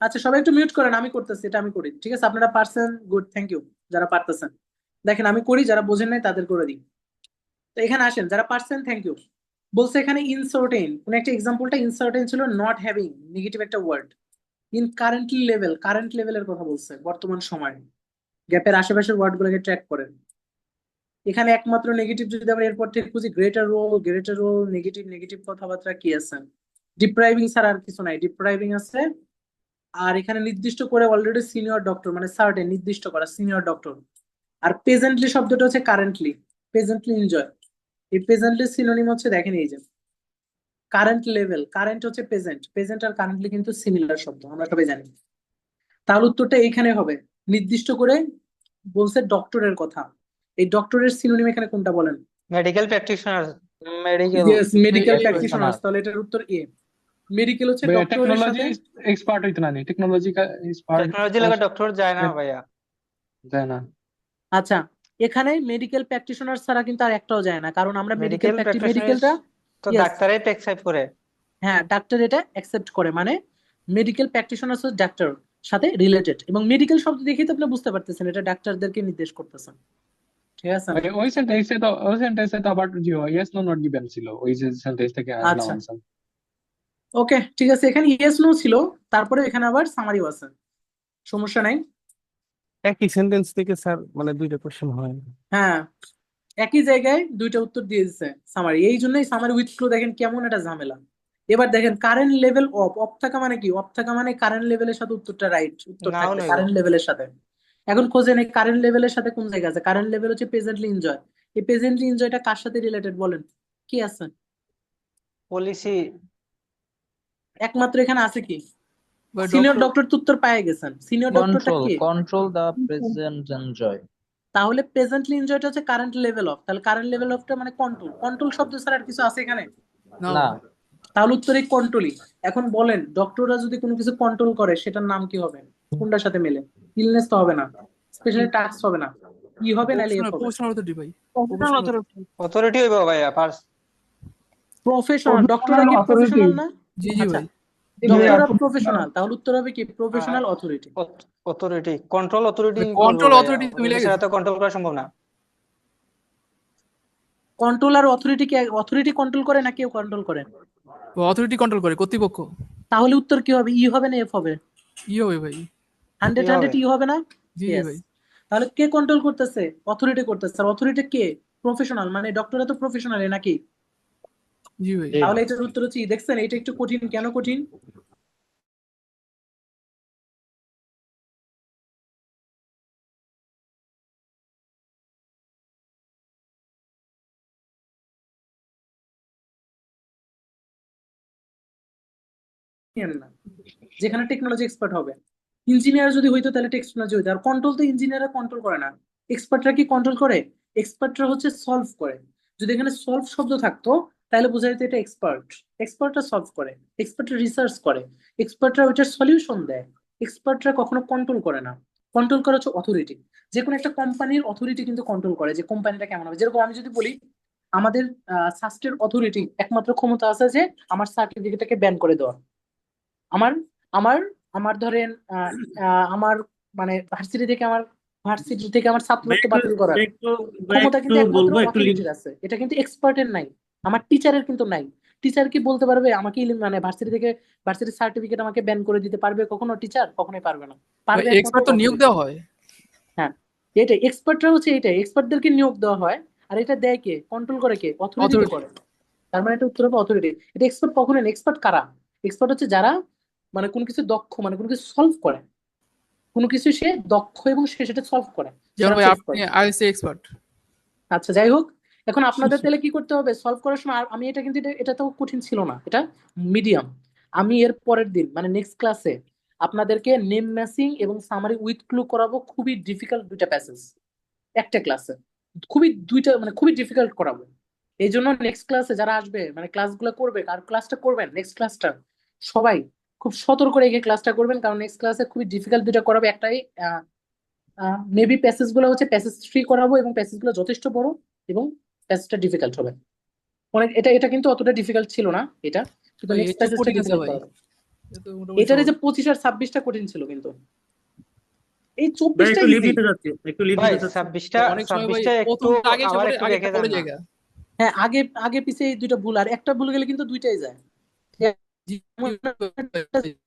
আচ্ছা সবাই একটু মিউট করেন, আমি করতেছি, এটা আমি করি, ঠিক আছে? আপনারা পারছেন, গুড, থ্যাংক ইউ। যারা পারতেছেন দেখেন, আমি করি, যারা বোঝেন নাই তাদের করে দিই। তো এখানে আসেন, যারা পারছেন থ্যাংক ইউ। বলছে এখানে ইনসার্টেইন, কোন একটা এক্সাম্পলটা ইনসার্টেইন ছিল, নট হ্যাভিং, নেগেটিভ একটা word. In currently level, current লেভেলের কথা বলছে, বর্তমান সময়ে। গ্যাপের আশেপাশের ওয়ার্ড গুলোকে ট্র্যাক করেন। এখানে একমাত্র নেগেটিভ যদি আমরা এরপর থেকে খুঁজি, greater role, greater role, negative, negative কথাবার্তা কি আছে? ডিপ্রাইভিং ছাড়া আর কিছু নাই, ডিপ্রাইভিং আছে। আর এখানে নির্দিষ্ট করে অলরেডি সিনিয়র ডক্টর, মানে সার্টেন নির্দিষ্ট করা সিনিয়র ডক্টর। আর প্রেজেন্টলি শব্দটা হচ্ছে কারেন্টলি, প্রেজেন্টলি এনজয়। এই প্রেজেন্টলি সিনোনিম হচ্ছে, দেখেন এই যে কারেন্ট লেভেল, কারেন্ট হচ্ছে প্রেজেন্ট, প্রেজেন্ট আর কারেন্টলি কিন্তু সিমিলার শব্দ, আমরা সবাই জানি। তাহলে উত্তরটা এইখানে হবে, নির্দিষ্ট করে বলছে ডক্টরের কথা। এই ডক্টরের সিনোনিম এখানে কোনটা বলেন? Medical practitioner. Medical yes, medical এই ভাই, প্র্যাকটিশনার। প্র্যাকটিশনার। তাহলে এটার উত্তর এ। মেডিকেল হচ্ছে ভাইয়া ডক্টরের টেকনোলজি সাথে। এক্সপার্ট হইতো না, টেকনোলজি এক্সপার্ট টেকনোলজি লাগা ডক্টর যায় না ভাইয়া। যায় না। আচ্ছা, এখানে মেডিকেল প্র্যাকটিশনার ছাড়া কিন্তু আর একটাও যায় না, কারণ আমরা মেডিকেল প্র্যাকটিশনার মেডিকেলটা, তো ইয়েস, ডাক্তারাই প্রেসক্রাইব করে। হ্যাঁ ডাক্তার এটা অ্যাকসেপ্ট করে, মানে মেডিকেল প্র্যাকটিশনার হচ্ছে ডাক্তার সাথে রিলেটেড, এবং মেডিকেল শব্দ দেখেই তো আপনি বুঝতে পারতেছেন এটা ডাক্তারদেরকে নির্দেশ করতেছেন, ঠিক আছে? ভাই ওই সেন্টেন্সে তো আবার যে ইয়েস নো নট গিভেন ছিল, ওই যে সেন্টেন্স থেকে আসলাম আচ্ছা, আনসার। ওকে, ঠিক আছে, এখানে ইয়েস নো ছিল, তারপরে এখানে আবার সামারিও আছে, সমস্যা নাই। একই সেন্টেন্স থেকে স্যার মানে দুইটা কোশ্চেন হয়? হ্যাঁ, একই জায়গায় দুইটা উত্তর দিয়ে দিচ্ছে সামারি, এই জন্যই সামারি উইথ ফ্লো দেখেন কেমন একটা ঝামেলা। এবার দেখেন কারেন্ট লেভেল অফ, অফ থাকা মানে কি? অফ থাকা মানে কারেন্ট লেভেলের সাথে উত্তরটা রাইট, উত্তর নাও থাকবে নইব। কারেন্ট লেভেলের সাথে। এখন খোঁজেন এই কারেন্ট লেভেলের সাথে কোন জায়গা আছে। কারেন্ট লেভেল হচ্ছে প্রেজেন্টলি এনজয়। এই প্রেজেন্টলি এনজয়টা কার সাথে রিলেটেড বলেন? কি আছে? পলিসি। একমাত্র এখানে আছে কি? ভাই সিনিয়র ডক্টর। ডক্টর তো উত্তর পেয়ে গেছেন, সিনিয়র ডক্টরটা কন্ট্রোল, কে? কন্ট্রোল দা প্রেজেন্ট এনজয়। তাহলে প্রেজেন্টলি এনজয়টা হচ্ছে কারেন্ট লেভেল অফ, তাহলে কারেন্ট লেভেল অফটা মানে কন্ট্রোল, কন্ট্রোল শব্দ ছাড়া আর কিছু আছে এখানে? না না। ভাই। তাহলে উত্তর এই কন্ট্রোলই। এখন বলেন ডক্টররা যদি কোনো কিছু কন্ট্রোল করে সেটার নাম কি হবে? কোনটার সাথে মেলে? ইলনেস তো হবে না, স্পেশালি টাস্ক হবে না, ই হবে নাহলে এফ প্রফেশনাল হবে। প্রফেশনাল অথরিটি ভাই। Professional professional authority. অথরিটি হইব ভাইয়া পার্স। প্রফেশনাল, ডক্টররা প্রফেশনাল কি অথরিটি। প্রফেশনাল না? জি জি আচ্ছা, ভাই। ডক্টররা প্রফেশনাল, তাহলে উত্তর হবে কি? Professional authority. Authority, control authority করবো কন্ট্রোল ভাইয়া, অথরিটি মিলে অথরিটি ছাড়া গেছে। তো কন্ট্রোল করা সম্ভব না। কন্ট্রোল আর অথরিটি কি, অথরিটি কন্ট্রোল করে না কেউ কন্ট্রোল করে? অথরিটি কন্ট্রোল করে, কর্তৃপক্ষ। তাহলে উত্তর কি হবে? ই হবে না এফ হবে? ই হবে ভাই। কি 100 হবে? 100 ই হবে না? জি জি ইয়েস। ভাই। তাহলে কে কন্ট্রোল করতেছে? অথরিটি করতেছে। আর অথরিটি কে? প্রফেশনাল, মানে ডক্টররা তো প্রফেশনাল নাকি? জি ভাই। জি। তাহলে এটার উত্তর হচ্ছে ই। দেখছেন এটা একটু কঠিন, কেন কঠিন? না, যেখানে টেকনোলজি এক্সপার্ট হবে। ইঞ্জিনিয়ার যদি হইতো তাহলে টেকনোলজি হইতো। আর কন্ট্রোল তো ইঞ্জিনিয়াররা কন্ট্রোল করে না, এক্সপার্টরা কি কন্ট্রোল করে? এক্সপার্টরা হচ্ছে সলভ করে। যদি এখানে সলভ শব্দ থাকতো তাহলে বোঝা যেত এটা এক্সপার্ট। এক্সপার্টরা সলভ করে, এক্সপার্টরা রিসার্চ করে, এক্সপার্টরা ওইটার সলিউশন দেয়। এক্সপার্টরা কখনো কন্ট্রোল করে না। কন্ট্রোল করে হচ্ছে অথরিটি। যে কোনো একটা কোম্পানির অথরিটি কিন্তু কন্ট্রোল করে যে কোম্পানিটা কেমন হবে। যেরকম আমি যদি বলি আমাদের সাস্টের অথরিটি একমাত্র ক্ষমতা আছে যে আমার সার্টিফিকেটটাকে ব্যান করে দেওয়া। আমার আমার আমার ধরেন আমার মানে ভার্সিটি থেকে আমার ভাই ছাত্রত্ব একটু বাতিল করার ভাই একটু ভাই ক্ষমতা একটু কিন্তু একমাত্র বলবো, একটু লিঙ্ক। অথরিটির আছে, এটা কিন্তু এক্সপার্টের নাই। আমার টিচারের কিন্তু নাই। টিচার কি বলতে পারবে আমাকে মানে ভার্সিটির সার্টিফিকেট আমাকে ব্যান করে দিতে পারবে কখনো? টিচার কখনোই পারবে না। পারবে একমাত্র এক্সপার্ট তো নিয়োগ অথরিটি। দেওয়া হয়। হ্যাঁ, এটাই এক্সপার্টরা হচ্ছে, এটাই এক্সপার্টদেরকে নিয়োগ দেওয়া হয়। আর এটা দেয় কে? কন্ট্রোল করে কে? অথরিটি তো অথরিটি। করে। তার মানে এটা উত্তর হবে অথরিটি। এটা এক্সপার্ট কখনোই না। এক্সপার্ট কারা? এক্সপার্ট হচ্ছে যারা মানে কোনো কিছু দক্ষ, মানে কোনো কিছু সলভ করে, কোনো কিছু সে দক্ষ এবং সে সেটা সলভ করে, যেমন সেটা ভাই হচ্ছে আপনি এক্সপার্ট। ISA expert. আচ্ছা, যাই হোক, এখন আপনাদের তাহলে কি করতে হবে সলভ করার সময়? আমি এটা কিন্তু এটা তো কঠিন ছিল না, এটা মিডিয়াম। আমি এর পরের দিন মানে নেক্সট ক্লাসে আপনাদেরকে নেম ম্যাচিং এবং সামারি উইথ ক্লু করাবো। খুবই ডিফিকাল্ট দুইটা প্যাসেজ একটা ক্লাসে, খুবই ডিফিকাল্ট করাবো। এই জন্য নেক্সট ক্লাসে যারা আসবে মানে ক্লাসগুলো করবে, আর ক্লাসটা করবেন নেক্সট ক্লাসটা সবাই খুব সতর্ক রেখে ক্লাসটা করবেন, কারণ নেক্সট ক্লাসে খুবই ডিফিকাল্ট দুইটা করাবে। একটাই মেবি প্যাসেজ গুলো হচ্ছে প্যাসেজ 3 করাবো, এবং প্যাসেজ গুলো যথেষ্ট বড় এবং প্যাসেজটা ডিফিকাল্ট হবে অনেক। এটা এটা কিন্তু অতটা ডিফিকাল্ট ছিল না এটা, কিন্তু ভাই এর নেক্সট চেয়ে প্যাসেজটা কঠিন আছে ডিফিকাল্ট ভাই, করাবো। এটা তো মোটামুটি এটার এই সহজ। যে 25 আর 26টা কঠিন ছিল, কিন্তু এই ভাই 24টা একটু লিড ইজি। দিতে যাচ্ছি, একটু লিড ভাই দিতে চাচ্ছি। 26টা অনেক সময় ভাই 26টা একটু প্রথমটা আগে আবার পরে একটু আগেরটা দেখে পরে যান না। জায়গা। হ্যাঁ, আগে আগে পিছে এই দুইটা ভুল, আর একটা ভুল গেলে কিন্তু দুইটাই যায়। জি এমন একটা জিনিস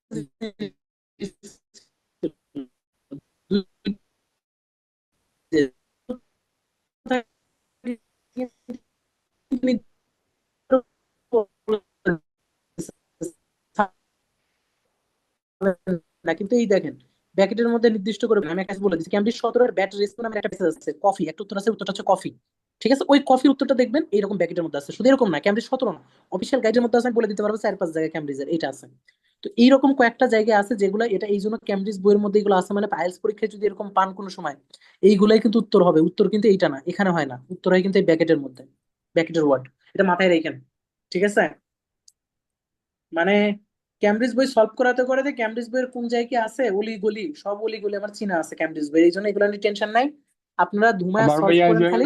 না, কিন্তু এই দেখেন ব্যাকেটের মধ্যে নির্দিষ্ট করে আমি একটা বলে দিচ্ছি, ক্যামব্রিজ 17 এর ব্যাট রেস নামে একটা পেজ আছে, কফি একটা উত্তর আছে, উত্তরটা হচ্ছে কফি। ঠিক আছে, ওই কফির উত্তরটা দেখবেন এইরকম ব্যাকেটের মধ্যে আছে। শুধু এরকম না, ক্যামব্রিজ 17 না, অফিসিয়াল গাইডের মধ্যে আছে, আমি বলে দিতে পারবো 4-5 জায়গায় ক্যামব্রিজের এটা আছে। তো এইরকম কয়েকটা জায়গায় আছে যেগুলো এটা, এই জন্য ক্যামব্রিজ বইয়ের মধ্যে এগুলো আছে, মানে আইএলটিএস পরীক্ষায় যদি এরকম পান কোনো সময় এইগুলাই কিন্তু উত্তর হবে। উত্তর কিন্তু এইটা না, এখানে হয় না, উত্তর হয় কিন্তু এই ব্যাকেটের মধ্যে, ব্যাকেটের ওয়ার্ড। এটা মাথায় রেখেন, ঠিক আছে? মানে ক্যামব্রিজ বই সলভ করাতে করাতে ক্যামব্রিজ বইয়ের কোন জায়গায় কি আছে, অলি গলি সব অলি গলি আমার চিনা আছে ক্যামব্রিজ বই, এই জন্য এগুলো নিয়ে টেনশন নাই। আপনারা ধুমায়া আবার সলভ ভাইয়া করেন যে খালি।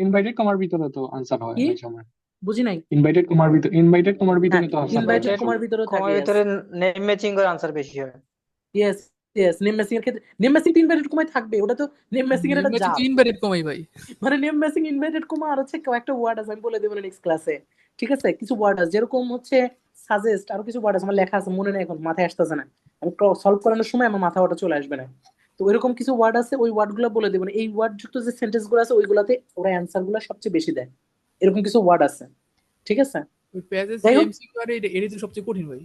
ইনভাইটেড কমার ভিতরে তো আনসার হয় কি? অনেক সময়। বুঝি নাই। ইনভাইটেড কমার হ্যাঁ, ভিতরে তো আনসার হয় ইনভাইটেড অনেক ইনভাইটেড কমার সময়। ভিতরেও থাকে, কমের ইয়েস। ভিতরে নেম ম্যাচিং করে আনসার বেশি হয়। ইয়েস, ইয়েস, নেম ম্যাচিং এর ক্ষেত্রে নেম ম্যাচিং তো ইনভাইটেড কমায় থাকবে, ওটা তো নেম ম্যাচিং এর নেম একটা ম্যাচিং তো জাত। ইনভ্যালিড কমাই ভাই। মানে নেম ম্যাচিং ইনভাইটেড কমা আর হচ্ছে কয়েকটা ওয়ার্ড আছে, আমি বলে দেবো নেক্সট ক্লাসে। ঠিক আছে, কিছু ওয়ার্ড আছে যেরকম হচ্ছে সাজেস্ট, আরো কিছু ওয়ার্ড আছে আমার লেখা আছে, মনে নেই এখন, মাথায় আসতেছে না। আমি সলভ করানোর সময় আমার মাথা ওটা চলে আসবে না। তো ওইরকম কিছু ওয়ার্ড আছে, ওই ওয়ার্ড গুলো বলে দেবেন। এই ওয়ার্ড যুক্ত যে সেন্টেন্স গুলো আছে ওইগুলাতে ওরা অ্যান্সার গুলো সবচেয়ে বেশি দেয়। এরকম কিছু ওয়ার্ড আছে, ঠিক আছে? ওই প্যাসেজ যাই হোক, এমসিকিউ আর এটাই তো সবচেয়ে কঠিন ভাই।